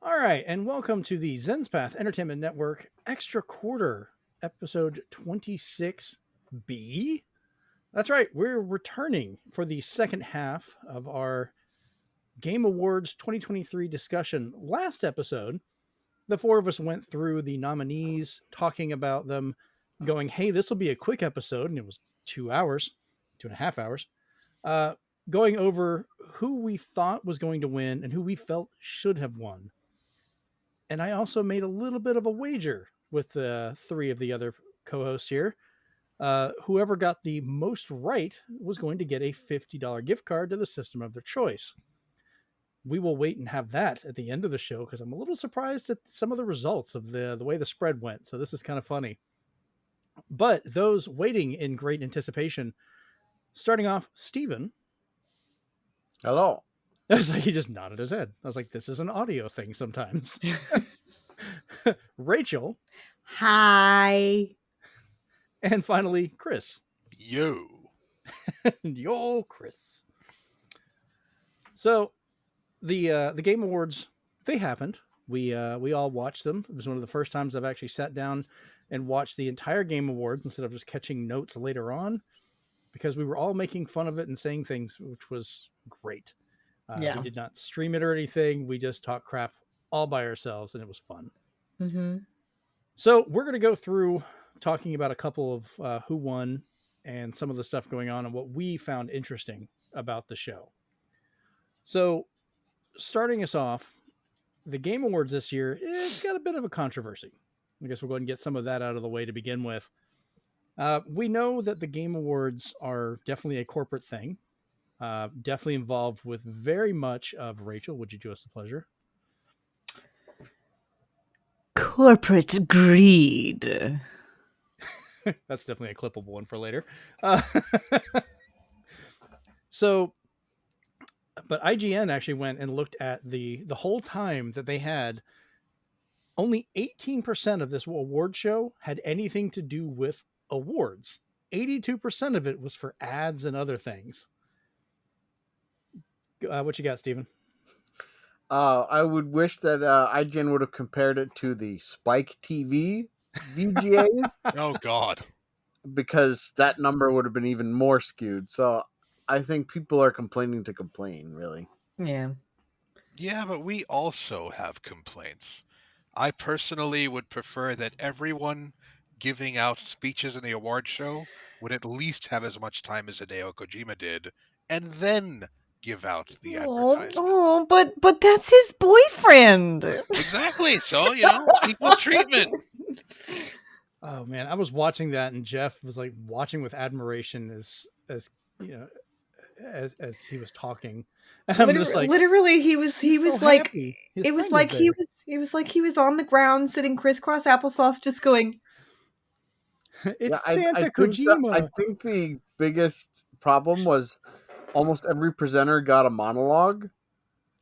All right, and welcome to the Zenspath Entertainment Network Extra Quarter, episode 26B. That's right, we're returning for the second half of our Game Awards 2023 discussion. Last episode, the four of us went through the nominees, talking about them, going, hey, this will be a quick episode, and it was 2 hours, 2.5 hours, going over who we thought was going to win and who we felt should have won. And I also made a little bit of a wager with three of the other co-hosts here. Whoever got the most right was going to get a $50 gift card to the system of their choice. We will wait and have that at the end of the show because I'm a little surprised at some of the results of the way the spread went. So this is kind of funny. But those waiting in great anticipation, starting off, Steven. Hello. I was like, he just nodded his head. I was like, this is an audio thing sometimes. Rachel. Hi. And finally, Chris. Yo. Yo, Chris. So the Game Awards, they happened. We all watched them. It was one of the first times I've actually sat down and watched the entire Game Awards instead of just catching notes later on, because we were all making fun of it and saying things, which was great. We did not stream it or anything. We just talked crap all by ourselves, and it was fun. Mm-hmm. So we're going to go through talking about a couple of who won and some of the stuff going on and what we found interesting about the show. So starting us off, the Game Awards this year, it's got a bit of a controversy. I guess we'll go ahead and get some of that out of the way to begin with. We know that the Game Awards are definitely a corporate thing. Definitely involved with very much of Rachel. Would you do us the pleasure? Corporate greed. That's definitely a clippable one for later. So, but IGN actually went and looked at the whole time that they had. Only 18% of this award show had anything to do with awards. 82% of it was for ads and other things. What you got, Steven? I would wish that IGN would have compared it to the Spike TV VGAs. Oh, God. Because that number would have been even more skewed. So I think people are complaining to complain, really. Yeah. Yeah, but we also have complaints. I personally would prefer that everyone giving out speeches in the award show would at least have as much time as Hideo Kojima did, and then give out the advertisements. Oh, but that's his boyfriend. Exactly. So, equal treatment. Oh man, I was watching that and Jeff was like watching with admiration as he was talking. And I'm just like, literally he was so like happy. it was like he was on the ground sitting crisscross applesauce just going, it's Santa Kojima. I think the biggest problem was almost every presenter got a monologue.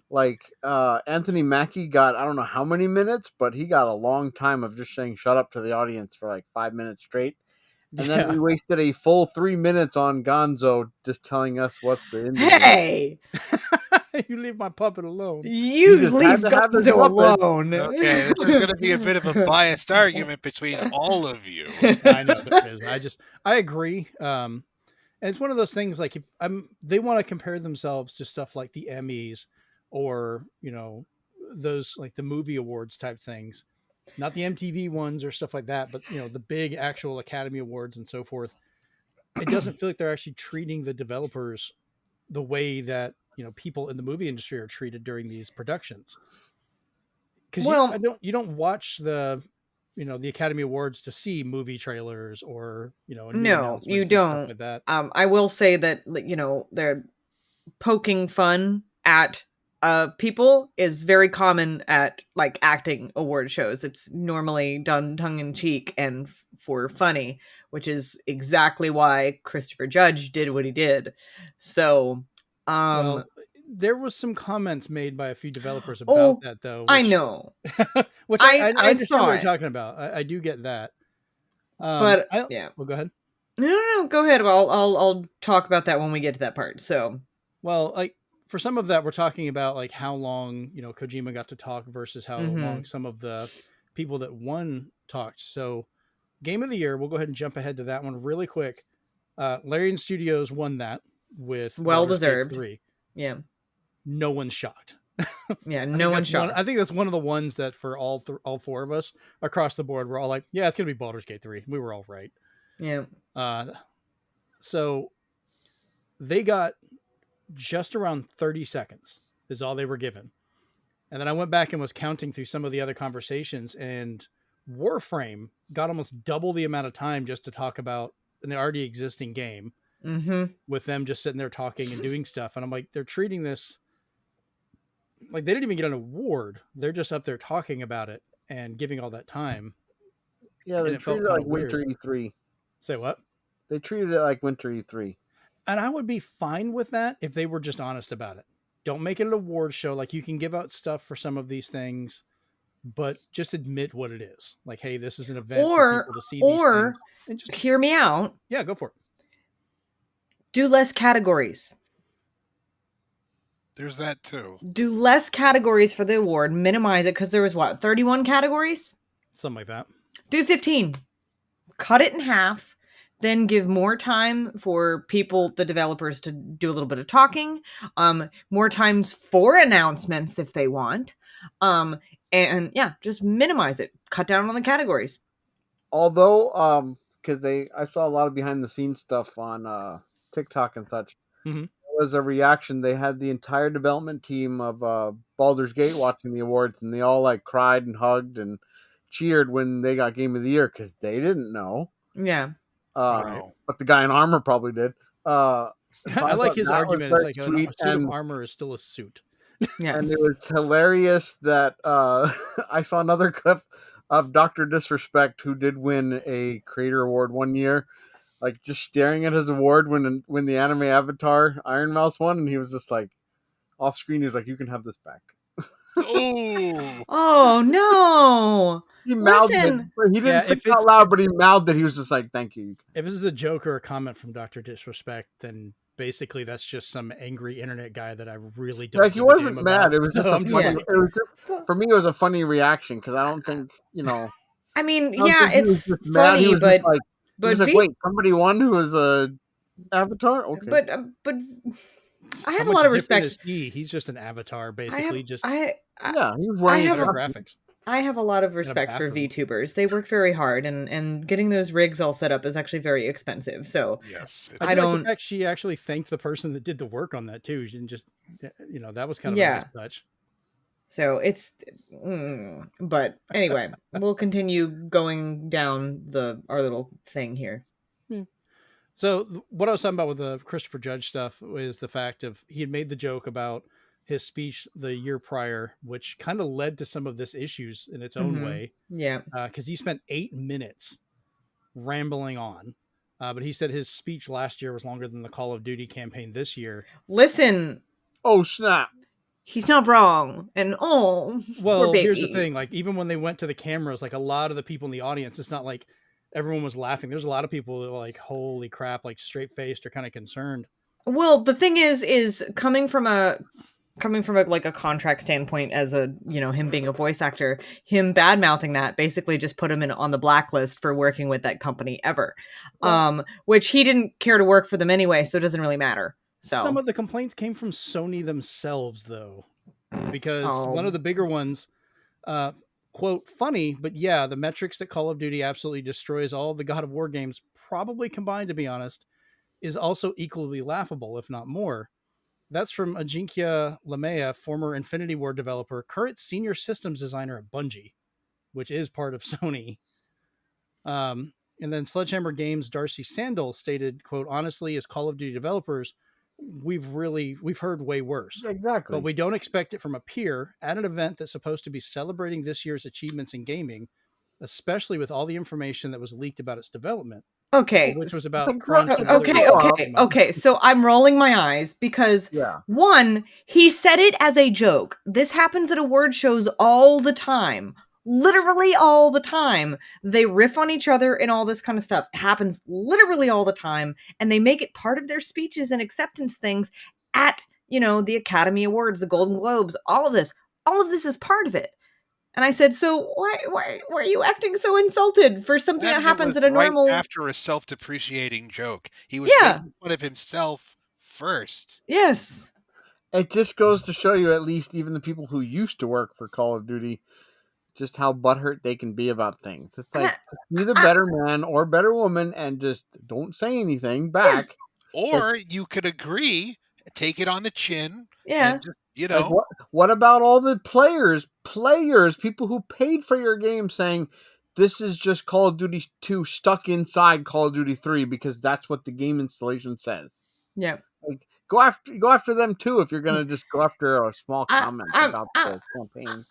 Like Anthony Mackie got, I don't know how many minutes, but he got a long time of just saying shut up to the audience for like 5 minutes straight. And then we wasted a full 3 minutes on Gonzo just telling us what the indie hey, you leave my puppet alone. You leave Gonzo alone. Okay, this is going to be a bit of a biased argument between all of you. I know it is. I agree. And it's one of those things like if they want to compare themselves to stuff like the Emmys or, those like the movie awards type things, not the MTV ones or stuff like that, but the big actual Academy Awards and so forth. It doesn't feel like they're actually treating the developers the way that, people in the movie industry are treated during these productions. Because you don't watch the Academy Awards to see movie trailers or, no, you don't. Like that. I will say that, they're poking fun at people is very common at like acting award shows. It's normally done tongue in cheek and for funny, which is exactly why Christopher Judge did what he did. So, well, there was some comments made by a few developers about that, though. I know. Which I understand what you're talking about. I do get that. But yeah. Well, go ahead. No, go ahead. Well, I'll talk about that when we get to that part. So, well, like for some of that, we're talking about like how long, Kojima got to talk versus how long some of the people that won talked. So Game of the Year, we'll go ahead and jump ahead to that one really quick. Larian Studios won that with Well Baldur's Gate deserved. 3. Yeah. No one's shocked. Yeah, no one's shocked. I think that's one of the ones that for all four of us across the board, we're all like, yeah, it's going to be Baldur's Gate 3. We were all right. Yeah. So they got just around 30 seconds is all they were given. And then I went back and was counting through some of the other conversations, and Warframe got almost double the amount of time just to talk about an already existing game with them just sitting there talking and doing stuff. And I'm like, they're treating this like they didn't even get an award. They're just up there talking about it and giving all that time. Yeah, they treated it like Winter E3. Say what? They treated it like Winter E3. And I would be fine with that if they were just honest about it. Don't make it an award show. Like, you can give out stuff for some of these things, but just admit what it is. Like, hey, this is an event for people to see these things. And just hear me out. Yeah, go for it. Do less categories. There's that too. Do less categories for the award. Minimize it, because there was 31 categories? Something like that. Do 15. Cut it in half. Then give more time for people, the developers, to do a little bit of talking. More times for announcements if they want. And yeah, just minimize it. Cut down on the categories. Although, because I saw a lot of behind the scenes stuff on TikTok and such. Was a reaction. They had the entire development team of Baldur's Gate watching the awards, and they all like cried and hugged and cheered when they got Game of the Year because they didn't know. Yeah. But the guy in armor probably did. I like his argument. It's like a suit of armor is still a suit. Yes. And it was hilarious that I saw another clip of Dr. Disrespect, who did win a creator award one year, like just staring at his award when the anime Avatar Iron Mouse won, and he was just like off screen. He was like, "You can have this back." Oh no! He mouthed it. He didn't say it out loud, but he mouthed it. He was just like, "Thank you." If this is a joke or a comment from Dr. Disrespect, then basically that's just some angry internet guy that I really don't. Like, he wasn't mad. It was just for me. It was a funny reaction because I don't think I mean, yeah, it's funny, but he was like, wait, somebody won who was a Avatar? Okay, but I have a lot of respect. He's just an avatar, basically. He was wearing graphics. I have a lot of respect for VTubers. They work very hard, and getting those rigs all set up is actually very expensive. So yes, I don't. Like she actually thanked the person that did the work on that too. She didn't just, that was kind of a nice touch. So it's, but anyway, we'll continue going down our little thing here. Yeah. So what I was talking about with the Christopher Judge stuff is the fact of he had made the joke about his speech the year prior, which kind of led to some of this issues in its own way. Yeah. Because he spent 8 minutes rambling on. But he said his speech last year was longer than the Call of Duty campaign this year. Listen. Oh, snap. He's not wrong. And well, here's the thing. Like, even when they went to the cameras, like a lot of the people in the audience, it's not like everyone was laughing. There's a lot of people that were like, holy crap, like straight faced or kind of concerned. Well, the thing is coming from a contract standpoint, as him being a voice actor, him bad mouthing that basically just put him on the blacklist for working with that company ever. Which he didn't care to work for them anyway, so it doesn't really matter. So some of the complaints came from Sony themselves, though, because one of the bigger ones, quote, funny, but yeah, the metrics that Call of Duty absolutely destroys all of the God of War games, probably combined, to be honest, is also equally laughable, if not more. That's from Ajinkya Lamea, former Infinity Ward developer, current senior systems designer at Bungie, which is part of Sony. And then Sledgehammer Games' Darcy Sandel stated, quote, honestly, as Call of Duty developers, we've heard way worse. Exactly. But we don't expect it from a peer at an event that's supposed to be celebrating this year's achievements in gaming, especially with all the information that was leaked about its development. Okay. Which was about crunch. Okay. So I'm rolling my eyes because one, he said it as a joke. This happens at award shows all the time. Literally all the time. They riff on each other and all this kind of stuff. It happens literally all the time. And they make it part of their speeches and acceptance things at the Academy Awards, the Golden Globes, all of this is part of it. And I said, so why are you acting so insulted for something that And it happens was at a right normal? after a self-depreciating joke. He was making fun of himself first. Yes. It just goes to show you, at least even the people who used to work for Call of Duty, just how butthurt they can be about things. It's like, be the better man or better woman and just don't say anything back. Or you could agree, take it on the chin, Yeah. and just, Like, what about all the players, people who paid for your game saying, this is just Call of Duty 2 stuck inside Call of Duty 3 because that's what the game installation says. Yeah. Like, go after them too if you're gonna just go after a small comment about the campaign.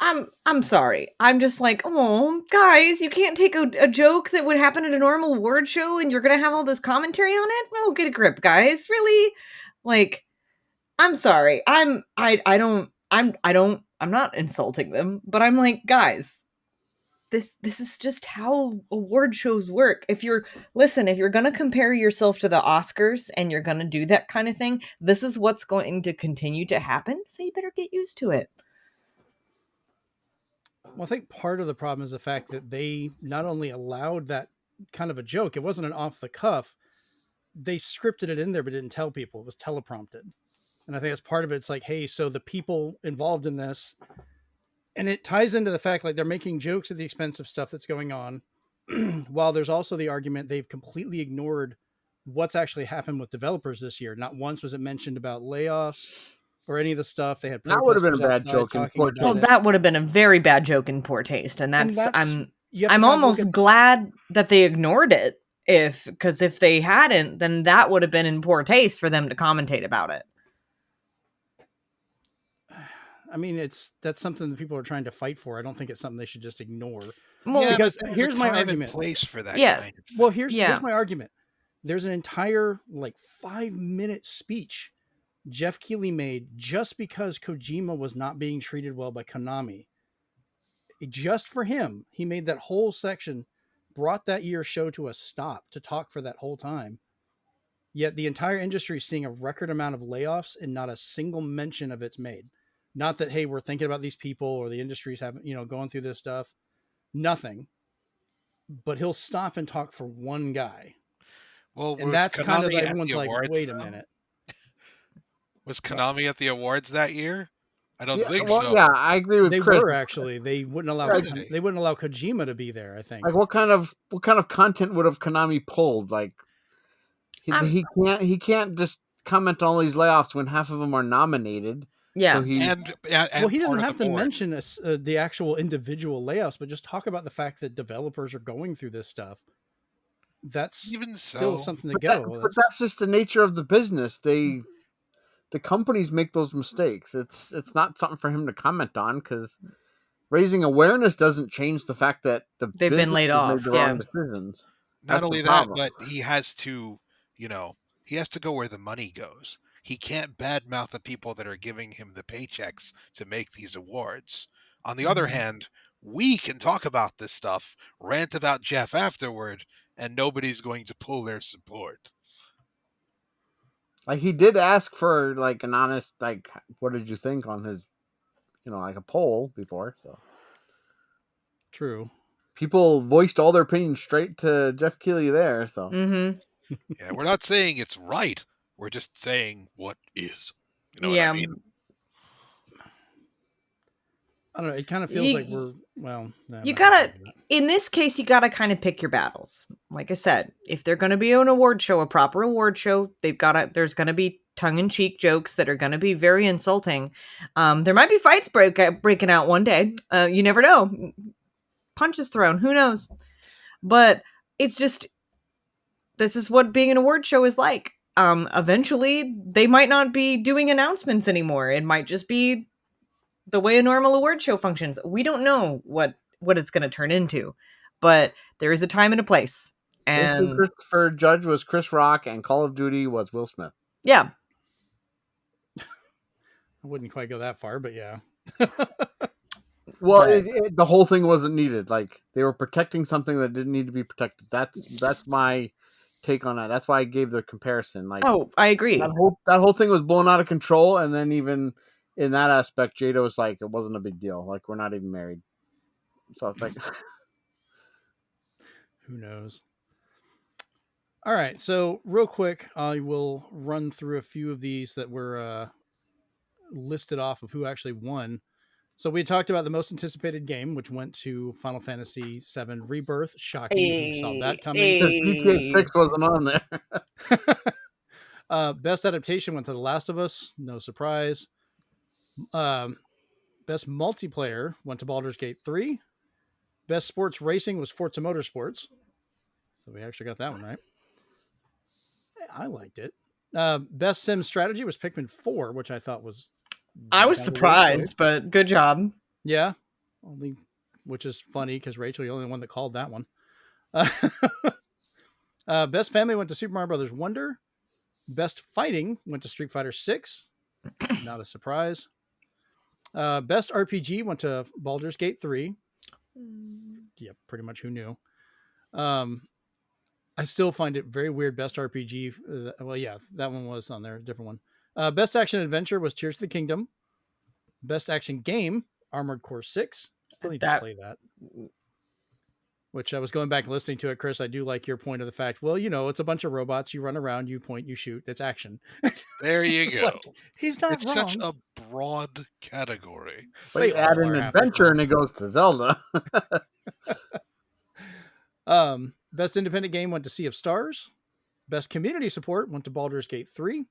I'm sorry. I'm just like, oh, guys, you can't take a joke that would happen at a normal award show and you're gonna have all this commentary on it. Oh, get a grip, guys. Really? Like, I'm sorry. I'm not insulting them, but I'm like, guys, this is just how award shows work. If you're gonna compare yourself to the Oscars and you're gonna do that kind of thing, this is what's going to continue to happen. So you better get used to it. Well, I think part of the problem is the fact that they not only allowed that kind of a joke, it wasn't an off the cuff. They scripted it in there, but didn't tell people. It was teleprompted. And I think that's part of it. It's like, hey, so the people involved in this, and it ties into the fact like they're making jokes at the expense of stuff that's going on. While there's also the argument they've completely ignored what's actually happened with developers this year. Not once was it mentioned about layoffs or any of the stuff. They had that would have been a protesters bad outside joke in talking poor about Well, it. that would have been a very bad joke in poor taste, and And that's you have to I'm kind of almost look at- glad that they ignored it. Because if they hadn't, then that would have been in poor taste for them to commentate about it. I mean, that's something that people are trying to fight for. I don't think it's something they should just ignore. Well, Yeah, because but there's here's a my time and argument. place for that Yeah. kind of thing. Well, here's Yeah. my argument. There's an entire 5-minute speech Jeff Keighley made just because Kojima was not being treated well by Konami. Just for him, he made that whole section, brought that year's show to a stop to talk for that whole time. Yet the entire industry is seeing a record amount of layoffs and not a single mention of it's made. Not that, hey, we're thinking about these people or the industry's having, going through this stuff. Nothing. But he'll stop and talk for one guy. Well, And was that's kind of Konami at everyone's the like, awards, wait a though? minute. Was Konami at the awards that year? I don't think well, so. yeah, I agree with They Chris. were actually. They wouldn't allow. Really? They wouldn't allow Kojima to be there. I think. Like, what kind of content would have Konami pulled? Like, he can't just comment on all these layoffs when half of them are nominated. Yeah. So and well, he doesn't part of have the to board. mention the actual individual layoffs, but just talk about the fact that developers are going through this stuff. That's Even still so, something to but go. that's just the nature of the business. The companies make those mistakes. It's not something for him to comment on because raising awareness doesn't change the fact that They've been laid off, made the wrong decisions. not That's only the that, problem. but he has to, he has to go where the money goes. He can't badmouth the people that are giving him the paychecks to make these awards. On the other hand, we can talk about this stuff, rant about Jeff afterward, and nobody's going to pull their support. Like, he did ask for an honest what did you think on his a poll before, so True. people voiced all their opinions straight to Jeff Keighley there, so Mm-hmm. Yeah, we're not saying it's right. We're just saying what is. You know what I mean? I don't know. It kind of feels like we're You gotta, in this case, you gotta kind of pick your battles. Like I said, if they're gonna be an award show, a proper award show, there's gonna be tongue-in-cheek jokes that are gonna be very insulting. There might be fights breaking out one day. You never know. Punches thrown. Who knows? But it's just, this is what being an award show is like. Eventually, they might not be doing announcements anymore. It might just be the way a normal award show functions. We don't know what it's going to turn into, but there is a time and a place. basically And Christopher Judge was Chris Rock and Call of Duty was Will Smith. yeah, I wouldn't quite go that far, but yeah. Well, But- the whole thing wasn't needed. Like, they were protecting something that didn't need to be protected. That's my take on that. That's why I gave the comparison. Like, Oh, I agree. that whole thing was blown out of control, and then even in that aspect, Jada was like, it wasn't a big deal. Like, we're not even married. So it's like, who knows? All right, so real quick, I will run through a few of these that were listed off of who actually won. So we talked about the most anticipated game, which went to Final Fantasy VII Rebirth. Shocking, who saw that coming? GTA 6 wasn't on there. Best adaptation went to The Last of Us. No surprise. Best multiplayer went to Baldur's Gate 3. Best sports racing was Forza Motorsports. So we actually got that one right. I liked it. Best sim strategy was Pikmin 4, which I thought was... I was surprised, but good job. Yeah. Which is funny because Rachel, you're the only one that called that one. Best family went to Super Mario Brothers Wonder. Best fighting went to Street Fighter 6. Not a surprise. Best RPG went to Baldur's Gate 3. Yeah, pretty much who knew. I still find it very weird. Best RPG. Well, yeah, that one was on there. A different one. Best action adventure was Tears of the Kingdom. Best action game, Armored Core 6. Still need to play that. Which I was going back and listening to it, Chris. I do like your point of the fact, well, it's a bunch of robots. You run around, you point, you shoot. That's action. There you go. Like, he's not it's wrong. Such a broad category. But you add an adventure and it goes to Zelda. Best independent game went to Sea of Stars. Best community support went to Baldur's Gate 3.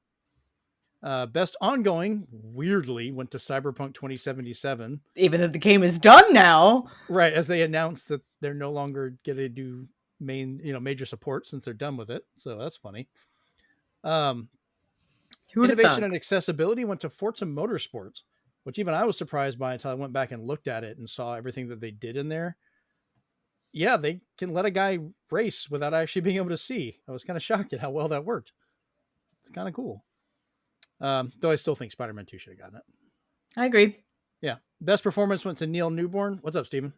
Best ongoing, weirdly, went to Cyberpunk 2077. Even if the game is done now. Right, as they announced that they're no longer going to do major support since they're done with it. So that's funny. Innovation and accessibility went to Forza Motorsports, which even I was surprised by until I went back and looked at it and saw everything that they did in there. Yeah, they can let a guy race without actually being able to see. I was kind of shocked at how well that worked. It's kind of cool. Though I still think Spider-Man 2 should have gotten it. I agree. Yeah. Best performance went to Neil Newborn. What's up, Steven?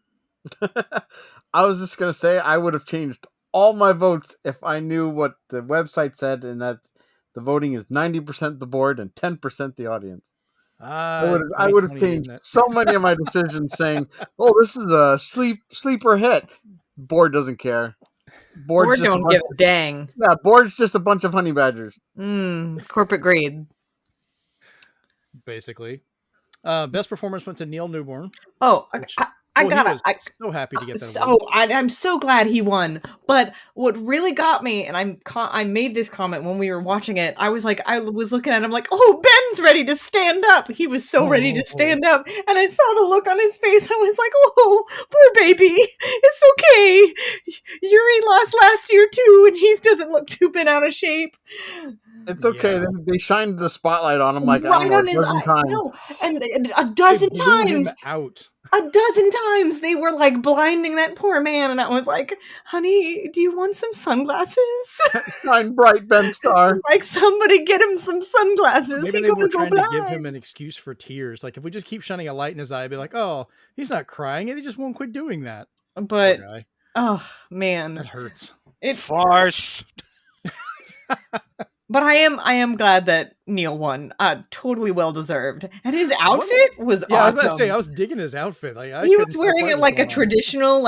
I was just going to say I would have changed all my votes if I knew what the website said and that the voting is 90% the board and 10% the audience. I would have changed so many of my decisions saying, oh, this is a sleeper hit. Board doesn't care. Board don't give a dang. Yeah, board's just a bunch of honey badgers. Corporate greed. Basically. Best performance went to Neil Newborn. Oh, I'm so happy to get that. So I'm so glad he won. But what really got me, and I made this comment when we were watching it. I was looking at him like, oh, Ben's ready to stand up. He was so ready to stand up, and I saw the look on his face. I was like, oh, poor baby. It's okay. Yuri lost last year too, and he doesn't look too bent out of shape. It's okay. Yeah. They shined the spotlight on him like right on his eye. No, and a dozen times. Out. A dozen times they were like blinding that poor man, and I was like, honey, do you want some sunglasses? Shine bright, Ben Star. Like, somebody get him some sunglasses. Maybe they were trying to give him an excuse for tears. Like, if we just keep shining a light in his eye, I'd be like, oh, he's not crying, and he just won't quit doing that. But, oh, man. That hurts. Farce. But I am glad that Neil won. Totally well deserved, and his outfit was awesome. I was gonna say I was digging his outfit. Like he was wearing it like a traditional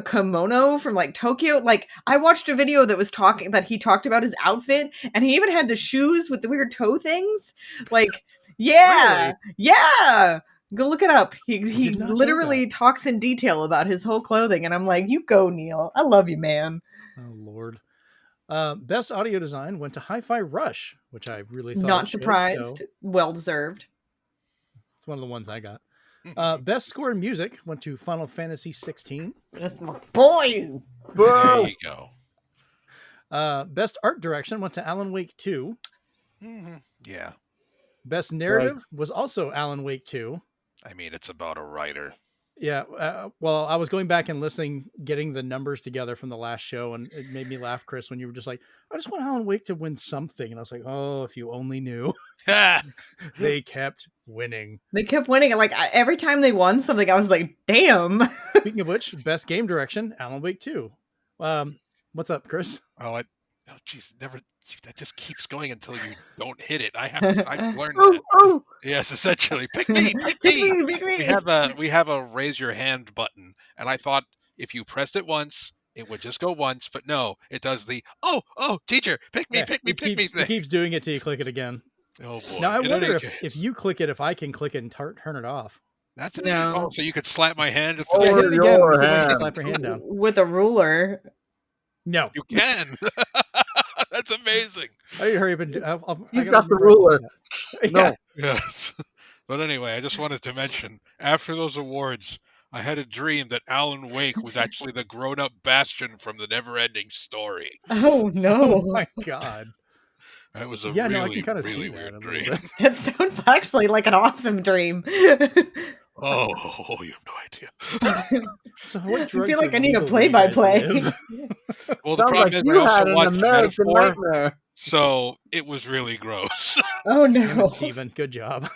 kimono from like Tokyo. Like I watched a video that he talked about his outfit, and he even had the shoes with the weird toe things. Like yeah, really? Yeah. Go look it up. He literally talks in detail about his whole clothing, and I'm like, you go, Neil. I love you, man. Oh Lord. Best audio design went to Hi-Fi Rush, which I really thought not surprised. Well deserved. It's one of the ones I got. Best score in music went to Final Fantasy XVI. That's my boy. There you go. Best art direction went to Alan Wake 2. Mm-hmm. Yeah. Best narrative was also Alan Wake 2. I mean, it's about a writer. Yeah, well, I was going back and listening, getting the numbers together from the last show, and it made me laugh, Chris, when you were just like, I just want Alan Wake to win something. And I was like, oh, if you only knew. They kept winning. They kept winning. Like, every time they won something, I was like, damn. Speaking of which, best game direction, Alan Wake 2. What's up, Chris? Oh, No, geez, never. That just keeps going until you don't hit it. I have to. I learned Oh, that. oh! Yes, essentially. Pick me, pick Pick me. me, pick me. We have a raise your hand button, and I thought if you pressed it once, it would just go once, but no, it does the teacher, pick me, Yeah, pick me, it pick me keeps, thing. it keeps doing it till you click it again. Oh boy! Now I In wonder any if case, you click it, if I can click it and turn it off. that's an No. oh, so you could slap my hand if Oh, Yeah, hit it again. your Let me see if I can hand. slap your hand down. With a ruler. No, you can. That's amazing. I need to hurry up and do. He's got the ruler. No. Yes. But anyway, I just wanted to mention, after those awards, I had a dream that Alan Wake was actually the grown-up Bastion from the Never-Ending Story. Oh no. Oh my god. That was a Yeah, really, no, I can kind of really see that weird a dream. little bit. That sounds actually like an awesome dream. Oh, you have no idea. So what I drugs feel like are I need a legal where you guys play-by-play. live? Well, the Sounds problem like is you I also had an watched American Metaphor, nightmare. so it was really gross. Oh Damn it, no. Steven. Good job.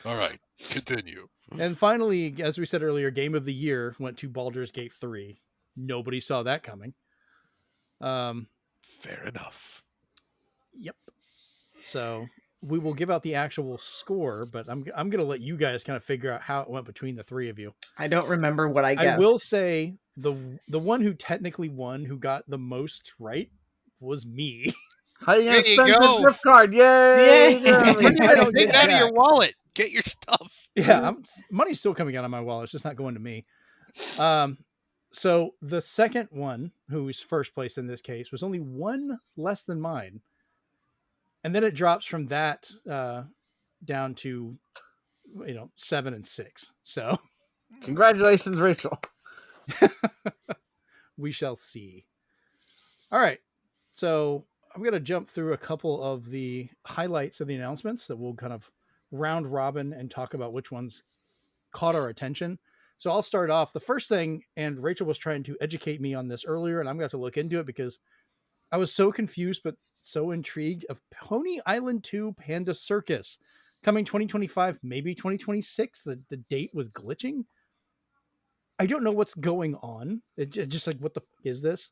All right, continue. And finally, as we said earlier, Game of the Year went to Baldur's Gate 3. Nobody saw that coming. Fair enough. Yep. So we will give out the actual score, but I'm going to let you guys kind of figure out how it went between the three of you. I don't remember what I guessed. I will say the one who technically won, who got the most right, was me. How you gonna There you spend go. the gift card? Yay! Yay. Jeremy. I don't Take get it out of your jack. wallet. Get your stuff. Yeah, money's still coming out of my wallet. It's just not going to me. So the second one, who's first place in this case, was only one less than mine. And then it drops from that down to 7 and 6. So Congratulations, Rachel. we shall see. All right. So I'm going to jump through a couple of the highlights of the announcements that we'll kind of round robin and talk about which ones caught our attention. So I'll start off. The first thing, and Rachel was trying to educate me on this earlier, and I'm going to have to look into it because I was so confused, but so intrigued, of Pony Island 2 Panda Circus coming 2025, maybe 2026. The date was glitching. I don't know what's going on. It just like, what the f- is this?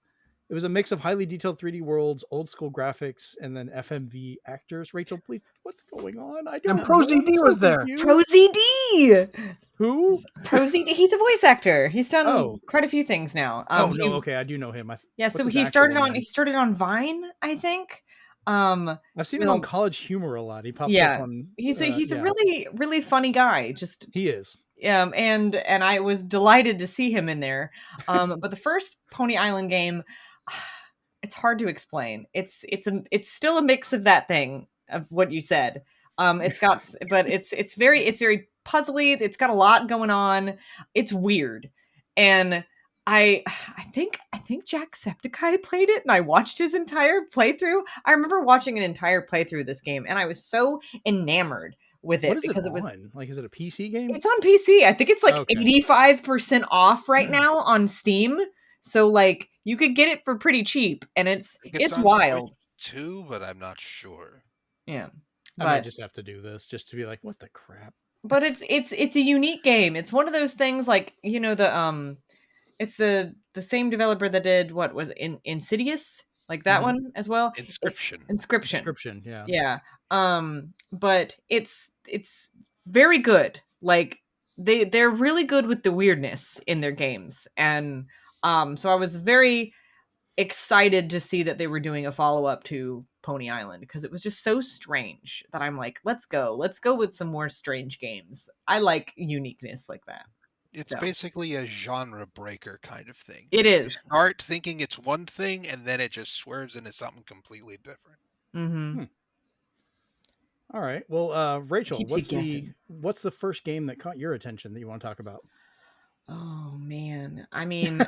It was a mix of highly detailed 3D worlds, old school graphics, and then FMV actors. Rachel, please, what's going on? I don't And Pro know. I'm ZD so was there. confused. ProZD. Who? ProZD. He's a voice actor. He's done Oh. quite a few things now. Oh no, he- okay, I do know him. Yeah, what's so his he actual started name? on Vine, I think. I've seen him on no. College Humor a lot. He pops Yeah, up on. He's a yeah, really, really funny guy. Just he is. and I was delighted to see him in there. But the first Pony Island game, it's hard to explain. It's still a mix of that thing of what you said. But it's very puzzly. It's got a lot going on. It's weird, and I think Jacksepticeye played it, and I watched his entire playthrough. I remember watching an entire playthrough of this game, and I was so enamored with it What is because it it was. on? Like, is it a PC game? It's on PC. I think it's like Okay. 85% off right now on Steam. So like you could get it for pretty cheap, and it's on wild. Switch too, but I'm not sure. Yeah, I might but just have to do this just to be like, what the crap? but it's a unique game. It's one of those things like it's the same developer that did what was Insidious, like that Mhm. one as well. Inscription. Description, yeah. Yeah. But it's very good. Like they're really good with the weirdness in their games. And so I was very excited to see that they were doing a follow-up to Pony Island because it was just so strange that I'm like, let's go with some more strange games. I like uniqueness like that. It's So. basically a genre breaker kind of thing. It You is. start thinking it's one thing, and then it just swerves into something completely different. Mm-hmm. All right. Well, Rachel, Keeps you guessing. what's the first game that caught your attention that you want to talk about? Oh man. I mean,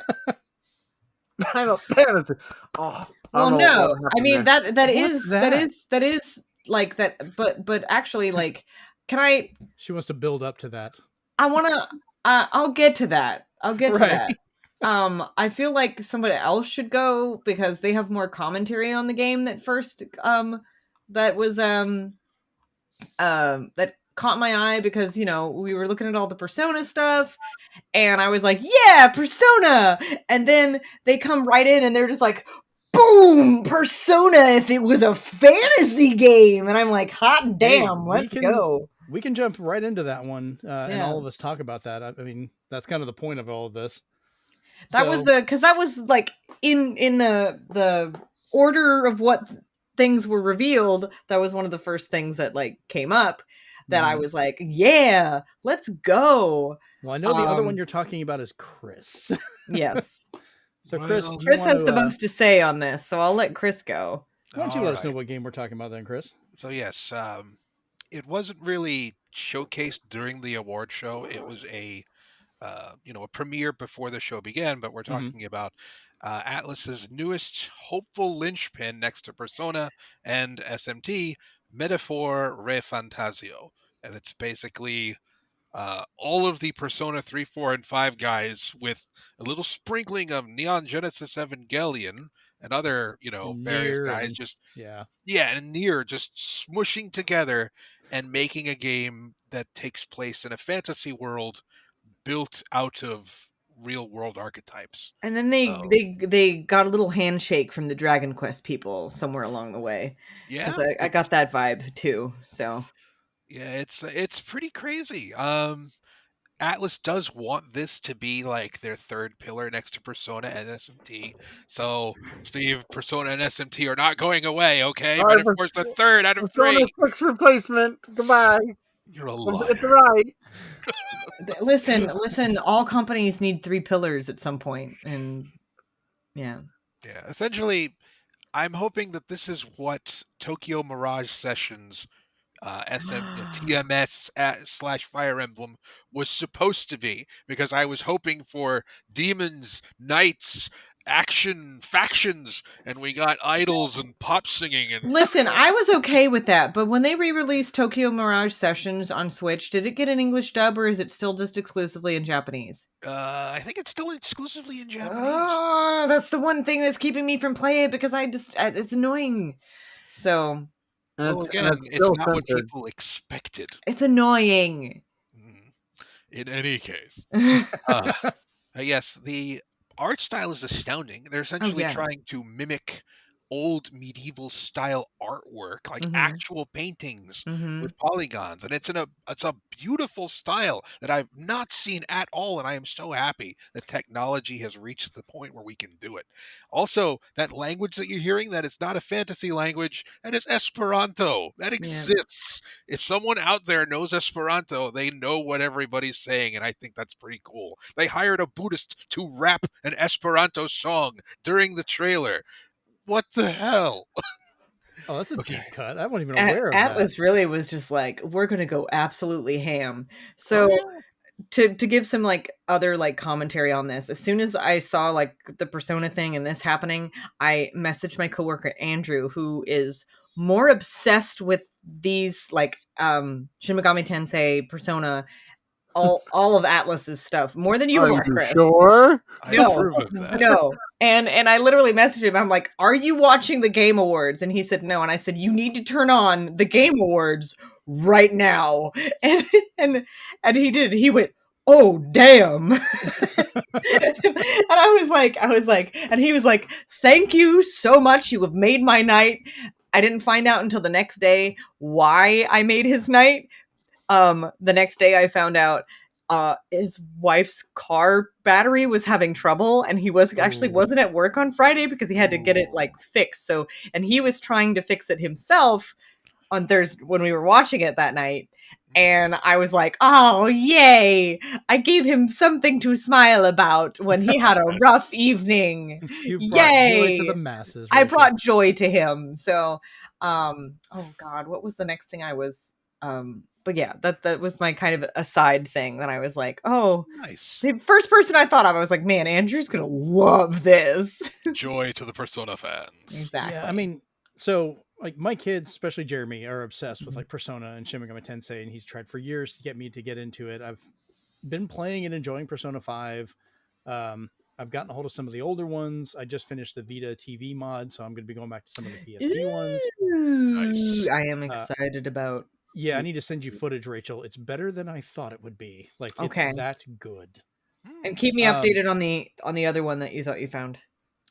Final Fantasy. Oh, I well, don't know no. what happened I mean there. that What's is like that. But actually, like, can I? She wants to build up to that. I want to. I'll get to that. I'll get to Right. that. I feel like somebody else should go because they have more commentary on the game that first. That was that caught my eye because we were looking at all the Persona stuff, and I was like, yeah, Persona, and then they come right in and they're just like, boom, Persona if it was a fantasy game. And I'm like, hot damn, let's go. We can jump right into that one and Yeah. all of us talk about that. I mean, that's kind of the point of all of this. That was because that was like in the order of what things were revealed. That was one of the first things that like came up that I was like, yeah, let's go. Well, I know the other one you're talking about is Chris. Yes. So Chris, Well, Chris has the most to say on this, so I'll let Chris go. Why don't you let us know what game we're talking about then, Chris? So yes, it wasn't really showcased during the award show. It was a a premiere before the show began, but we're talking about Atlas's newest hopeful linchpin next to Persona and SMT, Metaphor Re Fantazio. And it's basically all of the Persona 3, 4, and 5 guys with a little sprinkling of Neon Genesis Evangelion and other, various guys and Nier just smushing together and making a game that takes place in a fantasy world built out of real world archetypes. And then they got a little handshake from the Dragon Quest people somewhere along the way. Yeah, I got that vibe too. So yeah, it's pretty crazy. Atlas does want this to be like their third pillar next to Persona and SMT. So, Steve, Persona and SMT are not going away, okay? But of course, the third out of Persona 3. 6 replacement. Goodbye. You're a liar. It's right. listen. All companies need 3 pillars at some point, and yeah. Essentially, I'm hoping that this is what Tokyo Mirage Sessions TMS / Fire Emblem was supposed to be, because I was hoping for demons, knights, action, factions, and we got idols and pop singing. And listen, I was okay with that, but when they re-released Tokyo Mirage Sessions on Switch, did it get an English dub or is it still just exclusively in Japanese? I think it's still exclusively in Japanese. Oh, that's the one thing that's keeping me from playing it, because it's annoying. So. Well, again, it's not what people expected. It's annoying. In any case. Yes, the art style is astounding. They're essentially trying to mimic old medieval style artwork, like actual paintings with polygons, and it's a beautiful style that I've not seen at all, and I am so happy that technology has reached the point where we can do it. Also, that language that you're hearing, that is not a fantasy language, that is Esperanto. That exists. If someone out there knows Esperanto, they know what everybody's saying, and I think that's pretty cool. They hired a Buddhist to rap an Esperanto song during the trailer. What the hell? Oh, that's a deep cut. I wasn't even aware of Atlas that. really was just like, we're going to go absolutely ham. So to give some like other like commentary on this, as soon as I saw like the Persona thing and this happening, I messaged my coworker Andrew, who is more obsessed with these like Shin Megami Tensei, Persona, all of Atlas's stuff more than you are, Chris. Sure? No. And I literally messaged him. I'm like, "Are you watching the Game Awards?" And he said no. And I said, "You need to turn on the Game Awards right now." And he did. He went, "Oh damn." And I was like, and he was like, "Thank you so much. You have made my night." I didn't find out until the next day why I made his night. The next day I found out his wife's car battery was having trouble, and he wasn't at work on Friday because he had to get it like fixed. So, and he was trying to fix it himself on Thursday when we were watching it that night. And I was like, "Oh, yay. I gave him something to smile about when he had a rough evening." You brought joy to the masses. I brought joy to him. So, oh God, what was the next thing I was, but yeah, that was my kind of aside thing that I was like, oh, nice. The first person I thought of, I was like, man, Andrew's going to love this. Joy to the Persona fans. Exactly. Yeah, I mean, so like my kids, especially Jeremy, are obsessed with like Persona and Shin Megami Tensei, and he's tried for years to get me to get into it. I've been playing and enjoying Persona 5. I've gotten a hold of some of the older ones. I just finished the Vita TV mod, so I'm going to be going back to some of the PSP ones. Nice. I am excited about. Yeah, I need to send you footage, Rachel. It's better than I thought it would be. Like, it's that good. And keep me updated on the other one that you thought you found.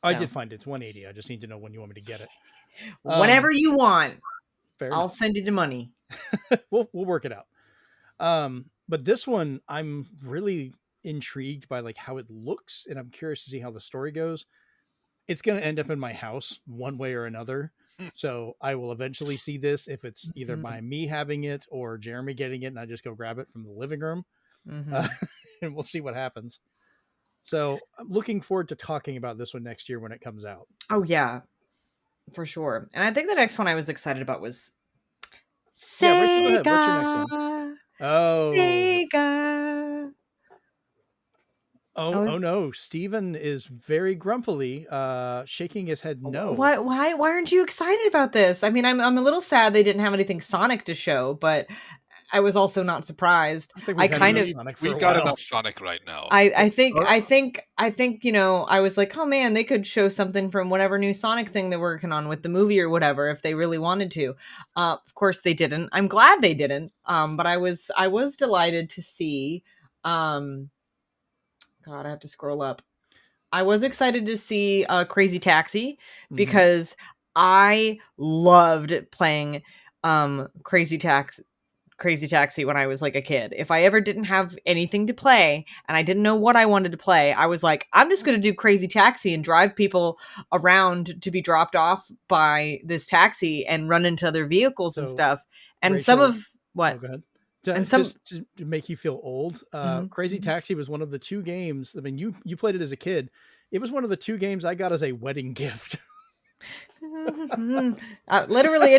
I So, did find it's 180. I just need to know when you want me to get it. whenever you want, Fair I'll enough. send you the money. We'll work it out. But this one, I'm really intrigued by like how it looks, and I'm curious to see how the story goes. It's going to end up in my house one way or another. So I will eventually see this if it's either by me having it or Jeremy getting it, and I just go grab it from the living room, Mhm. and we'll see what happens. So I'm looking forward to talking about this one next year when it comes out. Oh yeah, for sure. And I think the next one I was excited about was Yeah, Rachel, go ahead. What's your next one? Sega. Oh, Sega. oh no! Steven is very grumpily shaking his head no. Why aren't you excited about this? I mean, I'm a little sad they didn't have anything Sonic to show, but I was also not surprised. I think I we've had kind enough of Sonic for We've a got while. enough Sonic right now. I think, you know, I was like, oh man, they could show something from whatever new Sonic thing they're working on with the movie or whatever if they really wanted to. Of course they didn't. I'm glad they didn't. But I was delighted to see God, I have to scroll up. I was excited to see Crazy Taxi because I loved playing Crazy Taxi when I was like a kid. If I ever didn't have anything to play and I didn't know what I wanted to play, I was like, I'm just going to do Crazy Taxi and drive people around to be dropped off by this taxi and run into other vehicles and So, stuff. And Rachel- some of what? Oh, go ahead. And some- just to make you feel old, Crazy Mhm. Taxi was one of the two games. I mean, you played it as a kid. It was one of the two games I got as a wedding gift. Literally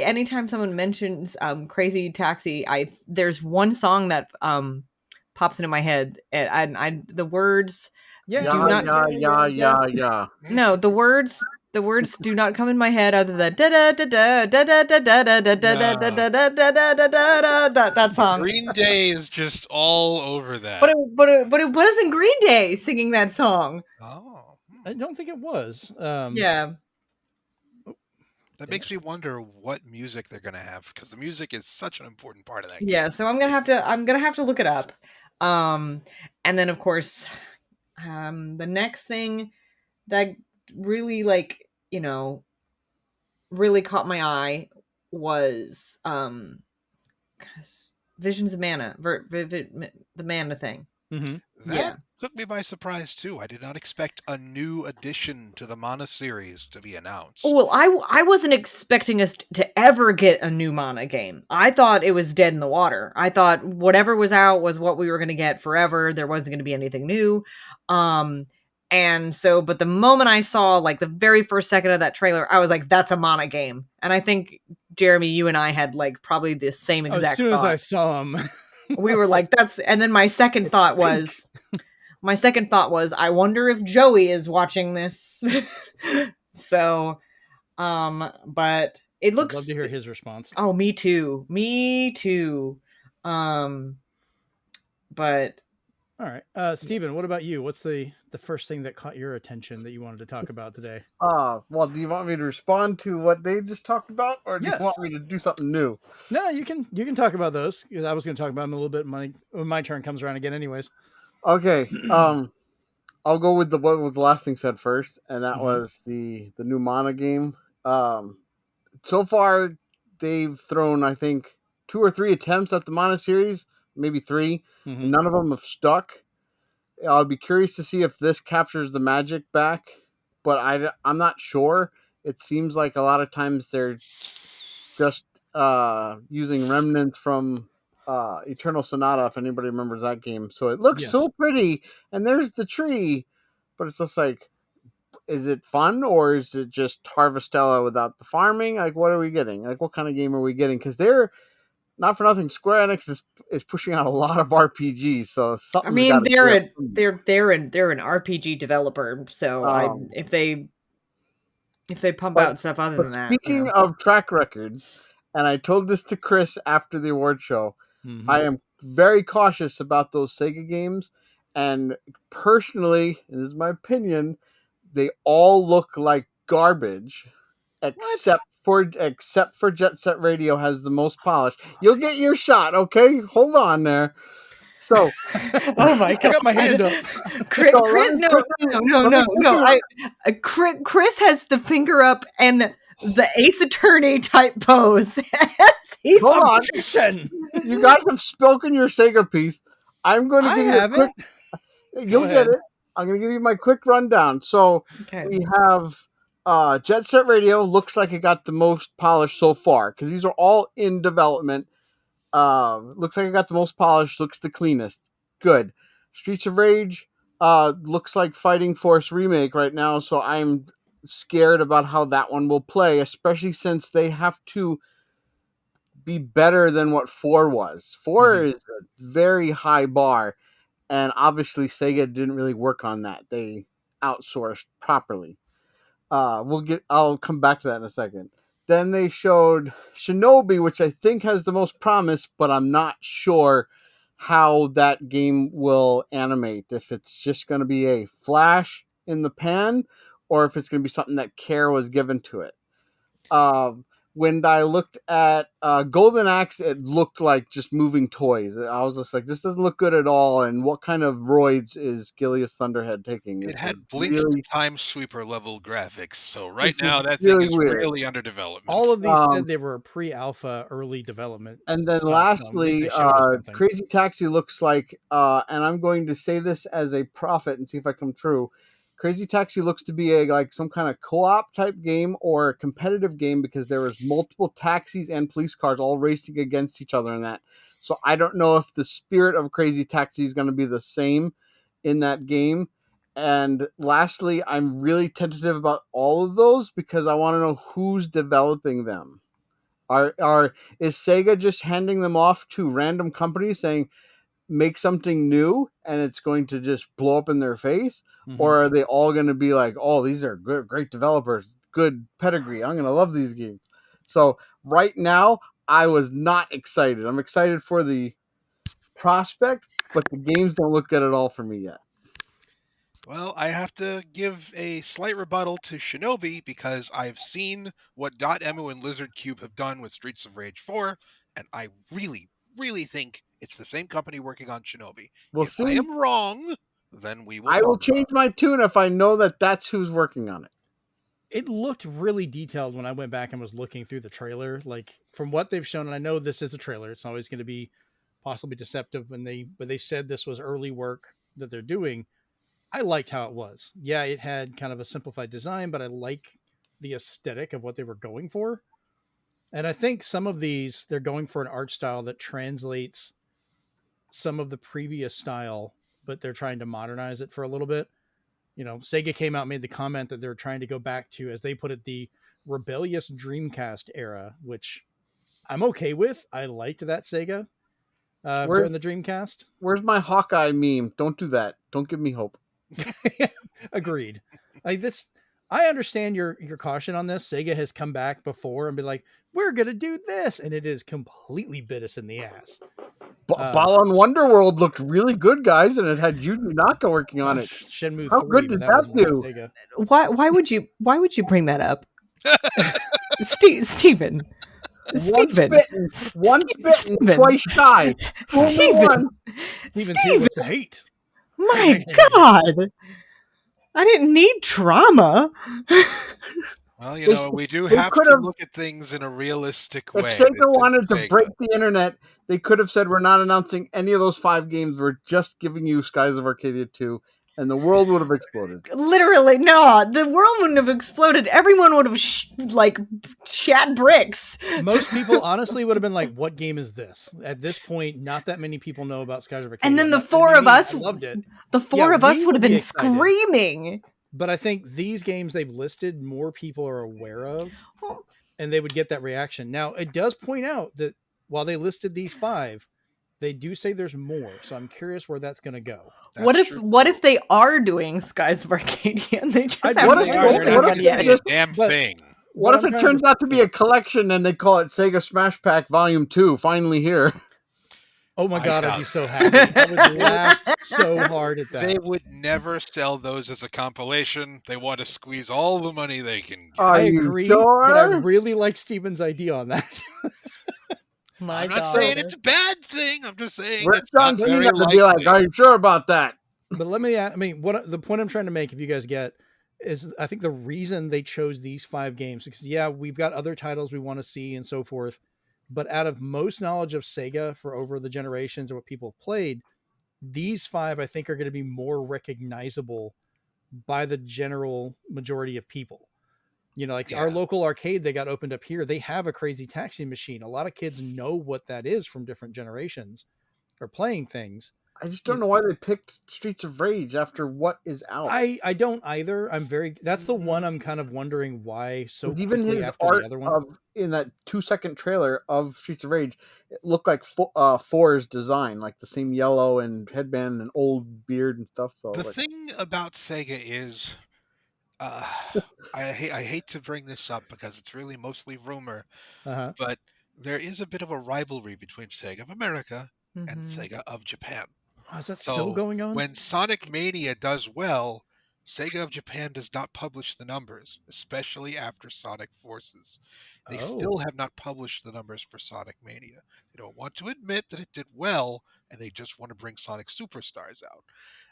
anytime someone mentions Crazy Taxi, there's one song that pops into my head, and I the words Yeah, do not Yeah. no the words do not come in my head other than da da da da da da da da da da da da da da da da da da da that song. Green Day is just all over that. But it wasn't Green Day singing that song. Oh, I don't think it was. Yeah. that makes me wonder what music they're gonna have, because the music is such an important part of that. Yeah, so I'm gonna have to look it up. And then of course, the next thing that really really caught my eye was Visions of Mana, the Mana thing. Mhm. That Yeah. took me by surprise too. I did not expect a new addition to the Mana series to be announced. Oh, well, I wasn't expecting us to ever get a new Mana game. I thought it was dead in the water. I thought whatever was out was what we were going to get forever. There wasn't going to be anything new. And so, but the moment I saw like the very first second of that trailer, I was like, that's a Mana game. And I think, Jeremy, you and I had like probably the same exact As soon as thought. I saw him, We were like, that's, and then my second thought was, I wonder if Joey is watching this. So, but it looks. I'd love to hear his response. Oh, me too. But All right, Steven, what about you? What's the first thing that caught your attention that you wanted to talk about today? Well, do you want me to respond to what they just talked about, or do Yes. you want me to do something new? No, you can talk about those, because I was going to talk about them a little bit when my turn comes around again, anyways. Okay. I'll go with what was the last thing said first, and that Mhm. was the new Mana game. So far, they've thrown, I think, 2 or 3 attempts at the Mana series, maybe 3. Mhm. And none of them have stuck. I'll be curious to see if this captures the magic back, but I'm not sure. It seems like a lot of times they're just using remnants from Eternal Sonata, if anybody remembers that game. So it looks Yes. so pretty, and there's the tree, but it's just like, is it fun, or is it just Harvestella without the farming? Like, what are we getting? Like, what kind of game are we getting? Because they're, not for nothing, Square Enix is pushing out a lot of RPGs, so I something's mean, gotta they're give. they're an RPG developer. So if they pump But- out stuff other But than that, speaking of track records, and I told this to Chris after the award show, Mhm. I am very cautious about those Sega games, and personally, and this is my opinion, they all look like garbage, except for Jet Set Radio has the most polish. You'll get your shot, okay? Hold on there. So, Oh my I god! got my hand up. Chris, So let me Chris has the finger up and the Ace Attorney type pose. He's hold on. Objection. You guys have spoken your Sega piece. I'm going to I give you a quick. haven't. You'll ahead. get it. I'm going to give you my quick rundown. So Okay. we have Jet Set Radio. Looks like it got the most polished so far because these are all in development. Looks like it got the most polished. Looks the cleanest. Good. Streets of Rage. Looks like Fighting Force remake right now. So I'm scared about how that one will play, especially since they have to be better than what 4 was. 4 is a very high bar, and obviously Sega didn't really work on that. They outsourced properly. I'll come back to that in a second. Then they showed Shinobi, which I think has the most promise, but I'm not sure how that game will animate. If it's just going to be a flash in the pan, or if it's going to be something that care was given to it. When I looked at Golden Axe, it looked like just moving toys. I was just like, this doesn't look good at all. And what kind of roids is Gilius Thunderhead taking? It This had is Blinks really, the Time Sweeper level graphics, so right This is now that really thing is weird. really under development. All of these Um, said they were pre-alpha, early development. And then stuff, so at least lastly, they showed us something. Crazy Taxi looks like, and I'm going to say this as a prophet and see if I come true. Crazy Taxi looks to be like some kind of co-op type game or a competitive game because there was multiple taxis and police cars all racing against each other in that. So I don't know if the spirit of Crazy Taxi is going to be the same in that game. And lastly, I'm really tentative about all of those because I want to know who's developing them. Is Sega just handing them off to random companies saying make something new and it's going to just blow up in their face? Or are they all going to be like, oh, these are good, great developers, good pedigree, I'm going to love these games? So right now I was not excited. I'm excited for the prospect, but the games don't look good at all for me yet. Well, I have to give a slight rebuttal to Shinobi because I've seen what Dotemu and Lizard Cube have done with Streets of Rage 4, and I really, really think it's the same company working on Shinobi. We'll If I see. am wrong, then we will I talk will about change it. my tune if I know that that's who's working on it. It looked really detailed when I went back and was looking through the trailer. Like from what they've shown, and I know this is a trailer, it's always going to be possibly deceptive but they said this was early work that they're doing. I liked how it was. Yeah, it had kind of a simplified design, but I like the aesthetic of what they were going for. And I think some of these, they're going for an art style that translates some of the previous style, but they're trying to modernize it for a little bit. You know, Sega came out and made the comment that they're trying to go back to, as they put it, the rebellious Dreamcast era, which I'm okay with. I liked that Sega during the Dreamcast. Where's my Hawkeye meme? Don't do that. Don't give me hope. Agreed. Like this, I understand your caution on this. Sega has come back before and been like, "We're gonna do this," and it is completely bit us in the ass. Balan Wonderworld looked really good, guys, and it had Yuji Naka working on it. Shenmue How 3, good did that was do? Sega. Why would you bring that up? Steven. One Steven. spitting, twice shy. Steven. Steven's here with the hate. My God. I didn't need trauma. Well, you know, we do have to look at things in a realistic way. If Sega wanted to Sega. break the internet, they could have said, we're not announcing any of those 5 games. We're just giving you Skies of Arcadia 2, and the world would have exploded. Literally, no. The world wouldn't have exploded. Everyone would have, shat bricks. Most people, honestly, would have been like, what game is this? At this point, not that many people know about Skies of Arcadia. And then the Not four many of us loved it. The four Yeah, of us we would have would be been excited. screaming. But I think these games they've listed, more people are aware of, and they would get that reaction. Now, it does point out that while they listed these 5, they do say there's more. So I'm curious where that's going to go. What if they are doing Skies of Arcadia and they just I- haven't what They if- are, they're not done going to yet? say a damn But- thing. What if I'm it trying turns out to be a collection and they call it Sega Smash Pack Volume 2, finally here? Oh my I God, I'd doubt be so happy. I would laugh so hard at that. They would never sell those as a compilation. They want to squeeze all the money they can get. Are I you agree, sure? but I really like Steven's idea on that. My I'm not saying daughter. it's a bad thing. I'm just saying Rick it's not Johnson very had to be like, likely. "Are you sure about that?" But let me, I mean, what the point I'm trying to make, if you guys get, is I think the reason they chose these 5 games, because yeah, we've got other titles we want to see and so forth, but out of most knowledge of Sega for over the generations of what people have played, these 5 I think are going to be more recognizable by the general majority of people. You know, like our Yeah. local arcade they got opened up here, they have a Crazy Taxi machine. A lot of kids know what that is from different generations or playing things. I just You don't know why they picked Streets of Rage after what is out. I don't either. That's the one I'm kind of wondering why so 'Cause even quickly his after the art other one. of in that 2-second trailer of Streets of Rage, it looked like Four's design, like the same yellow and headband and old beard and stuff. So The like, thing about Sega is, uh, I hate to bring this up because it's really mostly rumor, Uh-huh. but there is a bit of a rivalry between Sega of America and Mhm. Sega of Japan. Oh, is that still So going on? when Sonic Mania does well, Sega of Japan does not publish the numbers, especially after Sonic Forces. They still Oh. have not published the numbers for Sonic Mania. They don't want to admit that it did well, and they just want to bring Sonic Superstars out.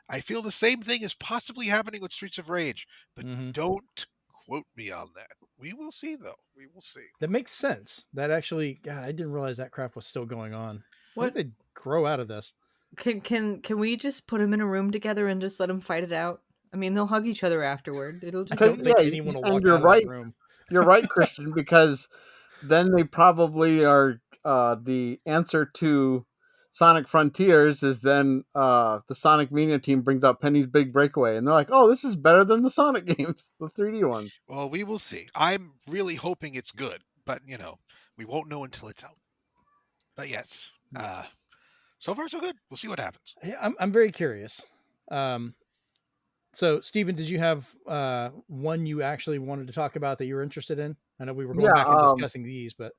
I feel the same thing is possibly happening with Streets of Rage, but Mm-hmm. don't quote me on that. We will see, though. We will see. That makes sense. That actually, God, I didn't realize that crap was still going on. I think What they'd grow out of this. can we just put them in a room together and just let them fight it out? I mean, they'll hug each other afterward. It'll I just don't think yeah, anyone will and walk you're out of that right. room. You're right, Christian, because then they probably are the answer to Sonic Frontiers is then the Sonic Mania team brings out Penny's Big Breakaway, and they're like, "Oh, this is better than the Sonic games, the 3D ones." Well, we will see. I'm really hoping it's good, but we won't know until it's out. But yes, so far so good. We'll see what happens. Yeah, I'm very curious. So, Steven, did you have one you actually wanted to talk about that you were interested in? I know we were going Yeah, back and discussing these, but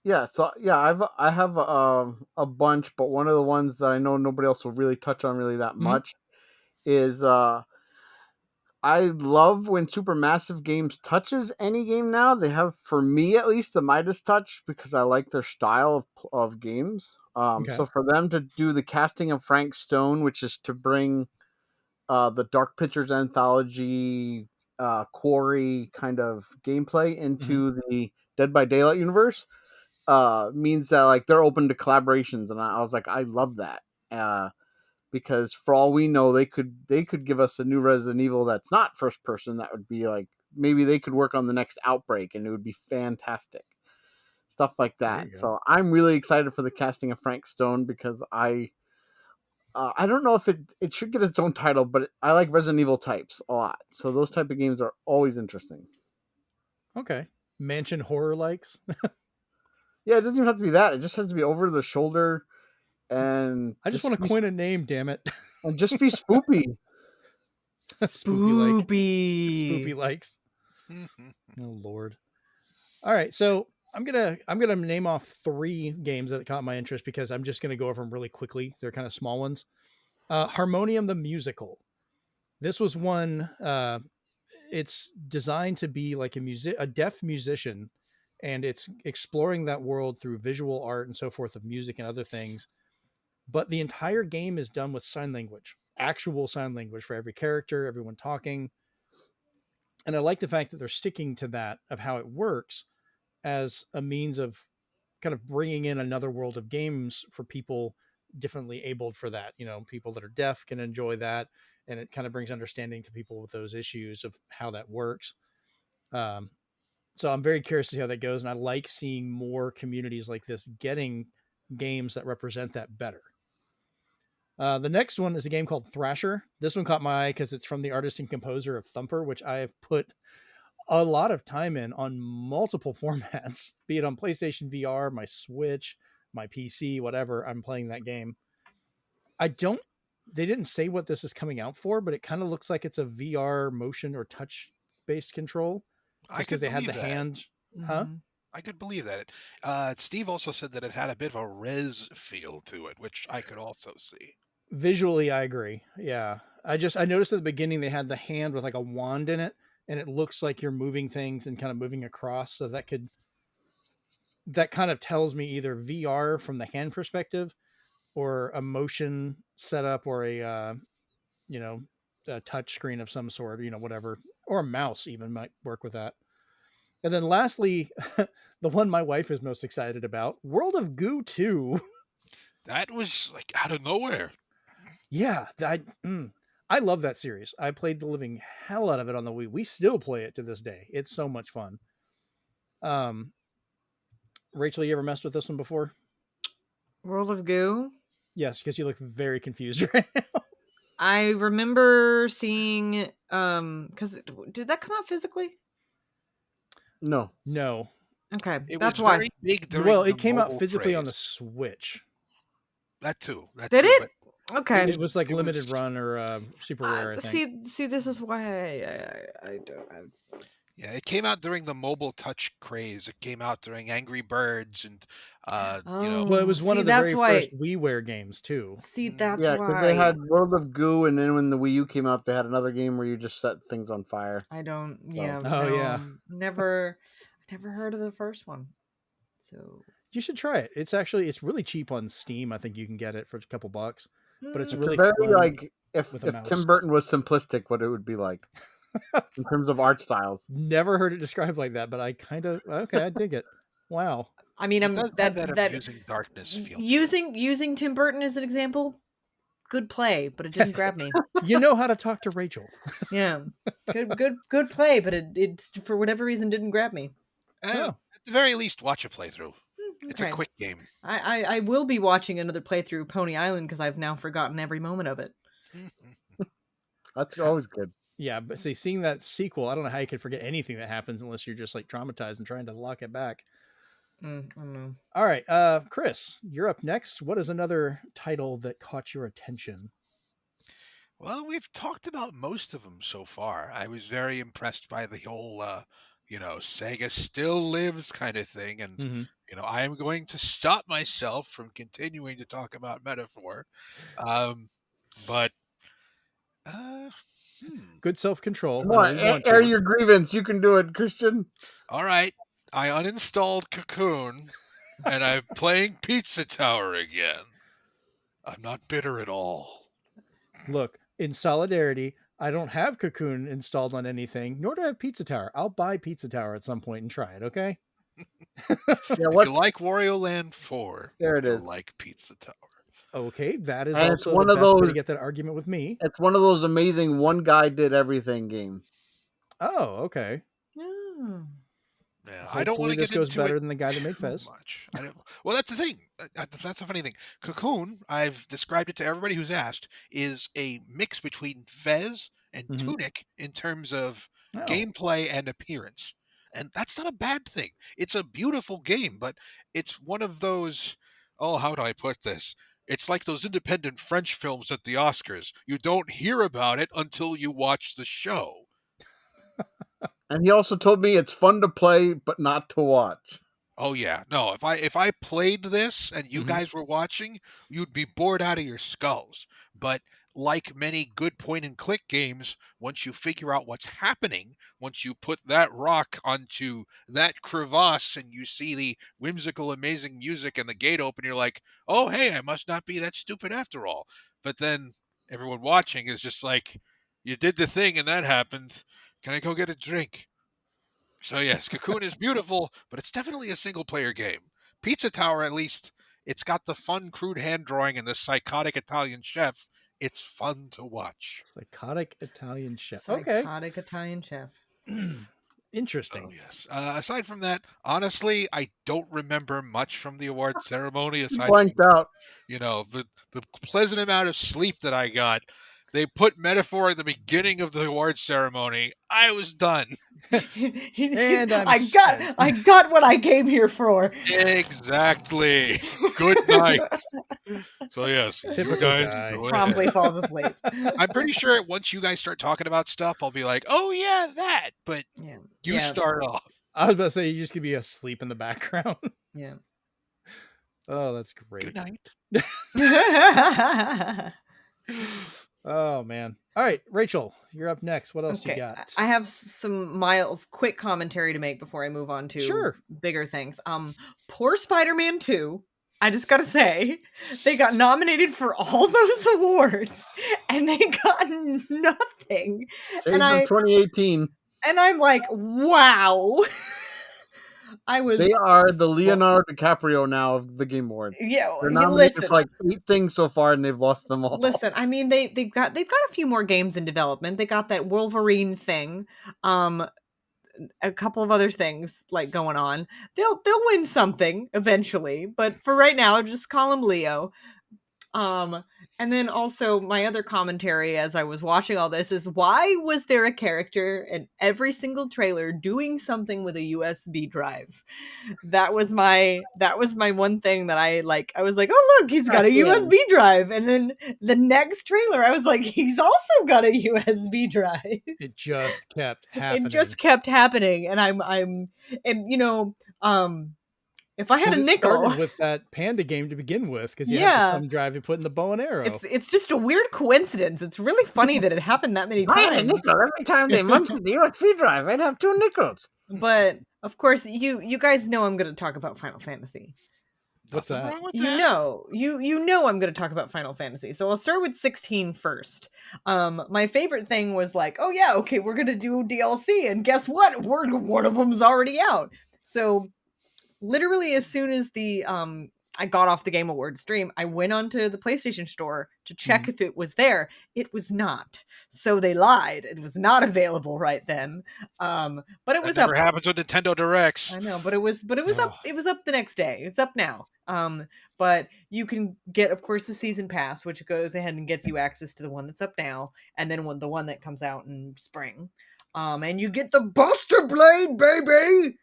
yeah. So yeah, I have a bunch, but one of the ones that I know nobody else will really touch on really that Mhm. much is I love when Supermassive Games touches any game now. They have, for me at least, the Midas touch because I like their style of games. okay. So for them to do the casting of Frank Stone, which is to bring the Dark Pictures anthology quarry kind of gameplay Mhm. into the Dead by Daylight universe, means that like they're open to collaborations, and I was like, I love that. Because for all we know, they could give us a new Resident Evil that's not first person. That would be like, maybe they could work on the next Outbreak, and it would be fantastic. Stuff like There that. you go. So I'm really excited for the casting of Frank Stone because I don't know if it should get its own title, but I like Resident Evil types a lot. So those type of games are always interesting. Okay. Mansion horror likes. Yeah, it doesn't even have to be that. It just has to be over the shoulder and I just want to coin a name, damn it. just be spoopy. Spoopy like. Spoopy. Spoopy likes. Oh Lord. All right, so I'm gonna name off 3 games that caught my interest because I'm just gonna go over them really quickly. They're kind of small ones. Harmonium the musical. This was one. It's designed to be like a deaf musician, and it's exploring that world through visual art and so forth of music and other things. But the entire game is done with sign language, actual sign language for every character, everyone talking. And I like the fact that they're sticking to that of how it works as a means of kind of bringing in another world of games for people differently abled for that. You know, people that are deaf can enjoy that, and it kind of brings understanding to people with those issues of how that works. Um, so I'm very curious to see how that goes, and I like seeing more communities like this getting games that represent that better. The next one is a game called Thrasher. This one caught my eye because it's from the artist and composer of Thumper, which I have put a lot of time in on multiple formats, be it on PlayStation VR, my Switch, my PC, whatever. I'm playing that game. I don't, they didn't say what this is coming out for, but it kind of looks like it's a VR motion or touch based control I just because could they had the believe that. hand. Huh? Mhm. I could believe that. Steve also said that it had a bit of a res feel to it, which I could also see. Visually, I agree. Yeah. I noticed at the beginning they had the hand with like a wand in it, and it looks like you're moving things and kind of moving across. So that could that kind of tells me either VR from the hand perspective or a motion setup or a touch screen of some sort, whatever, or a mouse even might work with that. And then lastly, the one my wife is most excited about, World of Goo 2. That was like out of nowhere. Yeah, I love that series. I played the living hell out of it on the Wii. We still play it to this day. It's so much fun. Rachel, you ever messed with this one before? World of Goo? Yes, because you look very confused right now. I remember seeing because did that come out physically? No. No. Okay, It that's was why. very big during Well, the it came out mobile physically on the craze. Switch. That too. Did it? But Okay. It was like It limited was- run or super rare, I think. See, this is why I don't. yeah, it came out during the mobile touch craze. It came out during Angry Birds and Well, it was one see, of the that's very why. first WiiWare games too. See, that's Yeah, why. because they had World of Goo, and then when the Wii U came out, they had another game where you just set things on fire. I don't. Yeah. Oh, no, yeah. Never heard of the first one. So You should try it. It's really cheap on Steam. I think you can get it for a couple bucks. But it's It's really a very fun like if with a mouse. Tim Burton was simplistic, what it would be like in terms of art styles. Never heard it described like that, but I kind of I dig it. Wow. I mean, it does have that amusing darkness feel. to it. using Tim Burton as an example. Good play, but it didn't grab me. You know how to talk to Rachel. Yeah, good play, but it for whatever reason didn't grab me. Oh. At the very least, watch a playthrough. It's a Okay. quick game. I will be watching another playthrough Pony Island because I've now forgotten every moment of it. That's always good. Yeah, but see, seeing that sequel, I don't know how you could forget anything that happens unless you're just like traumatized and trying to lock it back. I don't know. All right, Chris, you're up next. What is another title that caught your attention? Well, we've talked about most of them so far. I was very impressed by the whole, Sega still lives kind of thing. And, Mhm. I am going to stop myself from continuing to talk about metaphor. But, Good self-control. Come on, air your grievance. You can do it, Christian. all right. I uninstalled Cocoon and I'm playing Pizza Tower again. I'm not bitter at all. Look, in solidarity, I don't have Cocoon installed on anything, nor do I have Pizza Tower. I'll buy Pizza Tower at some point and try it, okay? Yeah, If you like Wario Land 4, There it you'll is. like Pizza Tower. Okay, that is And it's also one the of best way to those- get that argument with me. It's one of those amazing one guy did everything games. Oh, okay. Yeah. Yeah, I don't want Hopefully to this get goes into better it than the guy that made too Fez. much. Well, that's the thing. That's a funny thing. Cocoon, I've described it to everybody who's asked, is a mix between Fez and Mhm. Tunic in terms of Oh. gameplay and appearance. And that's not a bad thing. It's a beautiful game, but it's one of those, how do I put this? It's like those independent French films at the Oscars. You don't hear about it until you watch the show. And he also told me it's fun to play, but not to watch. Oh yeah, no. If I played this and you Mhm. guys were watching, you'd be bored out of your skulls. But like many good point and click games, once you figure out what's happening, once you put that rock onto that crevasse and you see the whimsical, amazing music and the gate open, you're like, oh hey, I must not be that stupid after all. But then everyone watching is just like, you did the thing and that happened. Can I go get a drink? So yes, Cocoon is beautiful, but it's definitely a single-player game. Pizza Tower, at least, it's got the fun, crude hand drawing and the psychotic Italian chef. It's fun to watch. Psychotic Italian chef. Okay. Psychotic Italian chef. Interesting. Oh yes. Aside from that, honestly, I don't remember much from the award ceremony. Aside from Blanked out. the pleasant amount of sleep that I got. They put metaphor at the beginning of the award ceremony. I was done. And I'm I got what I came here for. Exactly. Good night. So yes, Typical you guys guy. go Promptly ahead. falls asleep. I'm pretty sure once you guys start talking about stuff, I'll be like, "Oh yeah, that." But Yeah. you Yeah. start off. I was about to say you just could be asleep in the background. Yeah. Oh, that's great. Good night. Oh man. All right, Rachel, you're up next. What else you Okay, got? I have some mild, quick commentary to make before I move on to Sure. bigger things. Poor Spider-Man 2. I just gotta say, they got nominated for all those awards, and they got nothing. Shades of 2018. And I'm like, wow. I was They are the Leonardo DiCaprio now of the Game Award. yeah. They're nominated for Listen, like 8 things so far, and they've lost them all. listen. I mean, they've got a few more games in development. They got that Wolverine thing. A couple of other things like going on. They'll win something eventually, but for right now, just call him Leo. And then also my other commentary as I was watching all this is, why was there a character in every single trailer doing something with a USB drive? That was my one thing that I was like, oh look, he's got a USB drive. And then the next trailer I was like, he's also got a USB drive. It just kept happening. It just kept happening. And if I had a 'Cause it nickel, started with that Panda game to begin with, because you had Yeah. the thumb drive you put in the bow and arrow. it's just a weird coincidence. It's really funny that it happened that many I had a times. nickel every time they mentioned the USB drive. I'd have 2 nickels. But of course, you guys know I'm going to talk about Final Fantasy. What's Nothing that? wrong with You that. know I'm going to talk about Final Fantasy. So I'll start with 16 first. My favorite thing was like, oh yeah, okay, we're going to do DLC, and guess what? One of them's already out. So literally as soon as the I got off the Game Awards stream, I went onto the PlayStation Store to check if it was there. It was not. So they lied. It was not available right then. But it was That never up. happens with Nintendo Directs. I know, but it was up. It was up the next day. It's up now. But you can get, of course, the season pass, which goes ahead and gets you access to the one that's up now, and then the one that comes out in spring. And you get the Buster Blade, baby.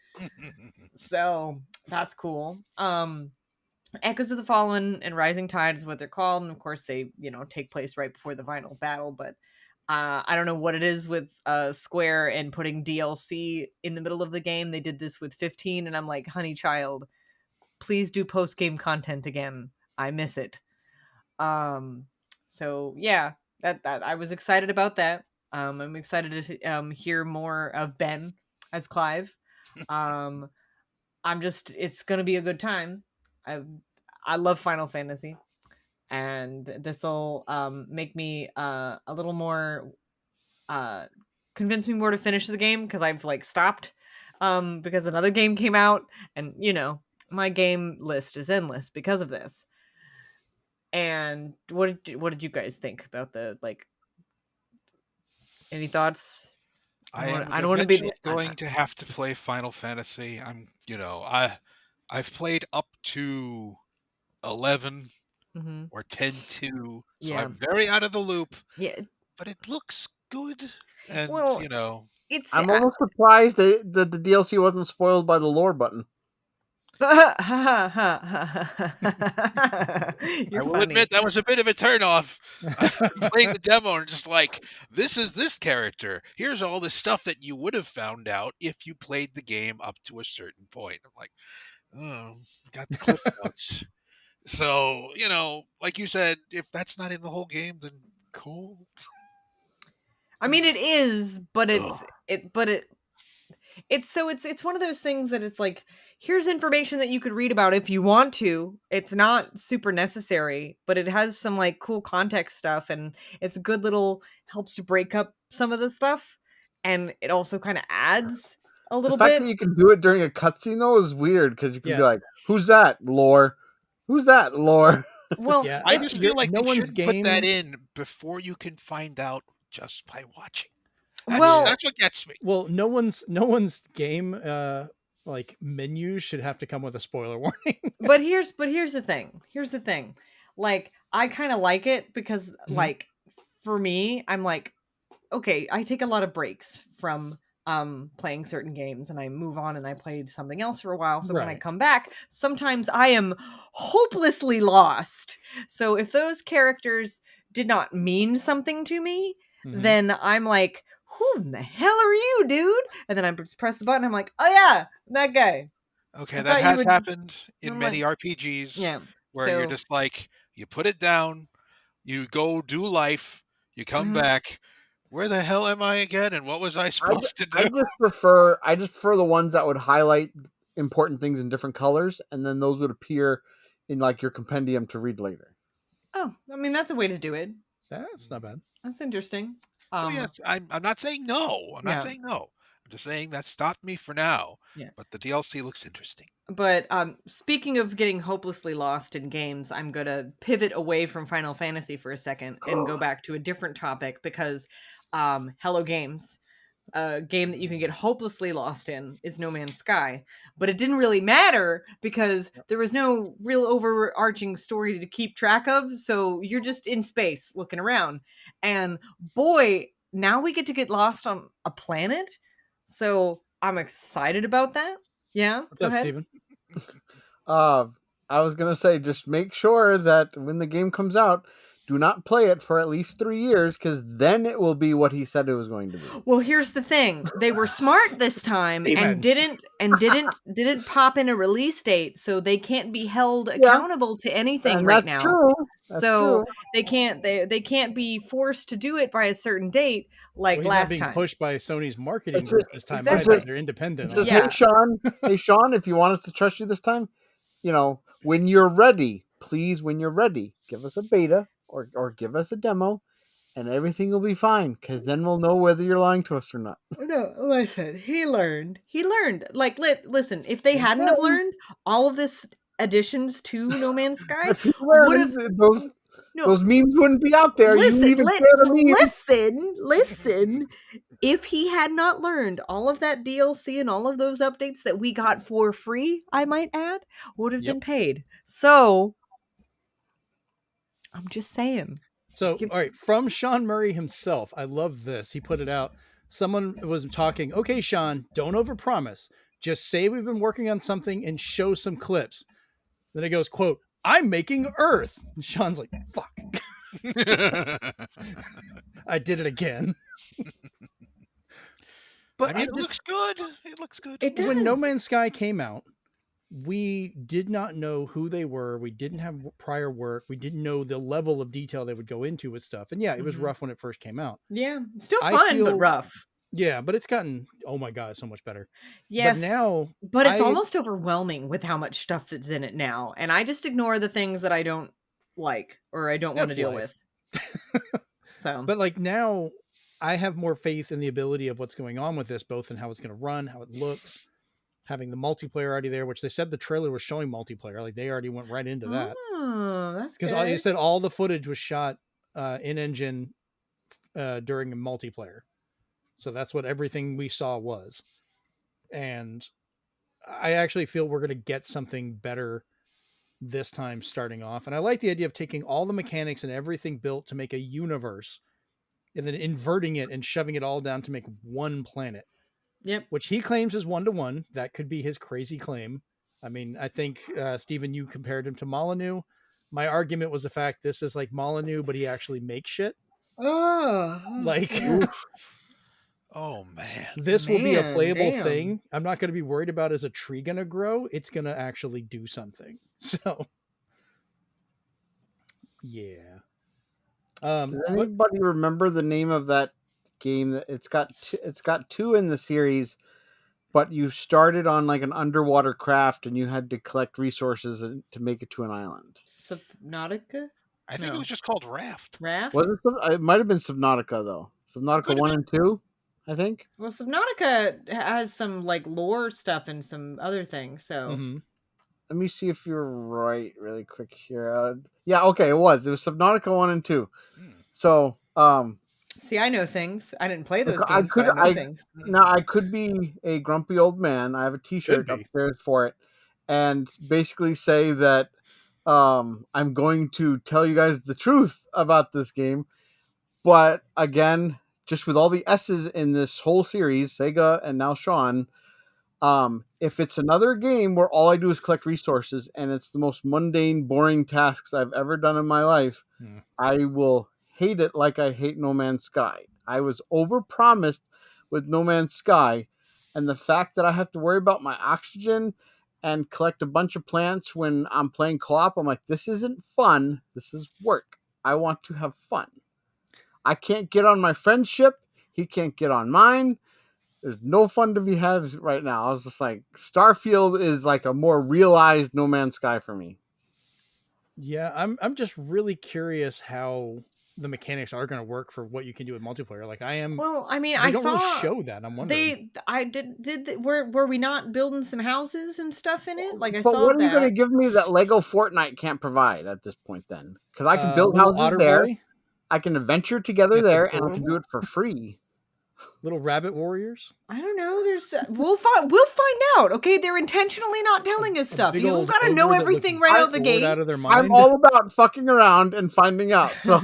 So that's cool. Echoes of the Fallen and Rising Tide is what they're called, and of course they take place right before the final battle. But I don't know what it is with Square and putting DLC in the middle of the game. They did this with 15, and I'm like, honey child, please do post game content again. I miss it. So yeah, that I was excited about that. I'm excited to hear more of Ben as Clive. It's gonna be a good time. I love Final Fantasy, and this will make me a little more convince me more to finish the game, because I've stopped because another game came out, and my game list is endless because of this. And what did you guys think about the any thoughts? I am I don't want to be eventually going to have to play Final Fantasy. I've played up to 11 or 10-2, so Yeah. I'm very out of the loop. Yeah, But it looks good, and well, it's I'm almost surprised that the DLC wasn't spoiled by the lore button. You're I will funny. admit that was a bit of a turnoff. Playing the demo and just like, this is this character. Here's all the stuff that you would have found out if you played the game up to a certain point. I'm like, oh, got the cliff notes. So, like you said, if that's not in the whole game, then cool. I mean, it is, but it's Ugh. it's one of those things that it's like, here's information that you could read about if you want to. It's not super necessary, but it has some cool context stuff, and it's good little helps to break up some of the stuff, and it also kind of adds a little The fact bit. that you can do it during a cutscene though is weird, because you can Yeah. be like, "Who's that, lore? Who's that, lore?" Well, Yeah, I just feel like no they one's should put that game- in before you can find out just by watching. Well- That's what gets me. Well, no one's game menu should have to come with a spoiler warning. but here's the thing. I kind of like it because for me, I'm like, okay, I take a lot of breaks from playing certain games, and I move on and I played something else for a while. So when I Right. come back, sometimes I am hopelessly lost. So if those characters did not mean something to me, Mhm. then I'm like, who in the hell are you, dude? And then I just press the button. I'm like, oh yeah, that guy. Okay, I that thought you has would- happened in I'm many like- RPGs Yeah. where you're So- just like, you put it down, you go do life, You come Mhm. back. Where the hell am I again? And what was I supposed to do? I just prefer the ones that would highlight important things in different colors, and then those would appear in like your compendium to read later. Oh, I mean, that's a way to do it. That's not bad. That's interesting. So yes, I'm not saying no. I'm Yeah. not saying no. I'm just saying that stopped me for now. Yeah. But the DLC looks interesting. But speaking of getting hopelessly lost in games, I'm going to pivot away from Final Fantasy for a second and go back to a different topic because Hello Games, a game that you can get hopelessly lost in, is No Man's Sky. But it didn't really matter because there was no real overarching story to keep track of. So you're just in space looking around. And boy, now we get to get lost on a planet. So I'm excited about that. Yeah. What's go up, ahead. Steven? I was gonna say, just make sure that when the game comes out, do not play it for at least 3 years, because then it will be what he said it was going to be. Well, here's the thing. They were smart this time and Steven. didn't pop in a release date, so they can't be held accountable to anything And right that's now. true. That's So true. they can't be forced to do it by a certain date like Well, he's not last being time. pushed by Sony's marketing It's group just- this time exactly. either. They're independent. It says, Yeah. hey Sean, if you want us to trust you this time, when you're ready, please, when you're ready, give us a beta or give us a demo, and everything will be fine, because then we'll know whether you're lying to us or not. No, listen. He learned. Like, listen. If they hadn't have learned, all of this additions to No Man's Sky If you would have learned, those memes wouldn't be out there. You wouldn't even care to meme. Listen. If he had not learned, all of that DLC and all of those updates that we got for free, I might add, would have been paid. So, I'm just saying. So, all right, from Sean Murray himself, I love this. He put it out. Someone was talking, okay, Sean, don't overpromise. Just say we've been working on something and show some clips. Then it goes, quote, I'm making Earth. And Sean's like, fuck. I did it again. But I mean, it looks good. It looks good. It When No does. Man's Sky came out, we did not know who they were. We didn't have prior work. We didn't know the level of detail they would go into with stuff. And yeah, it was Mhm. rough when it first came out. Yeah. Still I fun, but feel- rough. Yeah, but it's gotten, oh my God, so much better. Yes. But now, But it's I- almost overwhelming with how much stuff that's in it now. And I just ignore the things that I don't like or I don't want to That's deal life. with. So, But like now, I have more faith in the ability of what's going on with this, both in how it's going to run, how it looks, having the multiplayer already there, which they said the trailer was showing multiplayer. Like they already went right into that. Oh, that's good. Because they said all the footage was shot in engine during a multiplayer. So that's what everything we saw was. And I actually feel we're going to get something better this time starting off. And I like the idea of taking all the mechanics and everything built to make a universe and then inverting it and shoving it all down to make one planet. Yep. Which he claims is 1-to-1. That could be his crazy claim. I mean, I think, Steven, you compared him to Molyneux. My argument was the fact this is like Molyneux, but he actually makes shit. Oh, Like, Oh man. this will be a Man, playable damn. thing. I'm not going to be worried about, is a tree going to grow? It's going to actually do something. So, yeah. Does But anybody remember the name of that game? It's got two in the series, but you started on like an underwater craft and you had to collect resources to make it to an island. Subnautica? I think No. it was just called Raft. Raft? Was it might have been Subnautica though. Subnautica Could have 1 and 2, I think. Well, Subnautica has some like lore stuff and some other things. So mhm. Let me see if you're right really quick here. Yeah, okay, it was Subnautica 1 and 2. Hmm. So, see, I know things. I didn't play those I games, but I know things. now I could be a grumpy old man. I have a T-shirt Could be. upstairs for it, and basically say that I'm going to tell you guys the truth about this game. But again, just with all the S's in this whole series, Sega and now Sean, if it's another game where all I do is collect resources and it's the most mundane, boring tasks I've ever done in my life, Hmm. I will hate it like I hate No Man's Sky. I was overpromised with No Man's Sky, and the fact that I have to worry about my oxygen and collect a bunch of plants when I'm playing co-op, I'm like, this isn't fun. This is work. I want to have fun. I can't get on my friend's ship. He can't get on mine. There's no fun to be had right now. I was just like, Starfield is like a more realized No Man's Sky for me. Yeah, I'm just really curious how the mechanics are going to work for what you can do with multiplayer. Like I am. Well, I mean, They I don't saw really show that. I'm wondering. were we not building some houses and stuff in it? Like I But saw what are you going to that. give me that Lego Fortnite can't provide at this point then? Because I can build Little houses Otter there. Boy, I can adventure together Get the there, and I can Burrow? do it for free. Little Rabbit Warriors. I don't know. There's we'll find out. Okay, they're intentionally not telling us stuff. Big You don't old gotta know ogre that everything looks right out the bored gate. out of their mind. I'm all about fucking around and finding out. So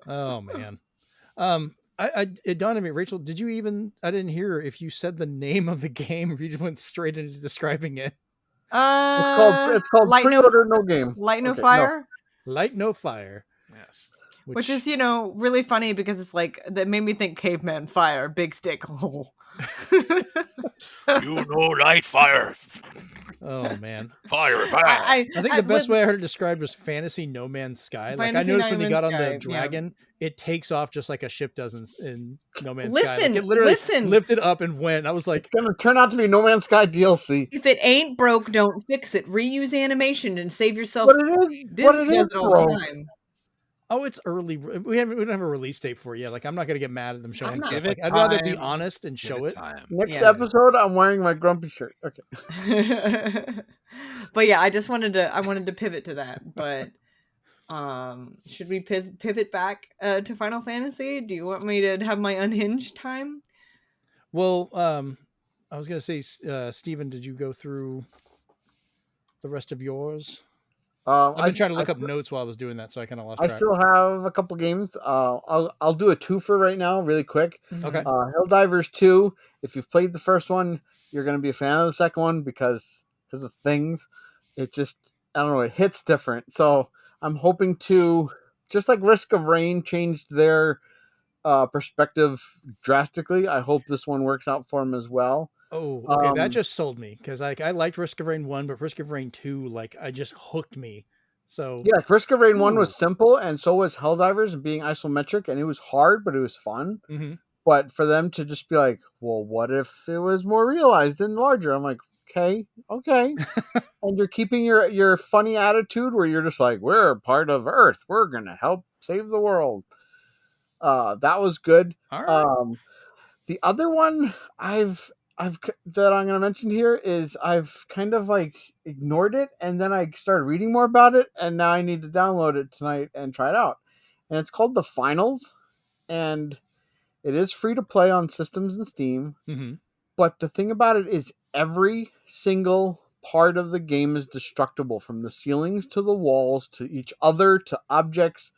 Oh man. It dawned on me, Rachel, did you even, I didn't hear if you said the name of the game or if you just went straight into describing it. it's called Light Pre-Order No Game. Light No Okay, Fire. Light No Fire. Yes. Which is, really funny because it's like, that made me think caveman fire, big stick. Oh. You know, light fire. Oh man. Fire. I think the best way I heard it described was Fantasy No Man's Sky. Like I Fantasy noticed No when you Man's got on Sky, the yeah. dragon, it takes off just like a ship does in No Man's Sky. Like Listen, it literally listen. lifted up and went. I was like, It's gonna turn out to be No Man's Sky DLC. If it ain't broke, don't fix it. Reuse animation and save yourself. But it is. Disney But it does is, it all the bro. time. oh, it's early. We don't have a release date for it yet. Like I'm not gonna get mad at them showing stuff. Give it Like, I'd rather be time. honest and Give show it. time. Next Yeah. episode, I'm wearing my grumpy shirt. Okay. But yeah, I wanted to pivot to that. But should we pivot back to Final Fantasy? Do you want me to have my unhinged time? Well, I was gonna say, Steven, did you go through the rest of yours? I've been trying to look up notes while I was doing that, so I kind of lost I track. still have a couple games. I'll do a twofer right now, really quick. Okay. Helldivers 2. If you've played the first one, you're going to be a fan of the second one because of things. It just, I don't know, it hits different. So I'm hoping to, just like Risk of Rain changed their perspective drastically, I hope this one works out for them as well. Oh, okay. That just sold me because like I liked Risk of Rain 1, but Risk of Rain 2, like I just hooked me. So Yeah, Risk of Rain 1 was simple, and so was Helldivers being isometric, and it was hard, but it was fun. Mhm. But for them to just be like, well, what if it was more realized and larger? I'm like, okay. And you're keeping your funny attitude where you're just like, we're part of Earth. We're going to help save the world. That was good. All right. The other one that I'm going to mention here is I've kind of like ignored it, and then I started reading more about it, and now I need to download it tonight and try it out. And it's called The Finals, and it is free to play on systems and Steam. Mm-hmm. But the thing about it is every single part of the game is destructible, from the ceilings to the walls to each other to objects.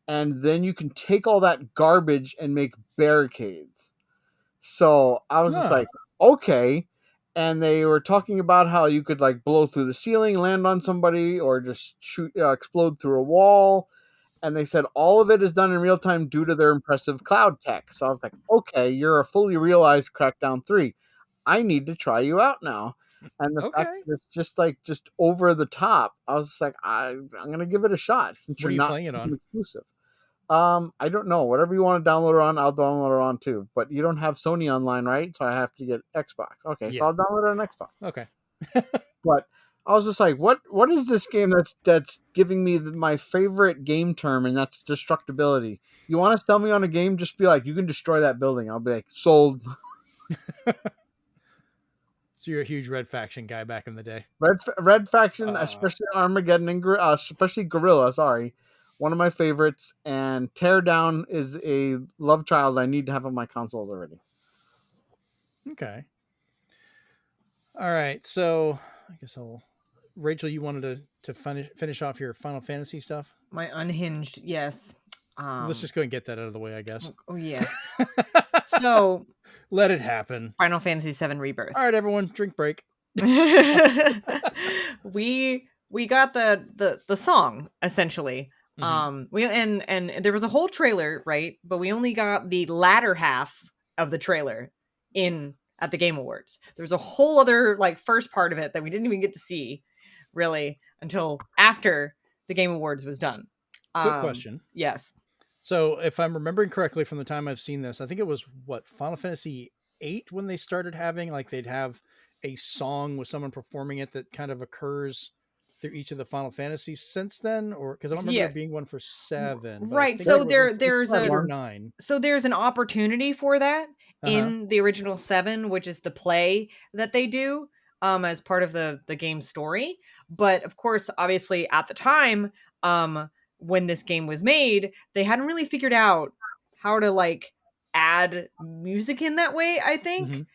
And then you can take all that garbage and make barricades. So I was just like, okay. And they were talking about how you could like blow through the ceiling, land on somebody, or just explode through a wall. And they said all of it is done in real time due to their impressive cloud tech. So I was like, okay, you're a fully realized Crackdown 3. I need to try you out now. And the fact that it's just over the top, I was just like, I'm going to give it a shot since What you're are you not playing it on? exclusive. I don't know. Whatever you want to download it on, I'll download it on too. But you don't have Sony online, right? So I have to get Xbox. Okay, Yeah. so I'll download it on Xbox. Okay. But I was just like, what is this game that's giving me my favorite game term, and that's destructibility? You want to sell me on a game, just be like, you can destroy that building. I'll be like, sold. So you're a huge Red Faction guy back in the day. Red Faction, especially Armageddon, and especially Guerrilla, sorry. One of my favorites, and Teardown is a love child I need to have on my consoles already. Okay. All right. So I guess Rachel, you wanted to finish off your Final Fantasy stuff? My unhinged, yes. Let's just go and get that out of the way, I guess. Oh yes. So let it happen. Final Fantasy VII Rebirth. All right, everyone, drink break. We got the song essentially. Mm-hmm. We and there was a whole trailer, right? But we only got the latter half of the trailer at the Game Awards. There's a whole other like first part of it that we didn't even get to see really until after the Game Awards was done. Quick question. Yes. So if I'm remembering correctly from the time I've seen this, I think it was Final Fantasy VIII when they started having they'd have a song with someone performing it that kind of occurs through each of the Final Fantasies since then, or because I don't remember Yeah. there being one for 7. But I Right. think So it was there's 8 or a 9. so there's an opportunity for that in the original 7, which is the play that they do as part of the game's story. But of course, obviously at the time when this game was made, they hadn't really figured out how to add music in that way, I think.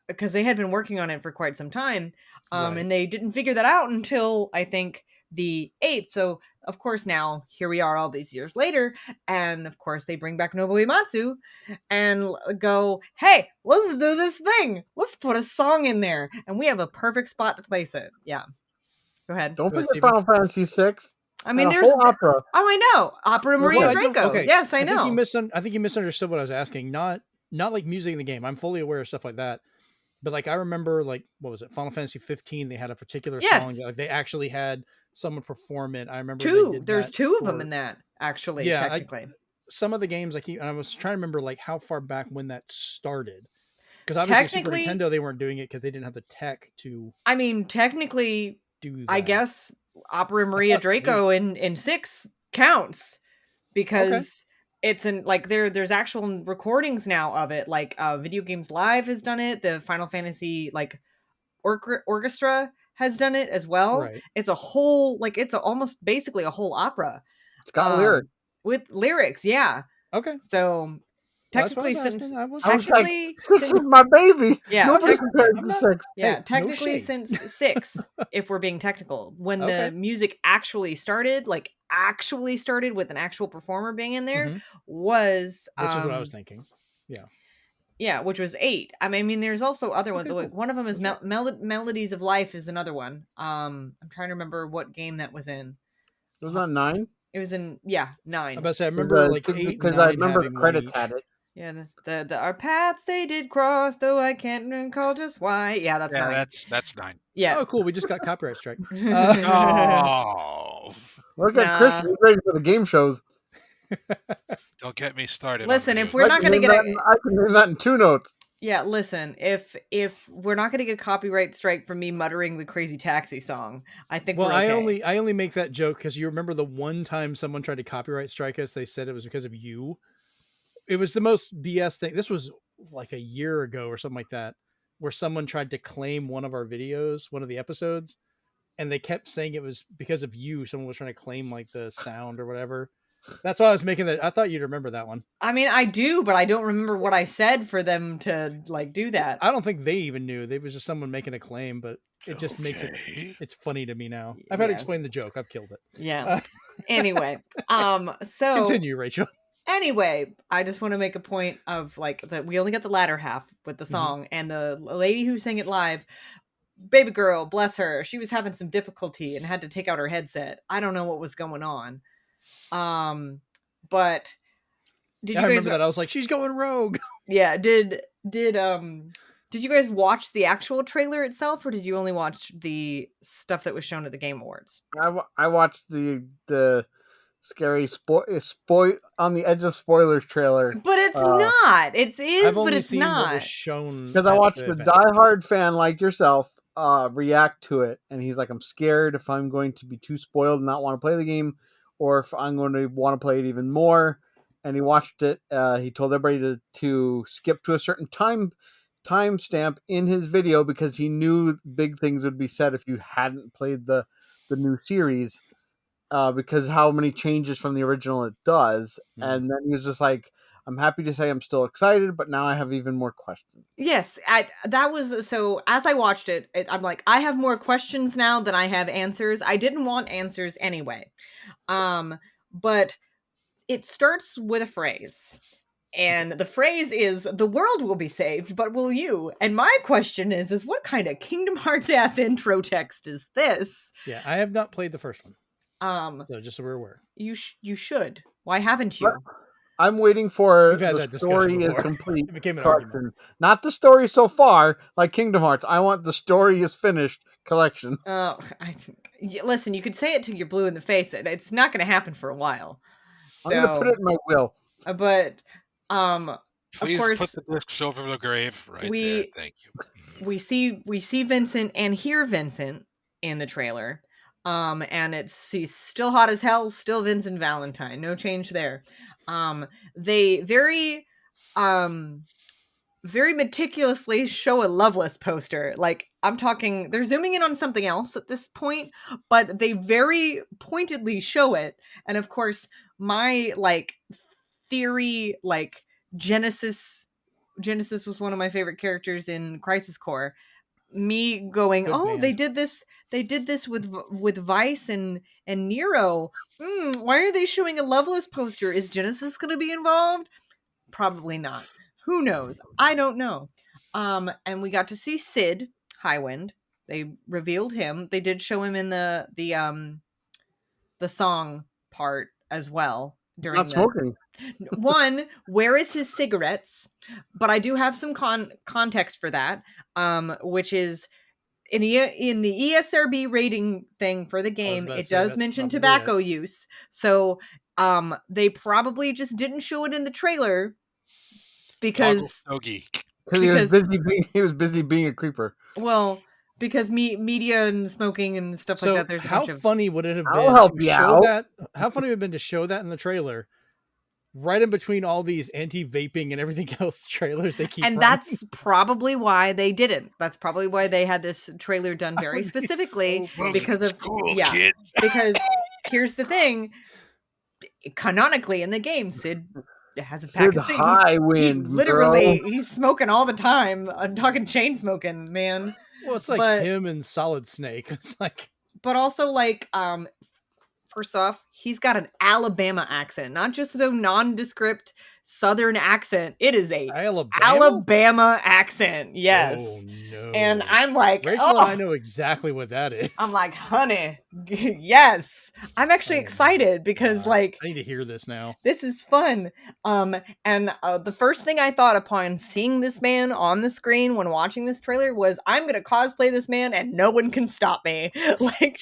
Because they had been working on it for quite some time. Right. And they didn't figure that out until I think the 8th. So of course now here we are all these years later, and of course they bring back Nobuo Uematsu and go, hey, let's do this thing, let's put a song in there, and we have a perfect spot to place it. Yeah, go ahead. Don't Go ahead, forget Steven. Final Fantasy VI. I mean, and a there's whole opera. Oh, I know, Opera Maria Well, Draco. okay. Yes, I think know. I think you misunderstood what I was asking. Not like music in the game. I'm fully aware of stuff like that. But I remember what was it? Final Fantasy 15. They had a particular Yes. song. They actually had someone perform it. I remember There's that two of them in that, actually. Yeah, technically. some of the games and I was trying to remember how far back when that started. Because obviously Super Nintendo, they weren't doing it because they didn't have the tech to. I mean, technically, do that. I guess Opera Maria Draco in 6 counts because it's in there's actual recordings now of it. Video Games Live has done it. The Final Fantasy orchestra has done it as well. Right. It's a whole it's almost basically a whole opera. It's got lyrics. With lyrics, yeah. Okay. So technically, since I was like, since 6 is my baby. Yeah, Nobody compared to 6. Yeah, Hey, technically no since 6, if we're being technical, when the music actually started, with an actual performer being in there, was which is what I was thinking. Yeah. Yeah, which was 8. I mean, there's also other ones. Cool. One of them is Melodies of Life is another one. I'm trying to remember what game that was in. It was on 9? It was in 9. I about to say I remember 8 because I remember the credits had it. Yeah, the our paths they did cross, though I can't recall just why. Yeah, that's 9. That's 9. Yeah. Oh, cool. We just got copyright strike. Oh, look at Chris. He's ready for the game shows. Don't get me started. Listen, if we're not going to get I can name that in 2 notes. Yeah, listen, if we're not going to get a copyright strike from me muttering the Crazy Taxi song, I think we're okay. I only make that joke because you remember the one time someone tried to copyright strike us, they said it was because of you. It was the most BS thing. This was a year ago or something like that, where someone tried to claim one of our videos, one of the episodes, and they kept saying it was because of you. Someone was trying to claim the sound or whatever. That's why I was making that. I thought you'd remember that one. I mean, I do, but I don't remember what I said for them to do that. I don't think they even knew. It was just someone making a claim, but it just makes it's funny to me now. I've had to explain the joke. I've killed it. Yeah. Anyway, so continue, Rachel. Anyway, I just want to make a point of that we only got the latter half with the song, and the lady who sang it live, baby girl, bless her, she was having some difficulty and had to take out her headset. I don't know what was going on. But did you guys remember that? I was like, she's going rogue. Yeah. Did you guys watch the actual trailer itself, or did you only watch the stuff that was shown at the Game Awards? I watched the scary spoil on the edge of spoilers trailer, but it's not. It is, I've but only it's seen not. what was shown because I watched the diehard fan like yourself react to it, and he's like, "I'm scared if I'm going to be too spoiled and not want to play the game, or if I'm going to want to play it even more." And he watched it. He told everybody to skip to a certain timestamp in his video because he knew big things would be said if you hadn't played the new series. Because how many changes from the original it does. And then he was just like, I'm happy to say I'm still excited, but now I have even more questions. Yes, so as I watched it, I'm like, I have more questions now than I have answers. I didn't want answers anyway. But it starts with a phrase. And the phrase is, the world will be saved, but will you? And my question is what kind of Kingdom Hearts ass intro text is this? Yeah, I have not played the first one. So just so we're aware. You should. Why haven't you? I'm waiting for the story is complete. It became an argument. Not the story so far, like Kingdom Hearts. I want the story is finished collection. Listen, you could say it till you're blue in the face. It's not going to happen for a while. I'm gonna put it in my will. But Please of course, put the discs over the grave right there. we- Thank you. we see Vincent and hear Vincent in the trailer. And he's still hot as hell, still Vincent Valentine. No change there. They very meticulously show a Loveless poster. Like, I'm talking, they're zooming in on something else at this point, but they very pointedly show it. And of course, my like theory, like Genesis was one of my favorite characters in Crisis Core. Me going, Good oh, band. they did this with Vice and Nero. Why are they showing a Loveless poster? Is Genesis going to be involved? Probably not. Who knows? I don't know. And we got to see Sid Highwind. They revealed him. They did show him in the song part as well during Not smoking. One, where is his cigarettes? But I do have some context for that, which is in the ESRB rating thing for the game, about to it say, does that's mention probably tobacco use. So they probably just didn't show it in the trailer because Doggy. Because he was busy being a creeper. well, because media and smoking and stuff So like that. There's a how bunch of funny would it have I'll been help to you show out. that? How funny would it have been to show that in the trailer, right in between all these anti-vaping and everything else trailers they keep and running? that's probably why they didn't. That's probably why they had this trailer done very would be specifically so funny. because of cool, yeah. kid. Because here's the thing: canonically in the game, Sid has a pack Sid of Highwind, he's smoking all the time. I'm talking chain smoking, man. Well, it's like but- him and Solid Snake. It's like, But also, like, first off, he's got an Alabama accent, not just a nondescript Southern accent. It is a Alabama accent. Yes. Oh no. And I'm like, Rachel and I know exactly what that is. I'm like, honey, yes. I'm actually Oh, excited because, God. like, I need to hear this now. this is fun. And the first thing I thought upon seeing this man on the screen when watching this trailer was, I'm gonna cosplay this man and no one can stop me. Like,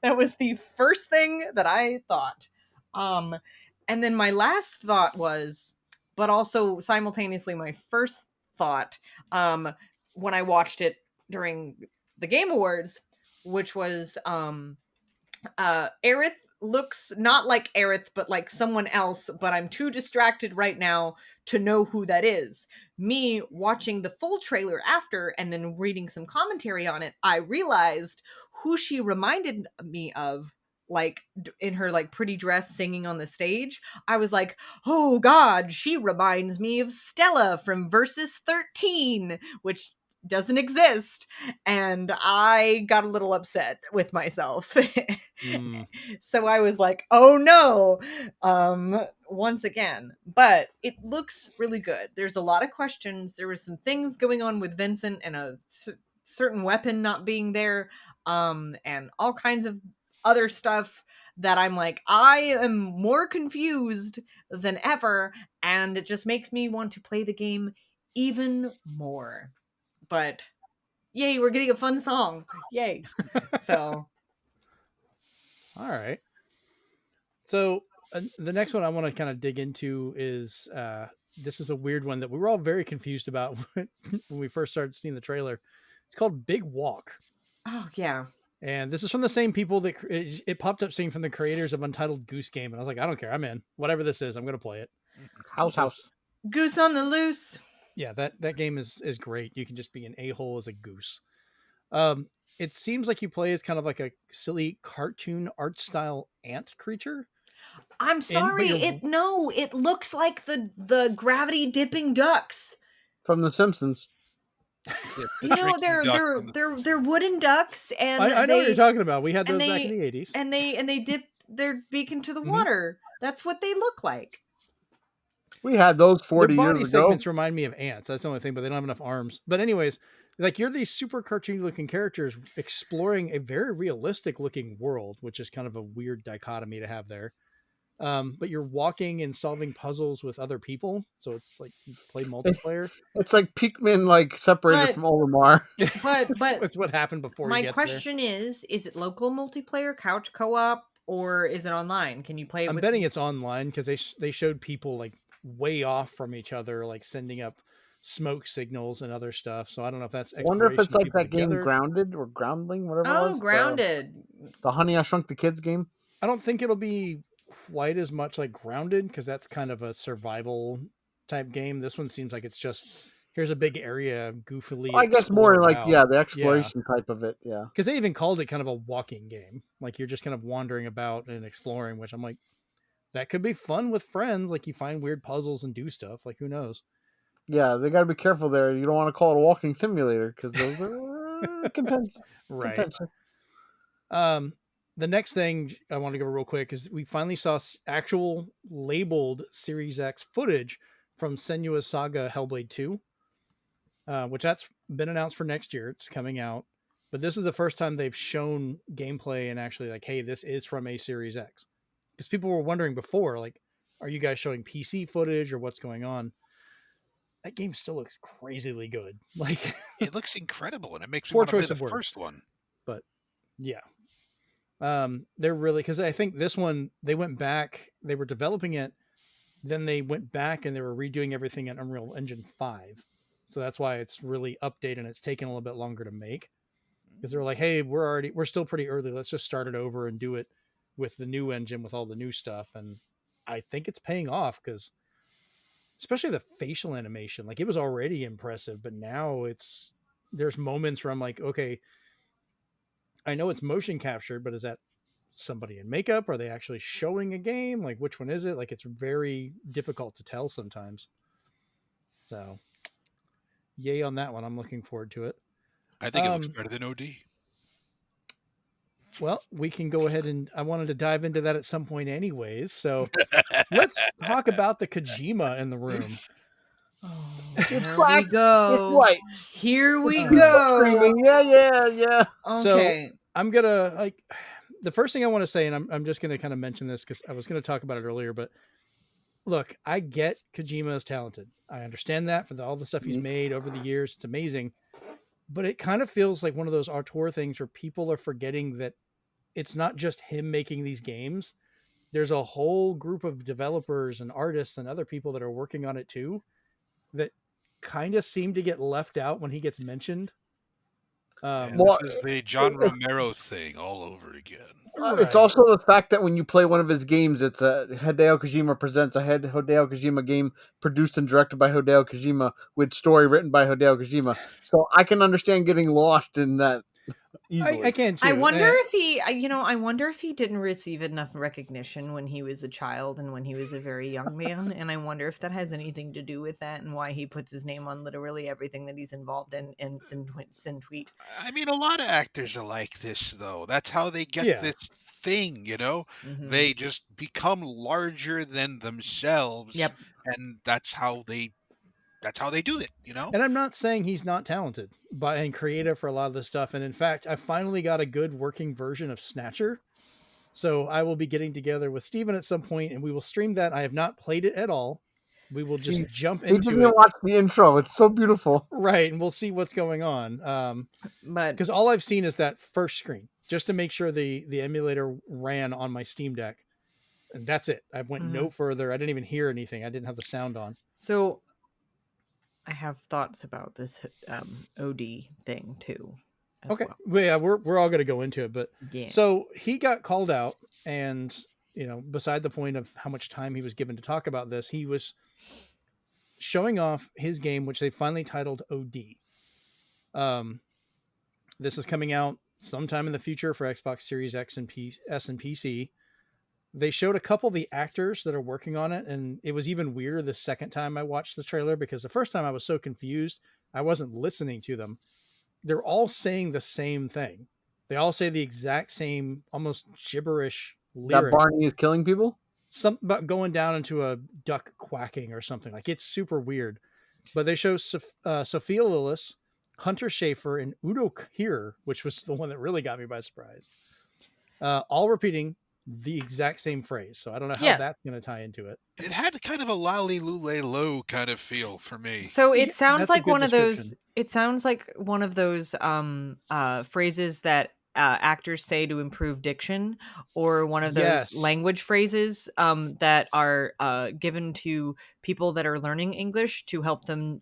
that was the first thing that I thought. And then my last thought was, but also simultaneously my first thought, when I watched it during the Game Awards, which was Aerith looks not like Aerith, but like someone else, but I'm too distracted right now to know who that is. Me watching the full trailer after and then reading some commentary on it, I realized who she reminded me of, like in her like pretty dress singing on the stage. I was like, oh God, she reminds me of Stella from Versus 13, which doesn't exist. And I got a little upset with myself. So I was like, oh no, once again. But it looks really good. There's a lot of questions. There was some things going on with Vincent and a certain weapon not being there, and all kinds of other stuff that I'm like, I am more confused than ever, and it just makes me want to play the game even more. But yay, we're getting a fun song. Yay. So All right. So the next one I want to kind of dig into is this is a weird one that we were all very confused about when we first started seeing the trailer. It's called Big Walk. oh yeah. And this is from the same people that it popped up saying from the creators of Untitled Goose Game. And I was like, I don't care. I'm in. Whatever this is, I'm going to play it. House. Goose on the loose. Yeah, that game is great. You can just be an a-hole as a goose. It seems like you play as kind of like a silly cartoon art style ant creature. I'm sorry. It looks like the gravity dipping ducks. From The Simpsons. You know, they're wooden ducks, and I know what you're talking about. We had those and back in the 80s. and they dip their beak into the water. That's what they look like. We had those 40 Their body years ago. segments remind me of ants. That's the only thing, but they don't have enough arms. But anyways, like you're these super cartoon looking characters exploring a very realistic looking world, which is kind of a weird dichotomy to have there. But you're walking and solving puzzles with other people, so it's like you play multiplayer. It's like Pikmin, like separated from Olimar. But it's what happened before. My question is it local multiplayer, couch co-op, or is it online? Can you play it? I'm betting it's online because they showed people like way off from each other, like sending up smoke signals and other stuff. So I don't know if that's I wonder if exploration it's like people that game together. Grounded or Groundling, whatever it was. Grounded. The Honey I Shrunk the Kids game. I don't think it'll be quite as much like Grounded because that's kind of a survival type game. This one seems like it's just here's a big area goofily. I guess more explore like out. the exploration type of it. Yeah, because they even called it kind of a walking game. Like you're just kind of wandering about and exploring, which I'm like, that could be fun with friends. Like you find weird puzzles and do stuff. Like who knows? Yeah, they got to be careful there. You don't want to call it a walking simulator because those are contentious. Right. The next thing I want to go real quick is we finally saw actual labeled Series X footage from Senua's Saga Hellblade 2, which that's been announced for next year. It's coming out. But this is the first time they've shown gameplay and actually like, hey, this is from a Series X. Because people were wondering before, like, are you guys showing PC footage or what's going on? That game still looks crazily good. Like it looks incredible, and it makes me poor want to play choice the of words. first one. But yeah, they're really, because I think this one they went back, they were developing it, then they went back and they were redoing everything in Unreal Engine 5. So that's why it's really updated and it's taken a little bit longer to make. Because they were like, hey, we're still pretty early. Let's just start it over and do it with the new engine with all the new stuff. And I think it's paying off because especially the facial animation, like it was already impressive, but now there's moments where I'm like, okay, I know it's motion captured, but is that somebody in makeup? Are they actually showing a game? Like which one is it? Like it's very difficult to tell sometimes. So yay on that one. I'm looking forward to it. I think it looks better than OD. Well, we can go ahead and I wanted to dive into that at some point anyways. So let's talk about the Kojima in the room. Here we go. It's white. Here we People go. screaming. Yeah. Okay. So I'm gonna like the first thing I want to say, and I'm just gonna kind of mention this because I was gonna talk about it earlier, but look, I get Kojima is talented. I understand that for all the stuff he's made over the years. It's amazing. But it kind of feels like one of those auteur things where people are forgetting that it's not just him making these games. There's a whole group of developers and artists and other people that are working on it too that kind of seem to get left out when he gets mentioned. This is the John Romero thing all over again. It's also the fact that when you play one of his games, it's a Hideo Kojima presents a Hideo Kojima game produced and directed by Hideo Kojima with story written by Hideo Kojima. So I can understand getting lost in that. I can too. I wonder if he didn't receive enough recognition when he was a child and when he was a very young man, and I wonder if that has anything to do with that and why he puts his name on literally everything that he's involved in Sin-Tweet. I mean, a lot of actors are like this, though. That's how they get this thing, you know? Mm-hmm. They just become larger than themselves. Yep. And that's how they do it, you know? And I'm not saying he's not talented and creative for a lot of this stuff. And in fact, I finally got a good working version of Snatcher. So I will be getting together with Steven at some point and we will stream that. I have not played it at all. We will just jump into it. Watch the intro. It's so beautiful. Right. And we'll see what's going on. Because all I've seen is that first screen just to make sure the emulator ran on my Steam Deck. And that's it. I went no further. I didn't even hear anything. I didn't have the sound on. So I have thoughts about this OD thing too. Okay. Well, yeah, we're all going to go into it, but yeah. So he got called out, and beside the point of how much time he was given to talk about this, he was showing off his game, which they finally titled OD. This is coming out sometime in the future for Xbox Series X and S and PC. They showed a couple of the actors that are working on it, and it was even weirder the second time I watched the trailer because the first time I was so confused, I wasn't listening to them. They're all saying the same thing. They all say the exact same, almost gibberish lyric. That Barney is killing people? Something about going down into a duck quacking or something. Like, it's super weird. But they show Sophia Lillis, Hunter Schafer, and Udo Kier, which was the one that really got me by surprise. All repeating the exact same phrase. So I don't know how that's going to tie into it. It had kind of a lolly lule low kind of feel for me. So it sounds like one of those. description. It sounds like one of those phrases that actors say to improve diction, or one of those Yes. language phrases that are given to people that are learning English to help them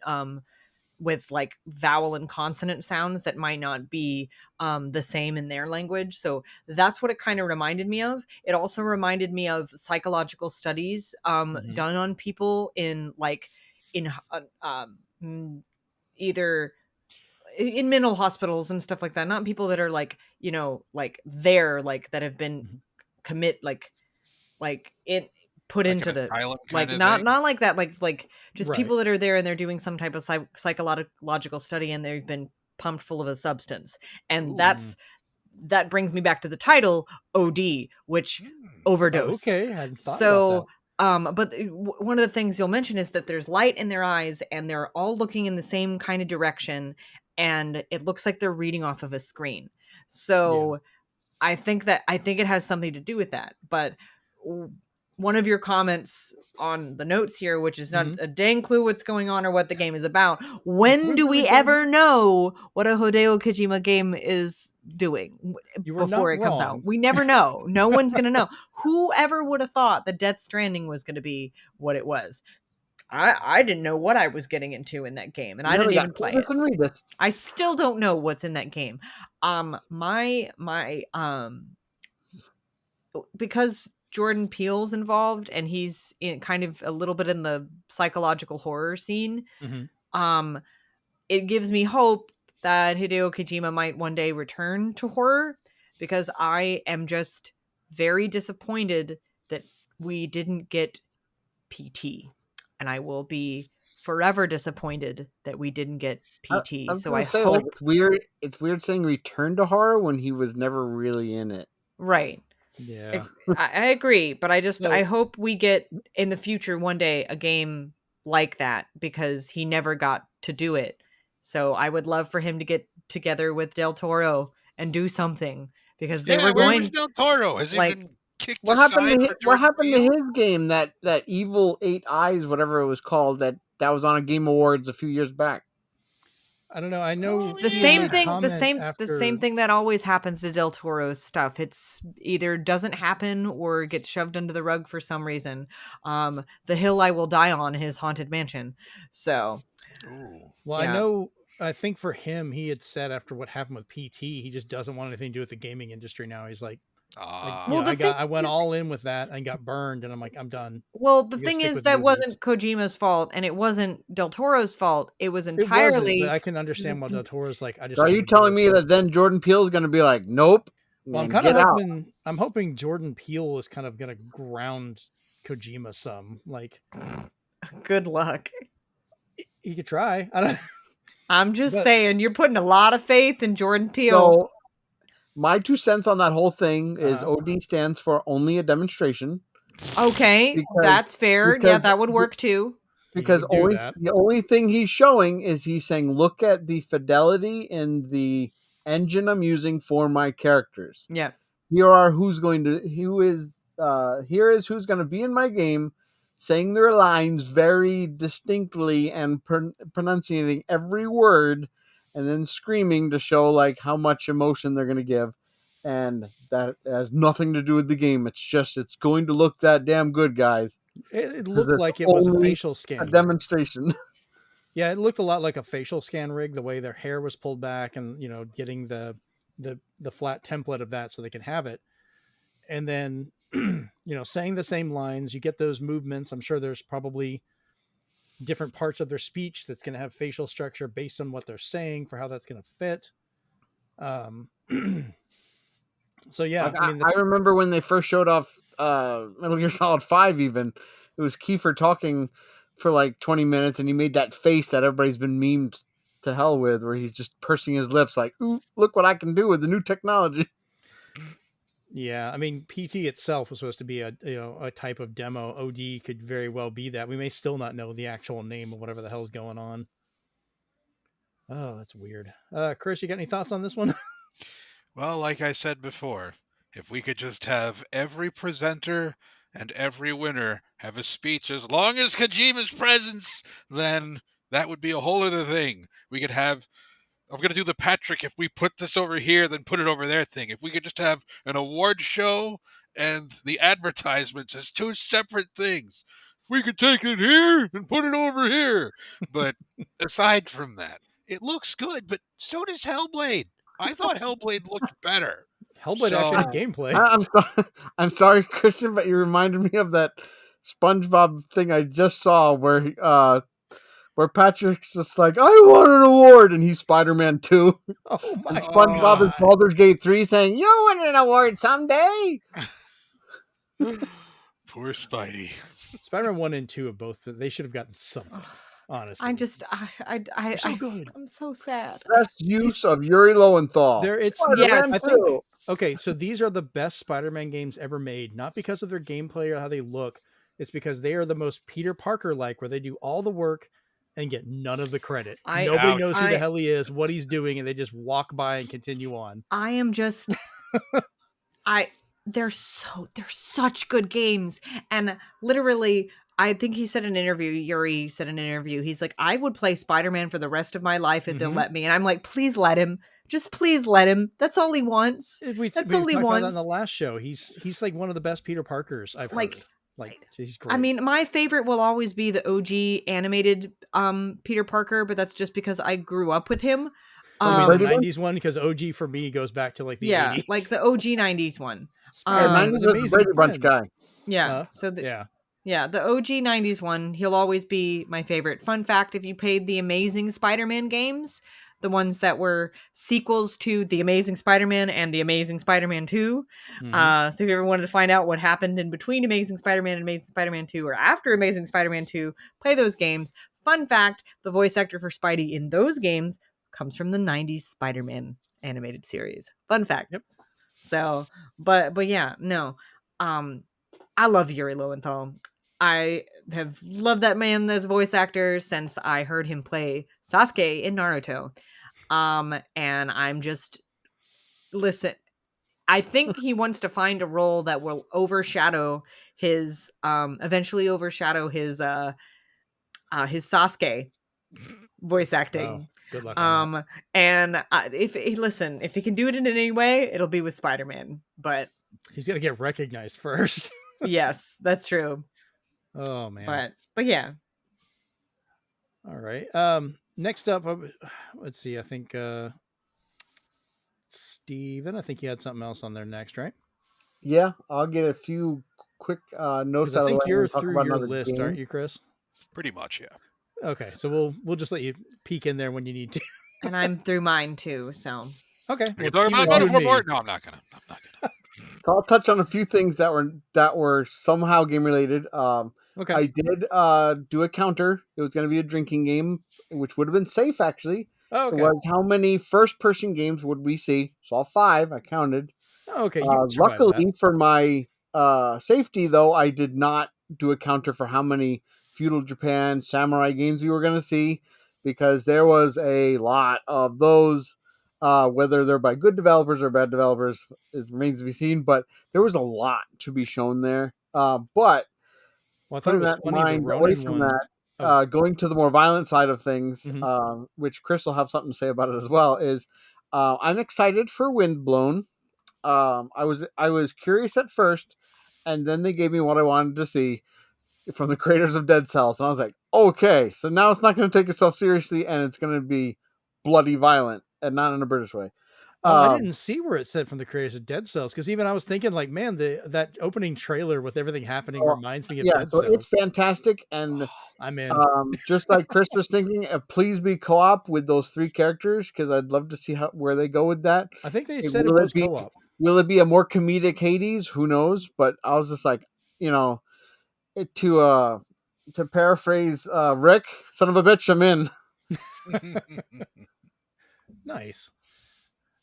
with like vowel and consonant sounds that might not be the same in their language. So that's what it kind of reminded me of. It also reminded me of psychological studies done on people in like in either in mental hospitals and stuff like that. Not people that are like, you know, like there, like that have been commit like it put Like into an the asylum like kind of not thing? not like that, like just Right. people that are there and they're doing some type of psychological study and they've been pumped full of a substance. And Ooh. that brings me back to the title OD, which overdose. Okay, I hadn't thought about So but one of the things you'll mention is that there's light in their eyes and they're all looking in the same kind of direction, and it looks like they're reading off of a screen. So I think it has something to do with that. But one of your comments on the notes here, which is not a dang clue what's going on or what the game is about. When do we ever know what a Hideo Kojima game is doing You were before not it comes wrong. out? We never know. No one's going to know. Whoever would have thought that Death Stranding was going to be what it was? I didn't know what I was getting into in that game, and I didn't even play it. I still don't know what's in that game. Because Jordan Peele's involved and he's in kind of a little bit in the psychological horror scene. It gives me hope that Hideo Kojima might one day return to horror, because I am just very disappointed that we didn't get PT, and I will be forever disappointed that we didn't get PT. was So gonna I say, hope like, it's weird saying return to horror when he was never really in it. right. Yeah. I agree, but I So- hope we get in the future one day a game like that, because he never got to do it. So I would love for him to get together with Del Toro and do something, because they were where going was Del Toro? Has like he been kicked What aside happened to for what Jordan happened to Peele? his game, that Evil 8 Eyes, whatever it was called, that was on a Game Awards a few years back? I don't know. I know the he same made thing the comment same thing that always happens to Del Toro's stuff. It's either doesn't happen or gets shoved under the rug for some reason. The hill I will die on, his haunted mansion. So Ooh. Well, yeah. I think for him, he had said after what happened with PT, he just doesn't want anything to do with the gaming industry now. He's like, Well, the thing I went is- all in with that and got burned, and I'm like, I'm done. Well, the You gotta thing stick is with that movies. wasn't Kojima's fault, and it wasn't Del Toro's fault. It was It wasn't, entirely. but I can understand why Del Toro's like, I just. So are don't you wanna deal telling with me it. that then Jordan Peele's going to be like, nope, Well, I'm and kind of get out? hoping. I'm hoping Jordan Peele is kind of going to ground Kojima some. Like, Good luck. he could try. I don't. I'm just But- saying, you're putting a lot of faith in Jordan Peele. So my 2 cents on that whole thing is Uh-huh. OD stands for only a demonstration. Okay, Because- that's fair. Yeah, because- that would work too. Because would do that. the only thing he's showing is he's saying, look at the fidelity in the engine I'm using for my characters. Yeah. Here is who's going to be in my game, saying their lines very distinctly and pronunciating every word, and then screaming to show like how much emotion they're going to give. And that has nothing to do with the game. It's going to look that damn good, guys. It looked it's like it was a only facial scan. A demonstration. Yeah, it looked a lot like a facial scan rig, the way their hair was pulled back and, getting the flat template of that so they can have it. And then, saying the same lines, you get those movements. I'm sure there's probably different parts of their speech that's going to have facial structure based on what they're saying for how that's going to fit. So yeah, Like, I remember when they first showed off Metal Gear Solid 5 even, it was Kiefer talking for like 20 minutes and he made that face that everybody's been memed to hell with, where he's just pursing his lips like, ooh, look what I can do with the new technology. Yeah, I mean, PT itself was supposed to be a type of demo. OD could very well be that. We may still not know the actual name of whatever the hell's going on. Oh, that's weird. Chris, you got any thoughts on this one? Well, like I said before, if we could just have every presenter and every winner have a speech as long as Kojima's presence, then that would be a whole other thing. We could have I'm going to do the Patrick, if we put this over here, then put it over there thing. If we could just have an award show and the advertisements as two separate things. If we could take it here and put it over here. But aside from that, it looks good, but so does Hellblade. I thought Hellblade looked better. Hellblade So- actually had gameplay. I'm sorry, I'm sorry, Christian, but you reminded me of that SpongeBob thing I just saw where Patrick's just like, I want an award, and he's Spider-Man 2. Oh my And SpongeBob is God. Baldur's Gate 3 saying, you'll win an award someday. Poor Spidey. Spider-Man 1 and 2 have both. They should have gotten something. Honestly, I'm just, They're so good. I'm so sad. Best use of Yuri Lowenthal. There, it's Spider-Man Yes. I think 2. okay. So these are the best Spider-Man games ever made, not because of their gameplay or how they look. It's because they are the most Peter Parker-like, where they do all the work and get none of the credit. Nobody Ouch. knows who the hell he is, what he's doing, and they just walk by and continue on. I am just they're such good games. And literally, I think he said in an interview, Yuri said in an interview, he's like, I would play Spider-Man for the rest of my life if they'll Mhm. let me. And I'm like, please let him. Just please let him. That's all he wants. That's we all he talked about that wants. in the last show. He's like one of the best Peter Parkers I've Like, heard. Like he's great. I mean, my favorite will always be the OG animated Peter Parker, but that's just because I grew up with him. I mean, Brady the one? '90s one, because OG for me goes back to like the Yeah, 80s. like the OG 90s one. Spider-Man 90s was was the amazing Brady Bunch friend. guy. Yeah. Huh? So the, Yeah. Yeah, the OG 90s one, he'll always be my favorite. Fun fact, if you played the Amazing Spider-Man games, the ones that were sequels to The Amazing Spider-Man and The Amazing Spider-Man 2, Mhm. so if you ever wanted to find out what happened in between Amazing Spider-Man and Amazing Spider-Man 2 or after Amazing Spider-Man 2, play those games. Fun fact, the voice actor for Spidey in those games comes from the 90s Spider-Man animated series. Fun fact. Yep. So, but yeah, no. I love Yuri Lowenthal. I have loved that man as a voice actor since I heard him play Sasuke in Naruto. And I'm just listen. I think he wants to find a role that will overshadow his eventually overshadow his Sasuke voice acting. Oh, good luck on that. And if he can do it in any way, it'll be with Spider-Man. But He's gonna get recognized first. yes, that's true. Oh man. But yeah, All right. Next up, let's see. I think Steven, I think you had something else on there next, right? Yeah, I'll get a few quick notes Because out I of the think way. you're and talk through about your another list, game. aren't you, Chris? Pretty much, yeah. Okay, so we'll just let you peek in there when you need to. and I'm through mine too. So Okay. Are well, you talking Steven, about God you of and War me. more? No, I'm not gonna. So I'll touch on a few things that were somehow game related. Okay. I did do a counter. It was going to be a drinking game, which would have been safe actually. Oh, It okay. was how many first person games would we see? Saw 5. I counted. Oh, okay. You can survive Luckily that. for my safety, though, I did not do a counter for how many feudal Japan samurai games we were going to see, because there was a lot of those. Whether they're by good developers or bad developers remains to be seen. But there was a lot to be shown there. But Well, I thought it putting was that in funny the mind, away Ronin from one. that, Oh. going to the more violent side of things, Mhm. which Chris will have something to say about it as well, is I'm excited for Windblown. I was curious at first, and then they gave me what I wanted to see from the creators of Dead Cells, and I was like, okay, so now it's not going to take itself seriously, and it's going to be bloody violent, and not in a British way. Oh, I didn't see where it said from the creators of Dead Cells, because even I was thinking like, man, that opening trailer with everything happening reminds me of Yeah, Dead so Cells. it's fantastic, and I'm in. just like Chris was thinking, please be co-op with those 3 characters, because I'd love to see where they go with that. I think they said it Will was co-op. Will it be a more comedic Hades? Who knows? But I was just like, to paraphrase Rick, son of a bitch, I'm in. Nice.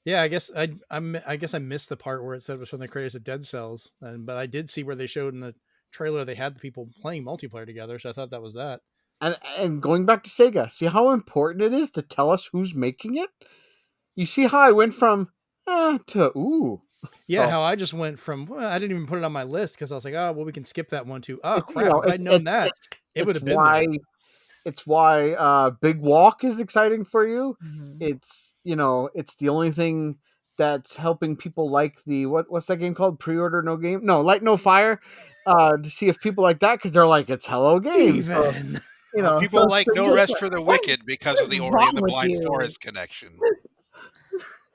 Yeah, I guess I missed the part where it said it was from the creators of Dead Cells, but I did see where they showed in the trailer they had the people playing multiplayer together, so I thought that was that. And going back to Sega, see how important it is to tell us who's making it? You see how I went from to ooh. Yeah, So, how I just went from I didn't even put it on my list because I was like, oh well, we can skip that one too. Oh it's, crap! If I'd known that, it would it's have been why there. It's why Big Walk is exciting for you. Mhm. It's it's the only thing that's helping people like the what's that game called? Pre-order no game? No, Light No Fire. To see if people like that because they're like it's Hello Game. So Steven. People like it's No just Rest for the Wicked because of is the Ori wrong and the with Blind you? Forest connection.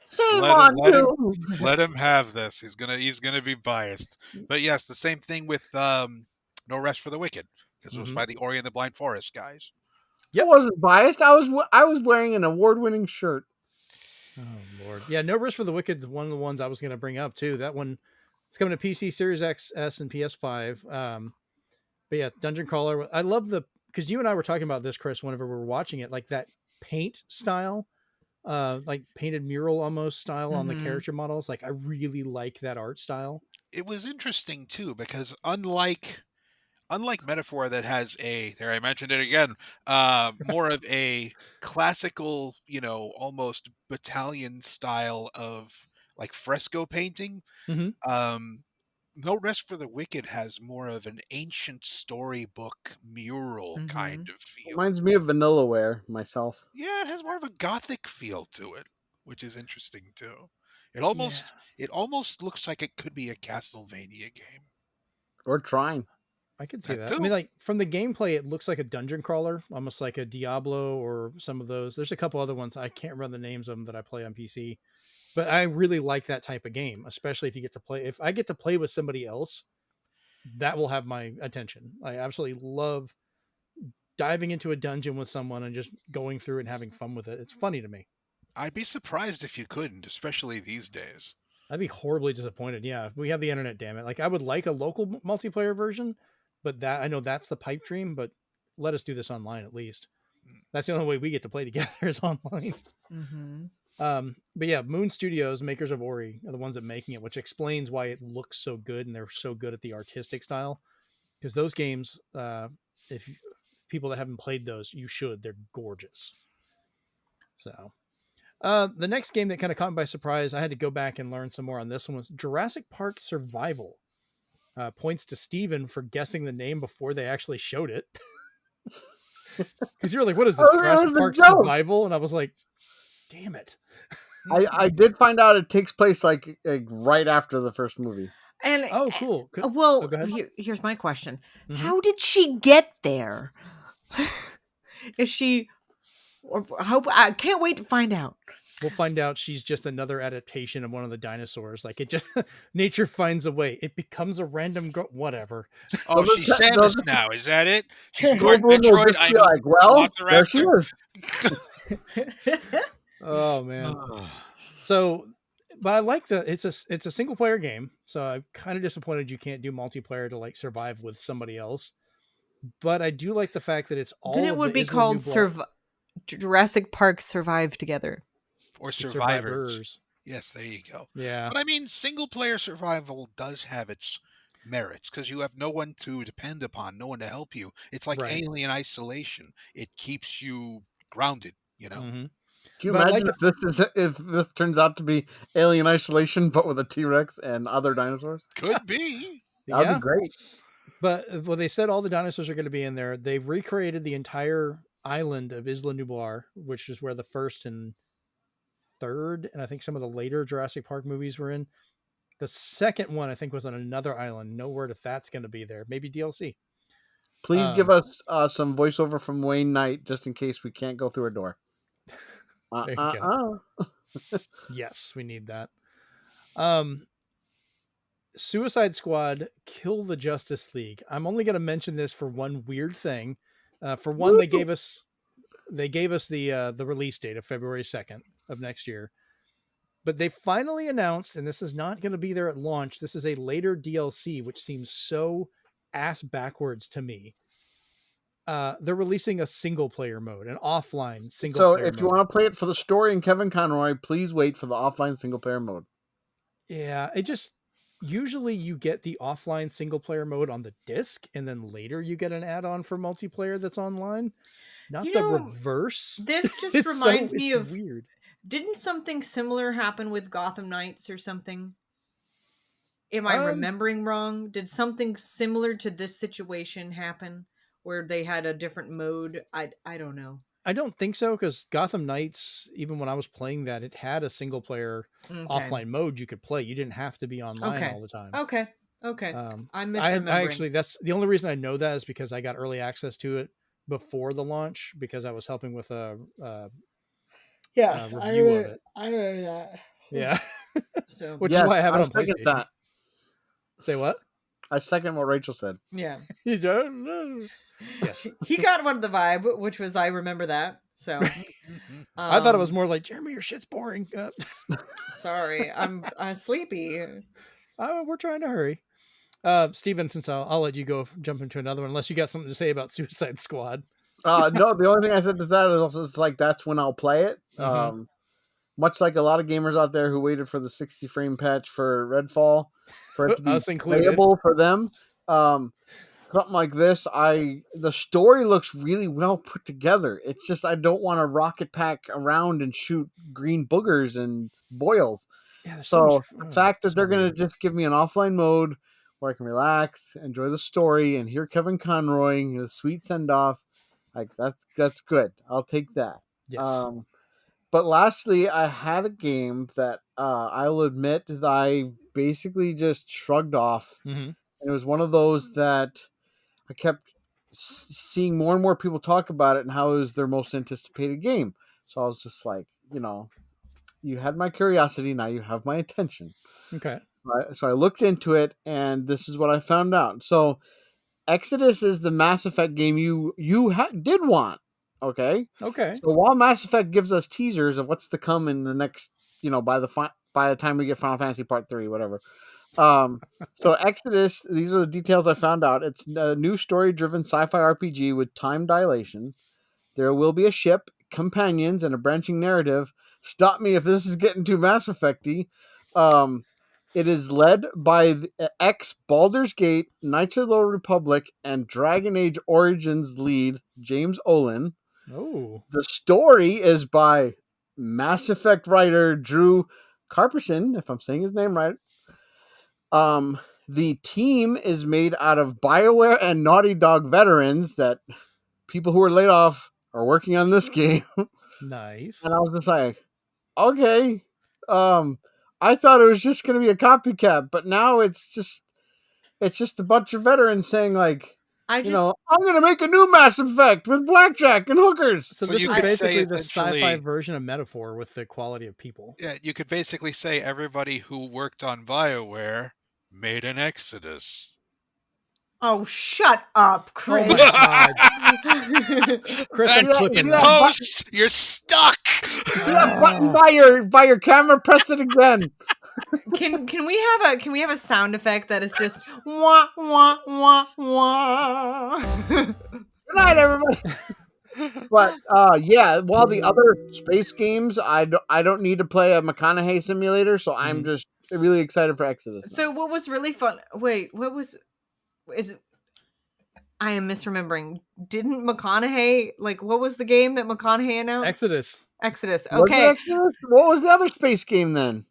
shame Let him, on let him, you. let him have this. He's gonna be biased. But yes, the same thing with No Rest for the Wicked because it was by the Ori and the Blind Forest guys. I wasn't biased. I was wearing an award-winning shirt. Oh Lord, yeah. No Risk for the Wicked is one of the ones I was going to bring up too. That one, it's coming to PC, Series X, S, and PS5. But yeah, Dungeon Crawler. I love because you and I were talking about this, Chris, whenever we were watching it, like that paint style, like painted mural almost style on the Mhm. character models. Like I really like that art style. It was interesting too because unlike Metaphor that has there I mentioned it again, more of a classical, almost battalion style of like fresco painting. Mm-hmm. Um, No Rest for the Wicked has more of an ancient storybook mural kind Mhm. of feel. Reminds me of Vanillaware myself. Yeah, it has more of a gothic feel to it, which is interesting too. It Yeah, almost looks like it could be a Castlevania game. Or trying. I could see That that. I mean, too. like from the gameplay, it looks like a dungeon crawler, almost like a Diablo or some of those. There's a couple other ones I can't remember the names of them that I play on PC, but I really like that type of game, especially if you get to play. If I get to play with somebody else, that will have my attention. I absolutely love diving into a dungeon with someone and just going through it and having fun with it. It's funny to me. I'd be surprised if you couldn't, especially these days. I'd be horribly disappointed. Yeah, we have the internet, damn it. Like I would like a local multiplayer version, but that I know that's the pipe dream. But let us do this online at least. That's the only way we get to play together is online. Mhm. But yeah, Moon Studios, makers of Ori, are the ones that making it, which explains why it looks so good and they're so good at the artistic style. Because those games, if people that haven't played those, you should. They're gorgeous. So, the next game that kind of caught me by surprise, I had to go back and learn some more on this one, was Jurassic Park Survival. Points to Steven for guessing the name before they actually showed it. Because you're like, what is this? Oh, it Jurassic was a Park joke. Survival? And I was like, damn it. I did find out it takes place like right after the first movie. And Oh, cool. well, go ahead. here's my question: Mhm. How did she get there? Is she? Or how? I can't wait to find out. We'll find out she's just another adaptation of one of the dinosaurs. Like it just nature finds a way. It becomes a random whatever. Oh, Those are she's te- Samus those- now. Is that it? She's part Goldblum will Metroid. just I'm be like, well, there she Velociraptor. is. Oh man. So, but I like it's a single player game. So I'm kind of disappointed you can't do multiplayer to like survive with somebody else. But I do like the fact that it's all Then it of would the be Isla called Nublar Jurassic Park Survive Together. Or Survivors. Survivors. Yes, there you go. Yeah. But I mean, single player survival does have its merits because you have no one to depend upon, no one to help you. It's like Right. alien isolation. It keeps you grounded, Mm-hmm. Can you But I imagine like if this turns out to be Alien Isolation, but with a T-Rex and other dinosaurs? Could be. That would Yeah. be great. But well, they said all the dinosaurs are going to be in there. They've recreated the entire island of Isla Nublar, which is where the first and third, and I think some of the later Jurassic Park movies were in. The second one, I think, was on another island. No word if that's going to be there. Maybe DLC. Please give us some voiceover from Wayne Knight, just in case we can't go through a door. There you go. Yes, we need that. Suicide Squad Kill the Justice League. I'm only going to mention this for one weird thing. For one, Woo! they gave us the release date of February 2nd of next year. But they finally announced, and this is not going to be there at launch, this is a later DLC, which seems so ass backwards to me. They're releasing a single player mode, an offline single So player if mode. you want to play it for the story and Kevin Conroy, please wait for the offline single player mode. Yeah, it just usually you get the offline single player mode on the disc, and then later you get an add-on for multiplayer that's online. Not You the know, reverse. This just It's reminds me it's of weird. Didn't something similar happen with Gotham Knights or something? Am I remembering wrong? Did something similar to this situation happen where they had a different mode. I don't know. I don't think so, because Gotham Knights, even when I was playing that, it had a single player Okay. offline mode you could play. You didn't have to be online Okay. all the time. Okay. I'm I misremembering. actually, that's the only reason I know that is because I got early access to it before the launch, because I was helping with a review of it. I remember that. Yeah. So Which is Yes, why I have it I on second PlayStation. that. Say what? I second what Rachel said. yeah, You don't know. Yes. he got one of the vibe, which was I remember that. So I thought it was more like, Jeremy, your shit's boring. Sorry, I'm sleepy. We're trying to hurry. Steven, since I'll let you go jump into another one, unless you got something to say about Suicide Squad. No, the only thing I said to that is also it's like that's when I'll play it. Mhm. Much like a lot of gamers out there who waited for the 60 frame patch for Redfall for it to be Us included. playable for them. Something like this, the story looks really well put together. It's just I don't want to rocket pack around and shoot green boogers and boils. Yeah, there's So much- the fact that so they're going weird. to just give me an offline mode where I can relax, enjoy the story, and hear Kevin Conroy, his sweet send off, like that's good. I'll take that. Yes. But lastly, I had a game that I'll admit that I basically just shrugged off. Mhm. And it was one of those that I kept seeing more and more people talk about it and how it was their most anticipated game. So I was just like, you had my curiosity, now you have my attention. Okay. So I looked into it, and this is what I found out. So Exodus is the Mass Effect game you did want. Okay. Okay. So while Mass Effect gives us teasers of what's to come in the next, by the time we get Final Fantasy Part 3, whatever. So Exodus, these are the details I found out. It's a new story-driven sci-fi RPG with time dilation. There will be a ship, companions, and a branching narrative. Stop me if this is getting too Mass Effect-y. It is led by the ex-Baldur's Gate, Knights of the Republic, and Dragon Age Origins lead, James Olin. Oh. The story is by Mass Effect writer Drew Carperson, if I'm saying his name right. The team is made out of BioWare and Naughty Dog veterans that people who were laid off are working on this game. Nice. And I was just like, okay. I thought it was just going to be a copycat, but now it's just a bunch of veterans saying like, I'm going to make a new Mass Effect with blackjack and hookers. So this is basically the sci-fi version of Metaphor with the quality of people. Yeah, you could basically say everybody who worked on BioWare made an Exodus. Oh, shut up, Chris. Oh my God. Chris, I'm flipping that. Post, you're stuck. Button by your camera, press it again. Can we have a sound effect that is just wah wah wah wah? Good night, everybody. But while the other space games, I don't need to play a McConaughey simulator, so I'm just really excited for Exodus. So what was really fun? Wait, I am misremembering. Didn't McConaughey what was the game that McConaughey announced? Exodus. Okay. What was the other space game then?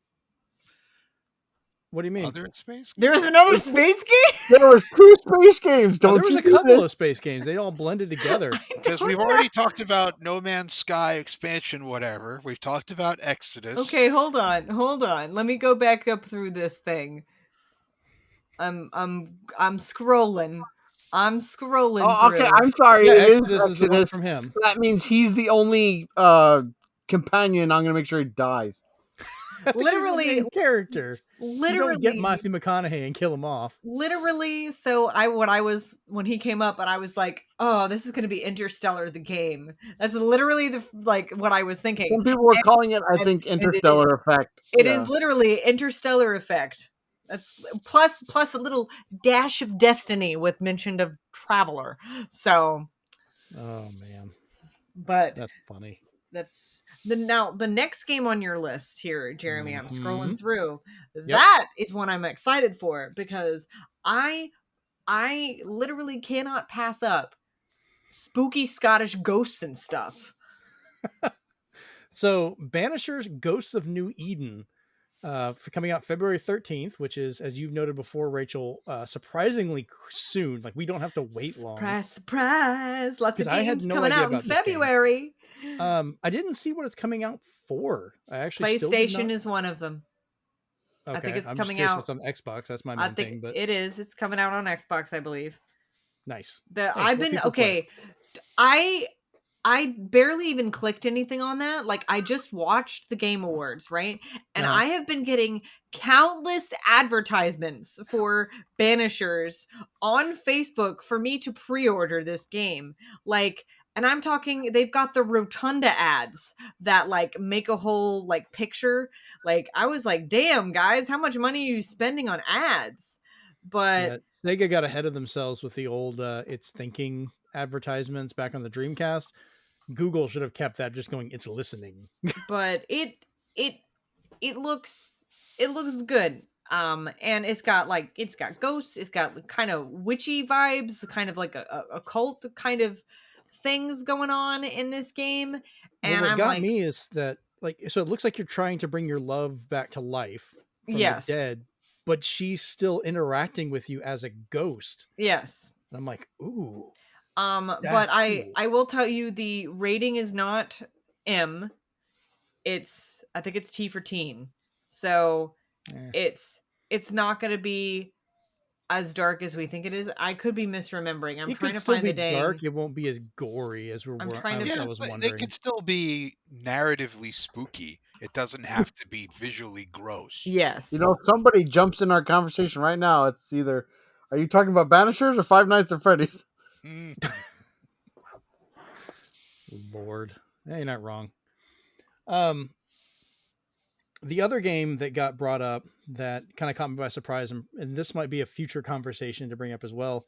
What do you mean? Other space? There was another space game? There was 2 space games. There was a couple of space games. They all blended together. Because we've already talked about No Man's Sky expansion, whatever. We've talked about Exodus. Okay, hold on. Let me go back up through this thing. I'm scrolling. Oh, okay, through. I'm sorry. Yeah, it Exodus is the one from him. That means he's the only companion. I'm going to make sure he dies. Literally, he's the main character. Literally, you don't get Matthew McConaughey and kill him off. Literally, so when he came up, and I was like, "Oh, this is going to be Interstellar, the game." That's literally what I was thinking. Some people were calling it, I think, Interstellar Effect. It is literally Interstellar Effect. That's plus a little dash of Destiny with mention of Traveler. So, oh man, but that's funny. That's the next game on your list here, Jeremy. I'm scrolling through. Yep. That is one I'm excited for because I literally cannot pass up spooky Scottish ghosts and stuff. So, Banishers: Ghosts of New Eden for coming out February 13th, which is, as you've noted before, Rachel, surprisingly soon. Like, we don't have to wait long. Surprise! Lots of 'Cause I had games no coming idea out in about this game. February. I didn't see what it's coming out for. I actually still did PlayStation not... is one of them. Okay. I think it's I'm coming just curious out. if it's on Xbox. That's my I main think thing. But it is. It's coming out on Xbox, I believe. nice. I've been okay. I barely even clicked anything on that. Like, I just watched the Game Awards, right? And Uh-huh. I have been getting countless advertisements for Banishers on Facebook for me to pre-order this game. Like, and I'm talking, they've got the Rotunda ads that like make a whole like picture. Like, I was like, damn, guys, how much money are you spending on ads? But Yeah, Sega got ahead of themselves with the old It's Thinking advertisements back on the Dreamcast. Google should have kept that just going, it's listening. but it looks good. And it's got ghosts, it's got kind of witchy vibes, kind of like a cult kind of things going on in this game. And What I'm got like, me is that, like, so it looks like you're trying to bring your love back to life from yes, the dead, but she's still interacting with you as a ghost. yes. And I'm like, ooh. But That's I cool. will tell you, the rating is not M. I think it's T for teen. So Eh. it's not going to be as dark as we think it is. I could be misremembering. I'm It trying could to still find be the dang. dark. It won't be as gory as I'm trying to Yeah, I was but they wondering. could still be narratively spooky. It doesn't have to be visually gross. Yes. You know, if somebody jumps in our conversation right now, it's either, are you talking about Banishers or Five Nights at Freddy's? Mm. Lord. Yeah, you're not wrong. The other game that got brought up that kind of caught me by surprise, and this might be a future conversation to bring up as well,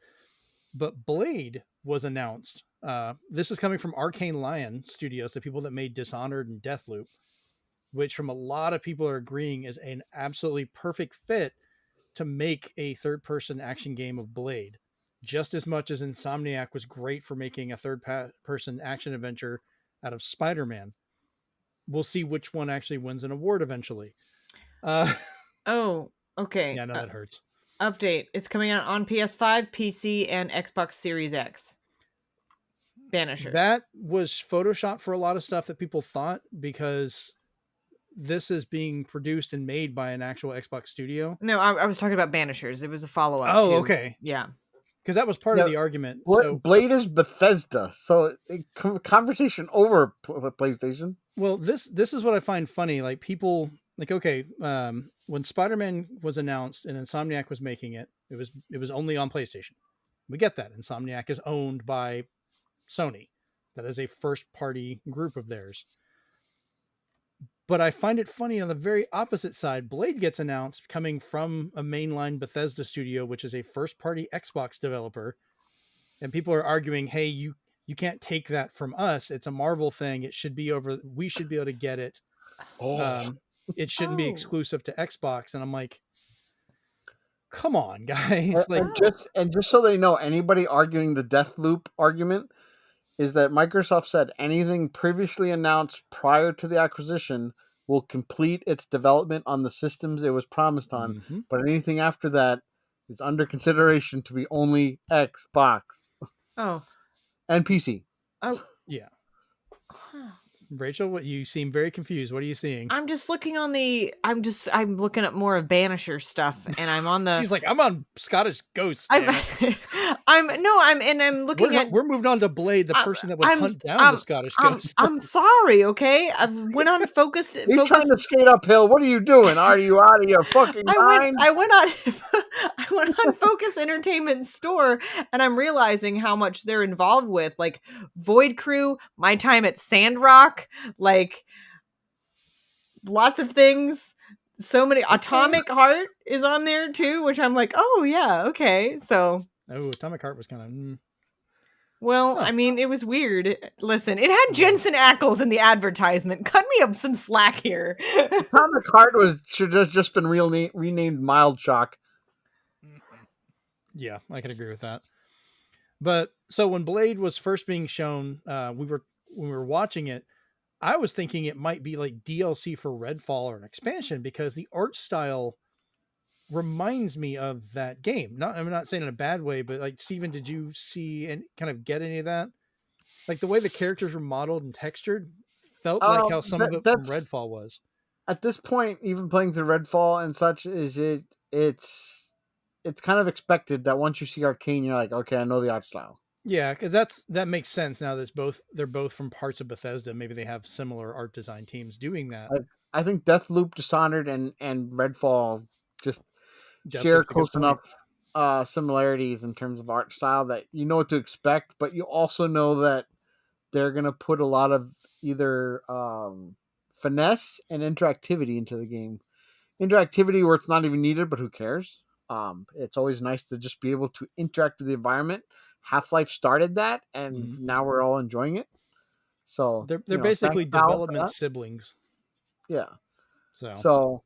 but Blade was announced. This is coming from Arcane Lion Studios, the people that made Dishonored and Deathloop, which from a lot of people are agreeing is an absolutely perfect fit to make a third-person action game of Blade. Just as much as Insomniac was great for making a third-person action adventure out of Spider-Man. We'll see which one actually wins an award eventually. Oh, okay. Yeah, I know that hurts. Update. It's coming out on PS5, PC, and Xbox Series X. Banishers. That was Photoshopped for a lot of stuff that people thought, because this is being produced and made by an actual Xbox studio. No, I was talking about Banishers. It was a follow-up. Oh, to, okay. Yeah. Because that was part Yeah, of the argument. Blade is Bethesda, so conversation over PlayStation. Well, this is what I find funny. Like, people, like, okay, when Spider-Man was announced and Insomniac was making it, it was only on PlayStation. We get that. Insomniac is owned by Sony. That is a first-party group of theirs. But I find it funny on the very opposite side. Blade gets announced coming from a mainline Bethesda studio, which is a first-party Xbox developer. And people are arguing, hey, you can't take that from us. It's a Marvel thing. It should be over. We should be able to get it. It shouldn't be exclusive to Xbox. And I'm like, come on, guys. And just so they know, anybody arguing the Deathloop argument is that Microsoft said anything previously announced prior to the acquisition will complete its development on the systems it was promised on. Mm-hmm. But anything after that is under consideration to be only Xbox. Oh. And PC. Oh. Yeah. Rachel, what, you seem very confused. What are you seeing? I'm just looking on I'm looking up more of Banisher stuff, and I'm on the. She's like, I'm on Scottish Ghosts. I'm looking at. We're moved on to Blade, the person that would hunt down the Scottish Ghosts. I'm sorry, okay. I went on focused. You're trying to skate uphill. What are you doing? Are you out of your fucking mind? I went on Focus Entertainment store, and I'm realizing how much they're involved with, like Void Crew, my time at Sandrock, like lots of things. So many. Atomic Heart is on there too, which I'm like, oh yeah, okay. So Atomic Heart was kind of well, I mean, it was weird. Listen, it had Jensen Ackles in the advertisement. Cut me up some slack here. Atomic Heart should have just been renamed Mild Shock. Yeah, I can agree with that. But so when Blade was first being shown, when we were watching it, I was thinking it might be like DLC for Redfall or an expansion because the art style reminds me of that game. I'm not saying in a bad way, but like Steven, did you see and kind of get any of that? Like the way the characters were modeled and textured felt like how some of it from That's Redfall was. at this point, even playing through Redfall and such, it's kind of expected that once you see Arcane, you're like, okay, I know the art style. Yeah, because that makes sense now. That's they're both from parts of Bethesda. Maybe they have similar art design teams doing that. I think Deathloop, Dishonored, and Redfall just share Deathloop's a good close point. enough similarities in terms of art style that you know what to expect, but you also know that they're gonna put a lot of either finesse and interactivity into the game. Interactivity where it's not even needed, but who cares? It's always nice to just be able to interact with the environment. Half-Life started that, and now we're all enjoying it. So They're basically thanks, Valve, for development that. siblings. Yeah. So So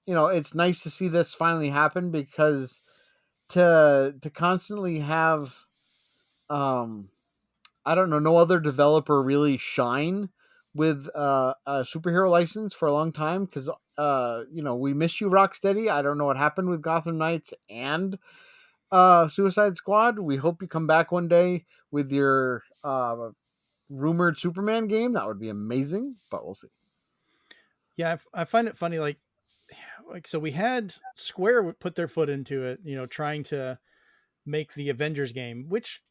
it's nice to see this finally happen because to constantly have I don't know, no other developer really shine with a superhero license for a long time because we miss you, Rocksteady. I don't know what happened with Gotham Knights and Suicide Squad. We hope you come back one day with your rumored Superman game. That would be amazing, but we'll see. yeah, I find it funny. Like so we had Square put their foot into it, trying to make the Avengers game, which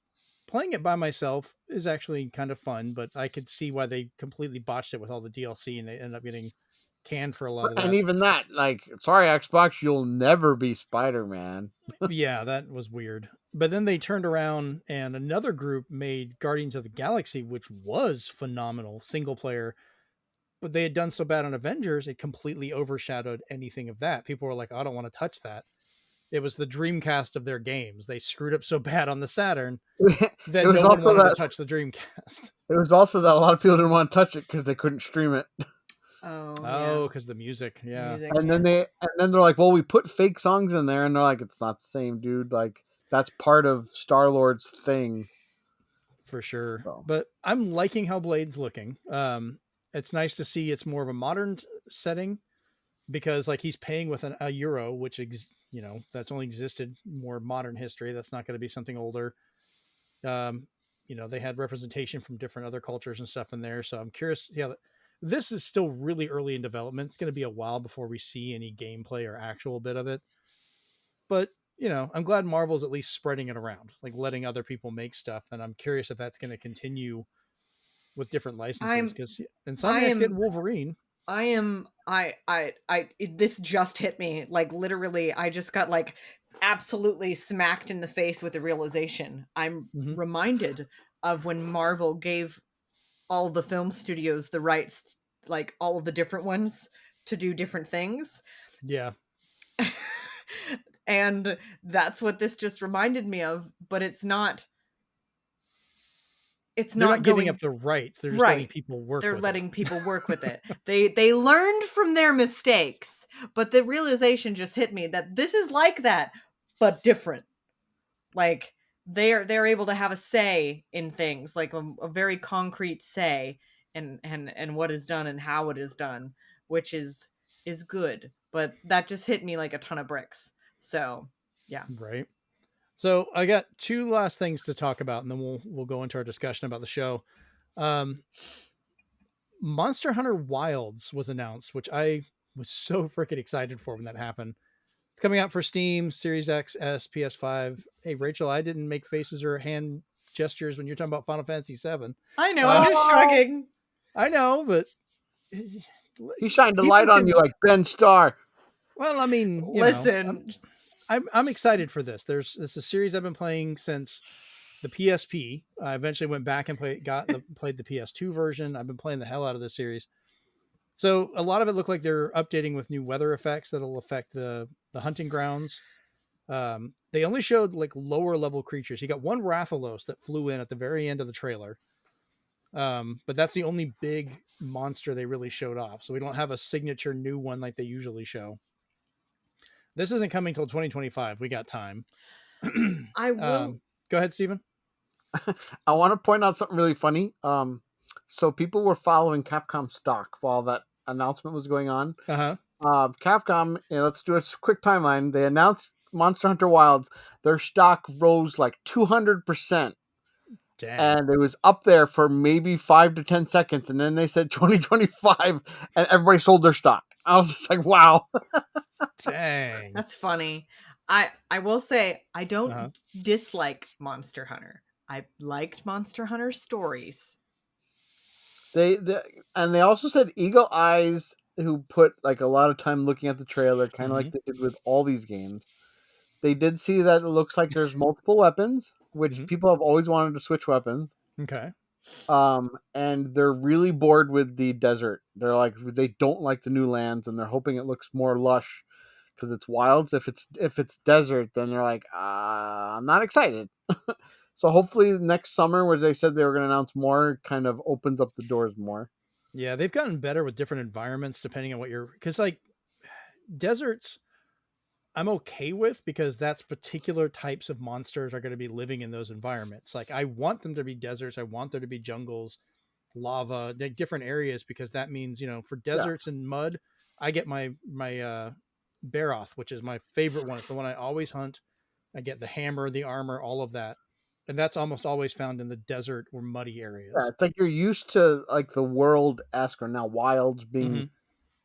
playing it by myself is actually kind of fun, but I could see why they completely botched it with all the DLC and they ended up getting canned for a lot of And that. even that, like, sorry, Xbox, you'll never be Spider-Man. Yeah, that was weird. But then they turned around and another group made Guardians of the Galaxy, which was phenomenal single player. But they had done so bad on Avengers, it completely overshadowed anything of that. People were like, I don't want to touch that. It was the Dreamcast of their games. They screwed up so bad on the Saturn it that was no one also wanted to that touch the Dreamcast. it was also that a lot of people didn't want to touch it because they couldn't stream it. Oh, because the music. Yeah. Music, And yeah. then they're like, well, we put fake songs in there, and they're like, it's not the same, dude. Like, that's part of Star-Lord's thing. For sure. So. But I'm liking how Blade's looking. It's nice to see it's more of a modern setting because like he's paying with a euro, which that's only existed more modern history. That's not going to be something older. They had representation from different other cultures and stuff in there. So I'm curious. Yeah, this is still really early in development. It's going to be a while before we see any gameplay or actual bit of it. But I'm glad Marvel's at least spreading it around, like letting other people make stuff. And I'm curious if that's going to continue with different licenses because Insomniac's getting Wolverine. This just hit me. Like literally, I just got like absolutely smacked in the face with the realization. I'm reminded of when Marvel gave all the film studios the rights, like all of the different ones to do different things. Yeah. And that's what this just reminded me of, but it's not they're not giving up the rights. They're just letting people work They're with letting it. people work with it. They learned from their mistakes, but the realization just hit me that this is like that, but different. Like they're able to have a say in things, like a very concrete say and what is done and how it is done, which is good. But that just hit me like a ton of bricks. So yeah. Right. So I got two last things to talk about, and then we'll go into our discussion about the show. Monster Hunter Wilds was announced, which I was so freaking excited for when that happened. It's coming out for Steam, Series X, S, PS5. Hey, Rachel, I didn't make faces or hand gestures when you're talking about Final Fantasy VII. I know, I'm just shrugging. I know, but he shined a light on you like Ben Starr. Well, I mean, listen, I'm excited for this. It's a series I've been playing since the PSP. I eventually went back and played the PS2 version. I've been playing the hell out of this series. So a lot of it looked like they're updating with new weather effects that'll affect the hunting grounds. They only showed like lower level creatures. You got one Rathalos that flew in at the very end of the trailer. But that's the only big monster they really showed off. So we don't have a signature new one like they usually show. This isn't coming till 2025. We got time. I will go ahead, Steven. I want to point out something really funny. So people were following Capcom stock while that announcement was going on. Uh-huh. Capcom, let's do a quick timeline. They announced Monster Hunter Wilds. Their stock rose like 200%. Dang. And it was up there for maybe 5 to 10 seconds. And then they said 2025 and everybody sold their stock. I was just like, wow. Dang. That's funny. I will say I don't Uh-huh. dislike Monster Hunter. I liked Monster Hunter stories. And they also said Eagle Eyes, who put like a lot of time looking at the trailer, kind of like they did with all these games. They did see that it looks like there's multiple weapons, which people have always wanted to switch weapons. Okay. And they're really bored with the desert. They're like, they don't like the new lands, and they're hoping it looks more lush because it's wilds. If it's desert, then they're like, I'm not excited. So hopefully next summer, where they said they were going to announce more, kind of opens up the doors more. Yeah, they've gotten better with different environments depending on what you're, because like deserts, I'm okay with because that's particular types of monsters are going to be living in those environments. Like I want them to be deserts, I want there to be jungles, lava, different areas, because that means, for deserts and mud, I get my Baroth, which is my favorite one. It's the one I always hunt. I get the hammer, the armor, all of that. And that's almost always found in the desert or muddy areas. Yeah, it's like you're used to like the world-esque or now wilds being,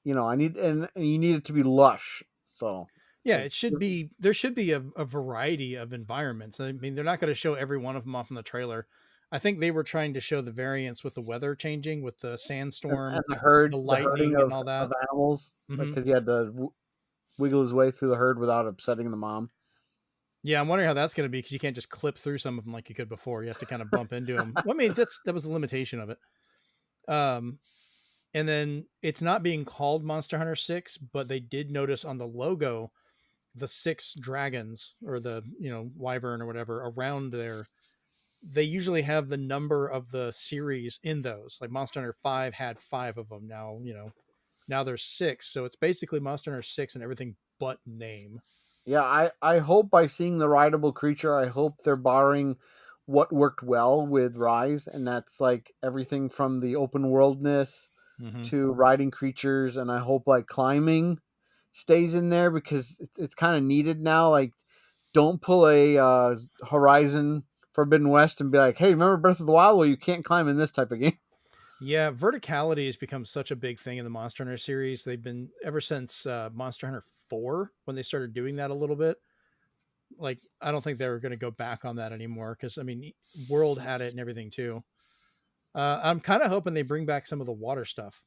I need, and you need it to be lush. So yeah, it should be, there should be a variety of environments. I mean, they're not going to show every one of them off in the trailer. I think they were trying to show the variance with the weather changing, with the sandstorm, and the lightning, of, and all that. of animals, because he had to wiggle his way through the herd without upsetting the mom. Yeah, I'm wondering how that's going to be, because you can't just clip through some of them like you could before. You have to kind of bump into them. Well, I mean, that was the limitation of it. And then it's not being called Monster Hunter 6, but they did notice on the logo the 6 dragons, or the wyvern or whatever around there. They usually have the number of the series in those. Like Monster Hunter 5 had 5 of them. Now now there's 6, so it's basically Monster Hunter 6 and everything but name. Yeah, I hope by seeing the rideable creature, I hope they're borrowing what worked well with Rise, and that's like everything from the open worldness to riding creatures, and I hope like climbing stays in there because it's kind of needed now. Like, don't pull a Horizon Forbidden West and be like, hey, remember Breath of the Wild? Well, you can't climb in this type of game. Yeah, verticality has become such a big thing in the Monster Hunter series. They've been ever since Monster Hunter 4, when they started doing that a little bit. Like, I don't think they were going to go back on that anymore, because I mean, World had it and everything too. I'm kind of hoping they bring back some of the water stuff.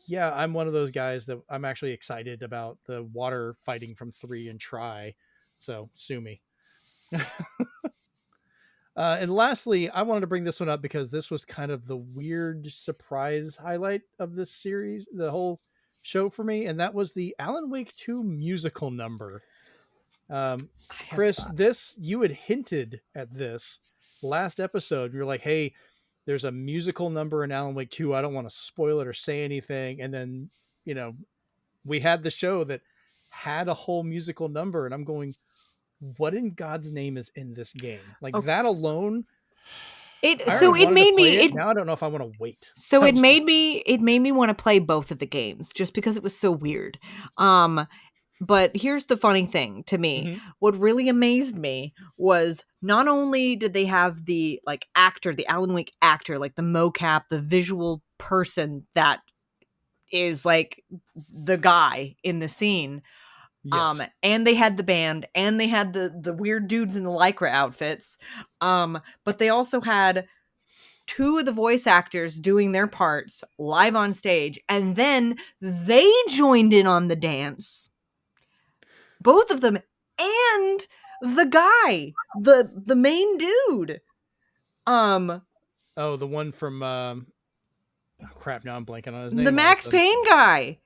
Yeah, I'm one of those guys that I'm actually excited about the water fighting from 3 and Try. So sue me. And lastly, I wanted to bring this one up because this was kind of the weird surprise highlight of this series, the whole show for me, and that was the Alan Wake 2 musical number. Chris, you had hinted at this last episode. You're like, hey, there's a musical number in Alan Wake 2. I don't want to spoil it or say anything. And then, we had the show that had a whole musical number, and I'm going, what in God's name is in this game? Like that alone. Now I don't know if I want to wait. So it made me want to play both of the games just because it was so weird. But here's the funny thing to me. What really amazed me was not only did they have the actor, the Alan Wake actor, like the mocap, the visual person that is like the guy in the scene. Yes. And they had the band, and they had the weird dudes in the Lycra outfits. But they also had 2 of the voice actors doing their parts live on stage, and then they joined in on the dance. Both of them, and the guy, the main dude. Oh, the one from crap, now I'm blanking on his name. The Max Payne guy.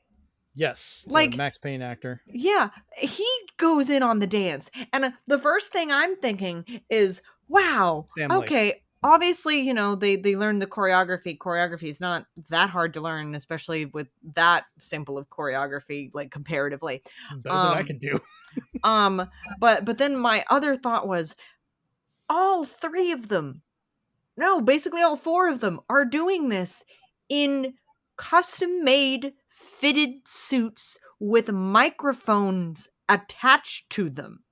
Yes, the Max Payne actor. Yeah, he goes in on the dance. And the first thing I'm thinking is, wow, okay, obviously, they learned the choreography. Choreography is not that hard to learn, especially with that simple of choreography, like comparatively. Better than I can do. But then my other thought was, all 3 of them, no, basically all 4 of them are doing this in custom-made fitted suits with microphones attached to them.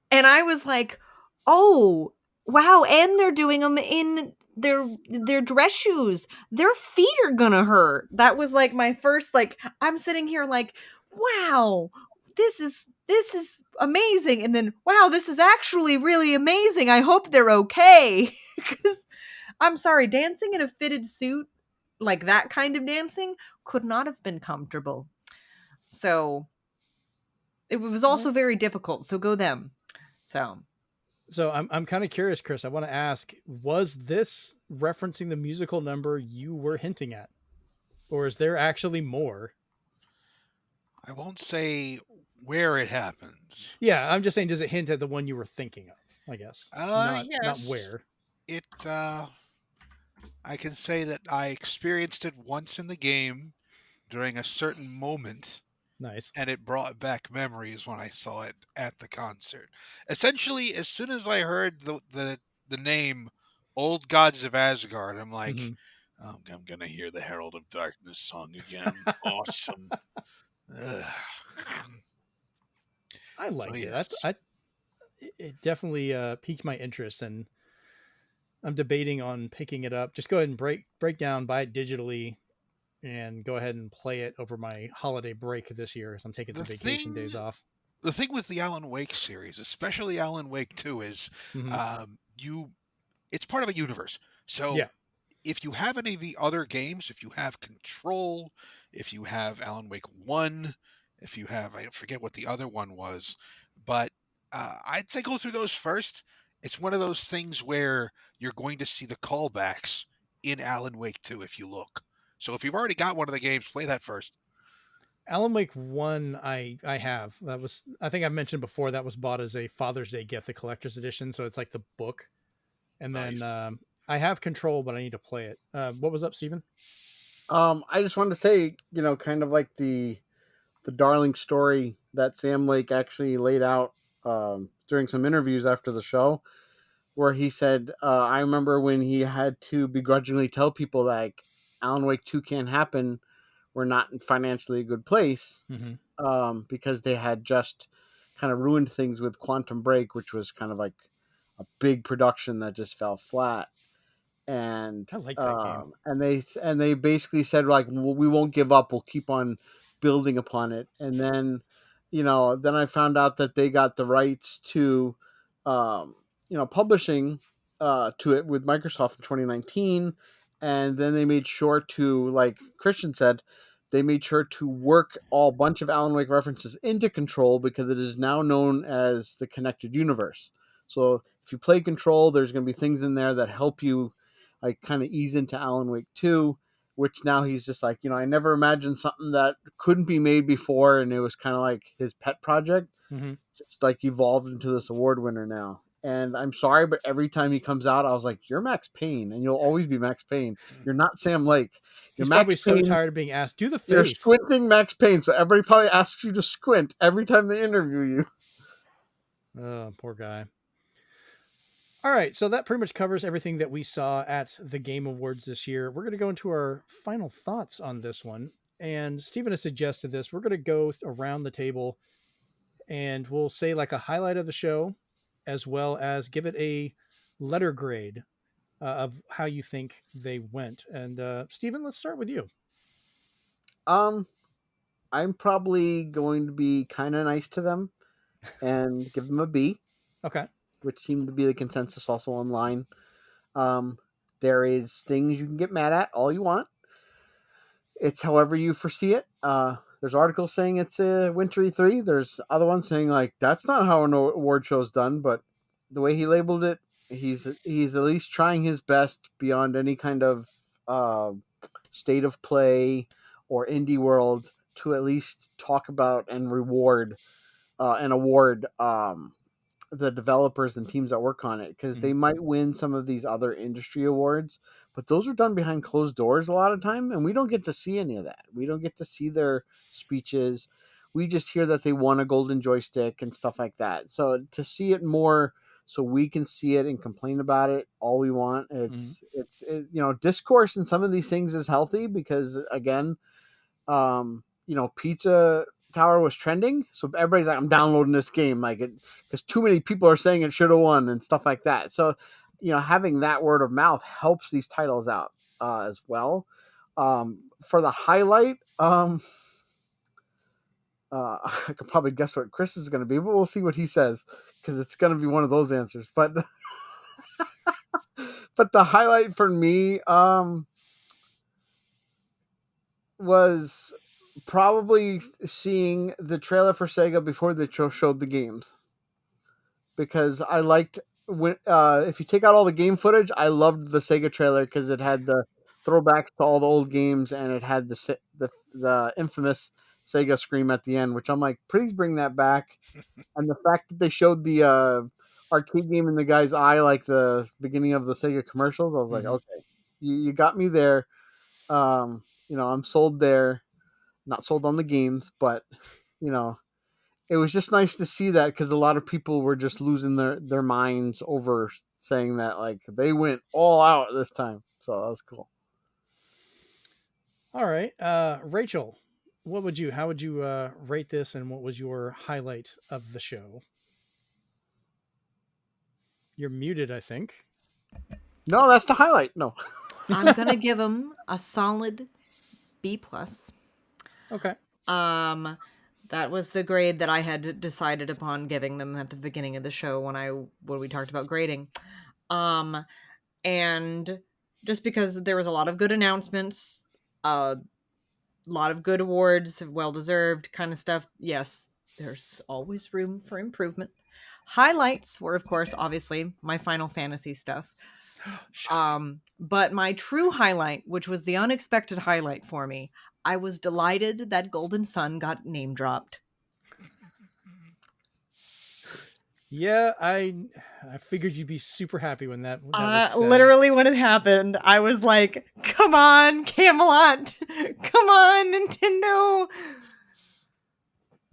And I was like, oh, wow. And they're doing them in their dress shoes. Their feet are gonna hurt. That was like my first, like, I'm sitting here like, wow, this is amazing. And then, wow, this is actually really amazing. I hope they're okay. Because I'm sorry, dancing in a fitted suit, like that kind of dancing, could not have been comfortable. So it was also very difficult. So go them. So I'm kind of curious, Chris. I want to ask, was this referencing the musical number you were hinting at? Or is there actually more? I won't say where it happens. Yeah, I'm just saying, does it hint at the one you were thinking of, I guess? Not Yes. where. It, I can say that I experienced it once in the game during a certain moment, Nice. and it brought back memories when I saw it at the concert. Essentially, as soon as I heard the name Old Gods of Asgard, I'm like, Mhm. oh, I'm going to hear the Herald of Darkness song again. Awesome. Ugh. I liked it. Yes. It definitely piqued my interest, and I'm debating on picking it up. Just go ahead and break down, buy it digitally, and go ahead and play it over my holiday break this year, as I'm taking some vacation days off. The thing with the Alan Wake series, especially Alan Wake 2, is it's part of a universe. So Yeah. if you have any of the other games, if you have Control, if you have Alan Wake 1, if you have, I forget what the other one was, but I'd say go through those first. It's one of those things where you're going to see the callbacks in Alan Wake 2 if you look. So if you've already got one of the games, play that first. Alan Wake 1, I have. I think I've mentioned before, that was bought as a Father's Day gift, the collector's edition. So it's like the book. And Nice. then I have Control, but I need to play it. What was up, Steven? I just wanted to say, kind of like the darling story that Sam Lake actually laid out during some interviews after the show, where he said, I remember when he had to begrudgingly tell people like Alan Wake 2 can't happen. We're not in financially a good place because they had just kind of ruined things with Quantum Break, which was kind of like a big production that just fell flat. And I like that game. And they basically said like, well, we won't give up. We'll keep on building upon it. And then, then I found out that they got the rights to, publishing to it with Microsoft in 2019. And then they made sure to, like Christian said, they made sure to work a bunch of Alan Wake references into Control because it is now known as the Connected Universe. So if you play Control, there's going to be things in there that help you like kind of ease into Alan Wake 2, which now he's just like, I never imagined something that couldn't be made before, and it was kind of like his pet project, just like evolved into this award winner now. And I'm sorry, but every time he comes out, I was like, you're Max Payne, and you'll always be Max Payne. You're not Sam Lake. You're He's Max probably so Payne. tired of being asked, do the face. You're squinting Max Payne, so everybody probably asks you to squint every time they interview you. Oh, poor guy. All right, so that pretty much covers everything that we saw at the Game Awards this year. We're going to go into our final thoughts on this one. And Steven has suggested this. We're going to go around the table and we'll say like a highlight of the show, as well as give it a letter grade of how you think they went. And Steven, let's start with you. I'm probably going to be kind of nice to them and give them a B. Okay. Which seemed to be the consensus also online. There is things you can get mad at all you want. It's however you foresee it. There's articles saying it's a wintry 3. There's other ones saying like that's not how an award show's done, but the way he labeled it, he's at least trying his best beyond any kind of state of play or indie world to at least talk about and reward and award the developers and teams that work on it, because they might win some of these other industry awards, but those are done behind closed doors a lot of time, and we don't get to see any of that. We don't get to see their speeches. We just hear that they won a golden joystick and stuff like that. So to see it more so we can see it and complain about it all we want. Discourse in some of these things is healthy because, again, Pizza Tower was trending, so everybody's like, I'm downloading this game, like it, because too many people are saying it should have won and stuff like that. So, having that word of mouth helps these titles out as well. For the highlight, I could probably guess what Chris is going to be, but we'll see what he says because it's going to be one of those answers. But but the highlight for me was probably seeing the trailer for Sega before they showed the games, because I liked when if you take out all the game footage, I loved the Sega trailer because it had the throwbacks to all the old games and it had the infamous Sega scream at the end, which I'm like, please bring that back. And the fact that they showed the arcade game in the guy's eye, like the beginning of the Sega commercials, I was like, okay, you got me there. I'm sold there. Not sold on the games, but it was just nice to see that because a lot of people were just losing their minds over saying that, like, they went all out this time. So that was cool. All right. Rachel, how would you rate this, and what was your highlight of the show? You're muted, I think. No, that's the highlight. No. I'm going to give them a solid B+. Okay. That was the grade that I had decided upon giving them at the beginning of the show when we talked about grading. And just because there was a lot of good announcements, a lot of good awards, well-deserved kind of stuff. Yes, there's always room for improvement. Highlights were, of course, obviously my Final Fantasy stuff. But my true highlight, which was the unexpected highlight for me, I was delighted that Golden Sun got name dropped. Yeah, I figured you'd be super happy when that was said. Literally when it happened, I was like, come on, Camelot! Come on, Nintendo!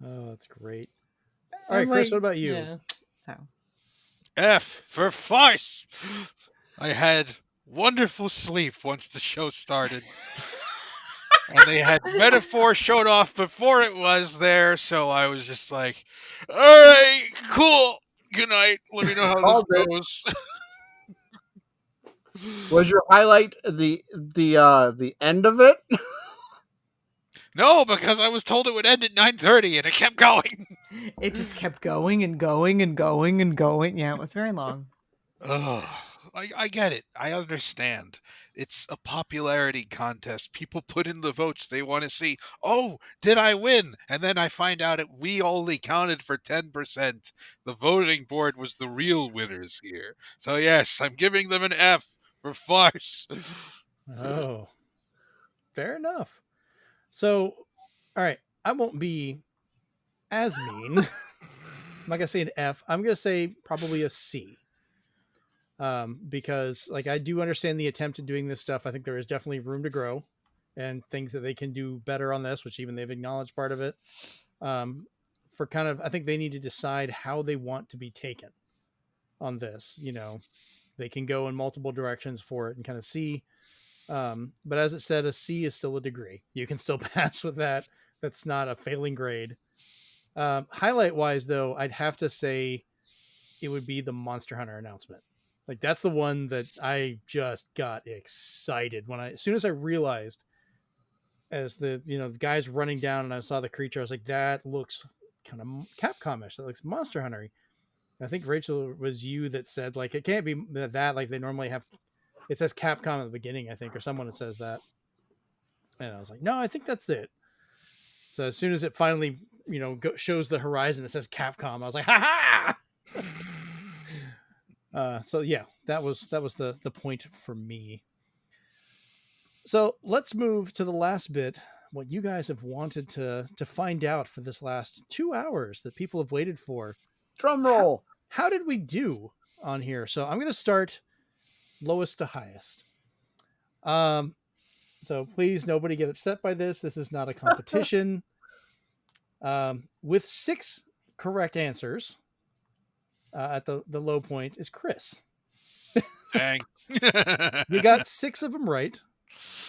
Oh, that's great. All right, Chris, what about you? Yeah. So. F for farce! I had wonderful sleep once the show started. And they had Metaphor showed off before it was there, so I was just like, all right, cool. Good night. Let me know how this goes. Was your highlight the end of it? No, because I was told it would end at 9:30 and it kept going. It just kept going and going and going and going. Yeah, it was very long. I get it. I understand. It's a popularity contest. People put in the votes they want to see. Oh, did I win? And then I find out we only counted for 10%. The voting board was the real winners here. So yes, I'm giving them an F for farce. Oh, fair enough. So, all right, I won't be as mean. I'm not gonna say an F. I'm gonna say probably a C. Because like I do understand the attempt at doing this stuff. I think there is definitely room to grow and things that they can do better on this, which even they've acknowledged part of it. For kind of, I think they need to decide how they want to be taken on this. They can go in multiple directions for it and kind of see. But as it said, a C is still a degree. You can still pass with that. That's not a failing grade. Highlight wise though, I'd have to say it would be the Monster Hunter announcement. Like that's the one that I just got excited as soon as I realized as the guys running down and I saw the creature, I was like, that looks kind of Capcom-ish. That looks Monster Hunter-y. I think Rachel was you that said like, it can't be that like they normally have, it says Capcom at the beginning, I think, or someone that says that. And I was like, no, I think that's it. So as soon as it finally, shows the horizon, it says Capcom. I was like, ha ha! So yeah, that was the point for me. So let's move to the last bit. What you guys have wanted to find out for this last 2 hours that people have waited for. Drum roll. How did we do on here? So I'm going to start lowest to highest. So please, nobody get upset by this. This is not a competition. With 6 correct answers. at the low point is Chris. Dang. You got 6 of them right.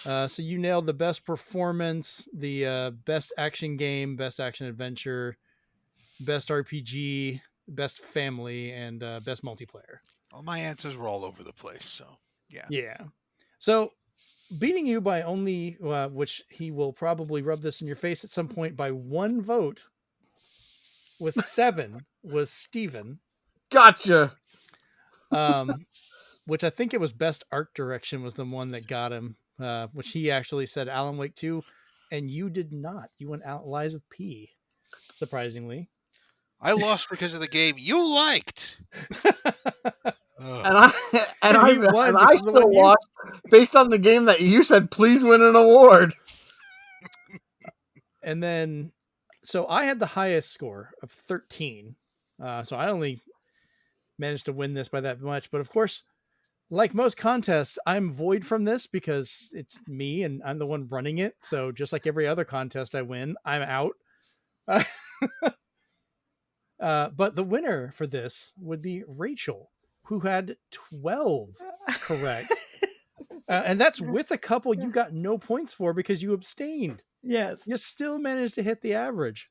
So you nailed the best performance, the best action game, best action adventure, best RPG, best family, and best multiplayer. Well, my answers were all over the place, so yeah. Yeah. So beating you by only, which he will probably rub this in your face at some point, by 1 vote with 7 was Steven. Gotcha. Which I think it was best art direction was the one that got him, which he actually said Alan Wake 2, and you did not. You went out Lies of P, surprisingly. I lost because of the game you liked. And I still lost based on the game that you said, please win an award. And then, so I had the highest score of 13. So I only managed to win this by that much. But of course, like most contests, I'm void from this because it's me and I'm the one running it. So just like every other contest I win, I'm out. But the winner for this would be Rachel, who had 12 correct. And that's with a couple you got no points for because you abstained. Yes. You still managed to hit the average.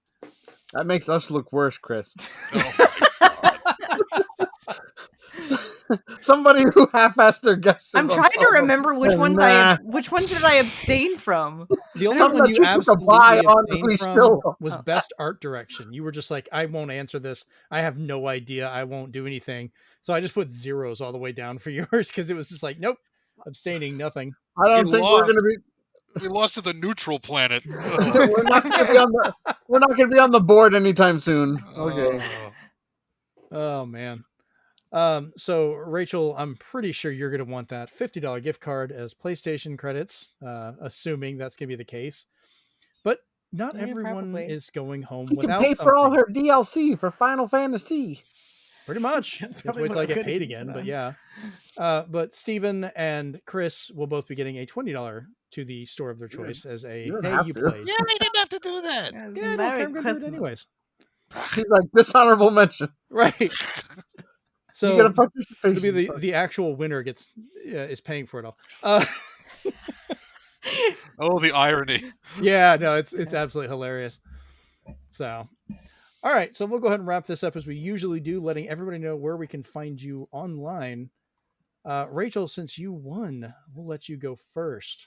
That makes us look worse, Chris. Somebody who half-assed their guesses. I'm trying to remember which ones did I abstain from. The only one you absolutely abstained from was best art direction. You were just like, I won't answer this. I have no idea. I won't do anything. So I just put zeros all the way down for yours because it was just like, nope, abstaining, nothing. I don't think we're going to be. We lost to the neutral planet. We're not going to be on the board anytime soon. Okay. Oh man. So Rachel, I'm pretty sure you're going to want that $50 gift card as PlayStation credits, assuming that's going to be the case. But not everyone is going home without pay for all her DLC for Final Fantasy. Pretty much. Wait till I get paid again, but yeah. But Steven and Chris will both be getting a $20 to the store of their choice as a you played. Yeah, they didn't have to do that. Yeah, no, I'm going to do it anyways. He's like, dishonorable mention. Right. So you get a participation. the actual winner is paying for it all. Oh, the irony. Yeah, no, it's absolutely hilarious. So, all right, so we'll go ahead and wrap this up as we usually do, letting everybody know where we can find you online. Rachel, since you won, we'll let you go first.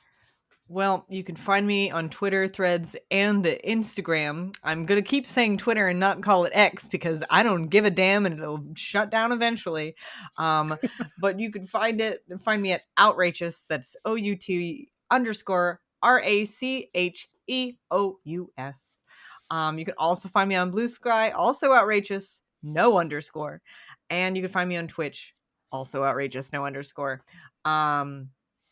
Well, you can find me on Twitter, Threads, and the Instagram. I'm going to keep saying Twitter and not call it X because I don't give a damn and it'll shut down eventually. But you can find me at Outrageous. That's OUT_RACHEOUS. You can also find me on Blue Sky, also Outrageous, no underscore. And you can find me on Twitch, also Outrageous, no underscore.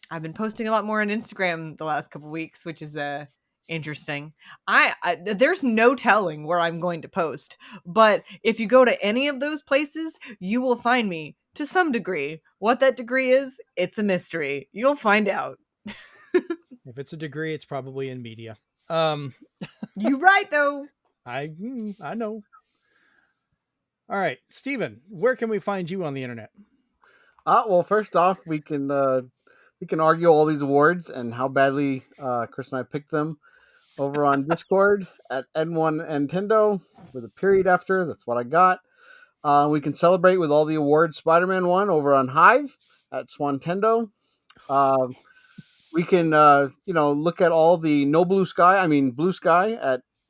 I've been posting a lot more on Instagram the last couple weeks, which is interesting. There's no telling where I'm going to post, but if you go to any of those places, you will find me to some degree. What that degree is, it's a mystery. You'll find out. If it's a degree, it's probably in media. You're right, though. I know. All right, Steven, where can we find you on the internet? Well, first off, we can argue all these awards and how badly Chris and I picked them over on Discord at N1 Nintendo with a period after. That's what I got. We can celebrate with all the awards Spider-Man won over on Hive at Swantendo. We can look at all the Blue Sky at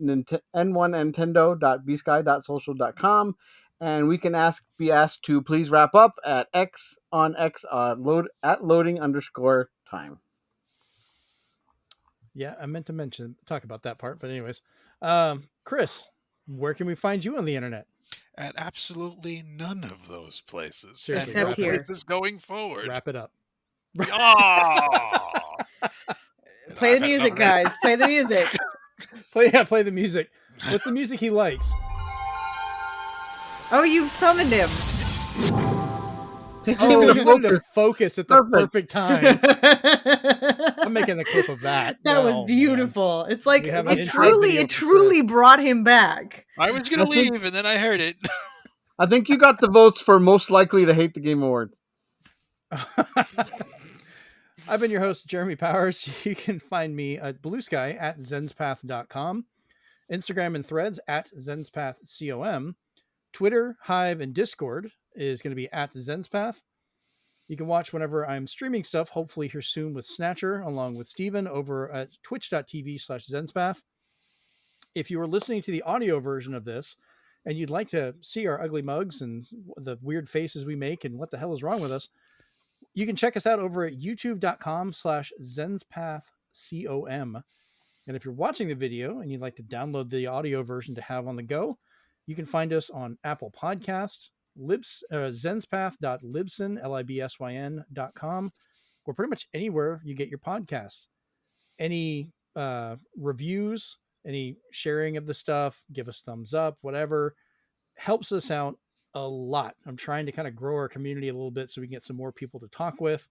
n1nintendo.bsky.social.com. And we can be asked to please wrap up at X on X loading_time. Yeah, I meant to talk about that part, but anyways, Chris, where can we find you on the internet? At absolutely none of those places. Seriously, except here. Places going forward. Wrap it up. Oh! Play the music, guys. Play the music. Play the music. What's the music he likes? Oh, you've summoned him. Oh, you wanted to focus at the perfect time. I'm making a clip of that. That was beautiful. Man. It's like it truly Chris. brought him back. I was going to leave, and then I heard it. I think you got the votes for most likely to hate the Game Awards. I've been your host, Jeremy Powers. You can find me at Blue Sky at Zenspath.com, Instagram and Threads at ZenspathCom, Twitter, Hive, and Discord is going to be at Zenspath. You can watch whenever I'm streaming stuff, hopefully here soon with Snatcher, along with Steven over at twitch.tv/Zenspath. If you are listening to the audio version of this and you'd like to see our ugly mugs and the weird faces we make and what the hell is wrong with us, you can check us out over at youtube.com/ZenspathCom. And if you're watching the video and you'd like to download the audio version to have on the go, you can find us on Apple Podcasts, zenspath.libsyn.com, or pretty much anywhere you get your podcasts. Any reviews, any sharing of the stuff, give us thumbs up, whatever, helps us out a lot. I'm trying to kind of grow our community a little bit so we can get some more people to talk with,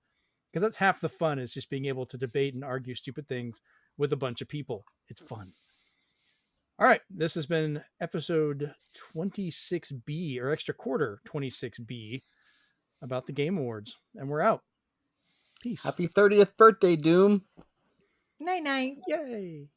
because that's half the fun, is just being able to debate and argue stupid things with a bunch of people. It's fun. All right, this has been episode 26B, or extra quarter 26B, about the Game Awards, and we're out. Peace. Happy 30th birthday, Doom. Night night. Yay.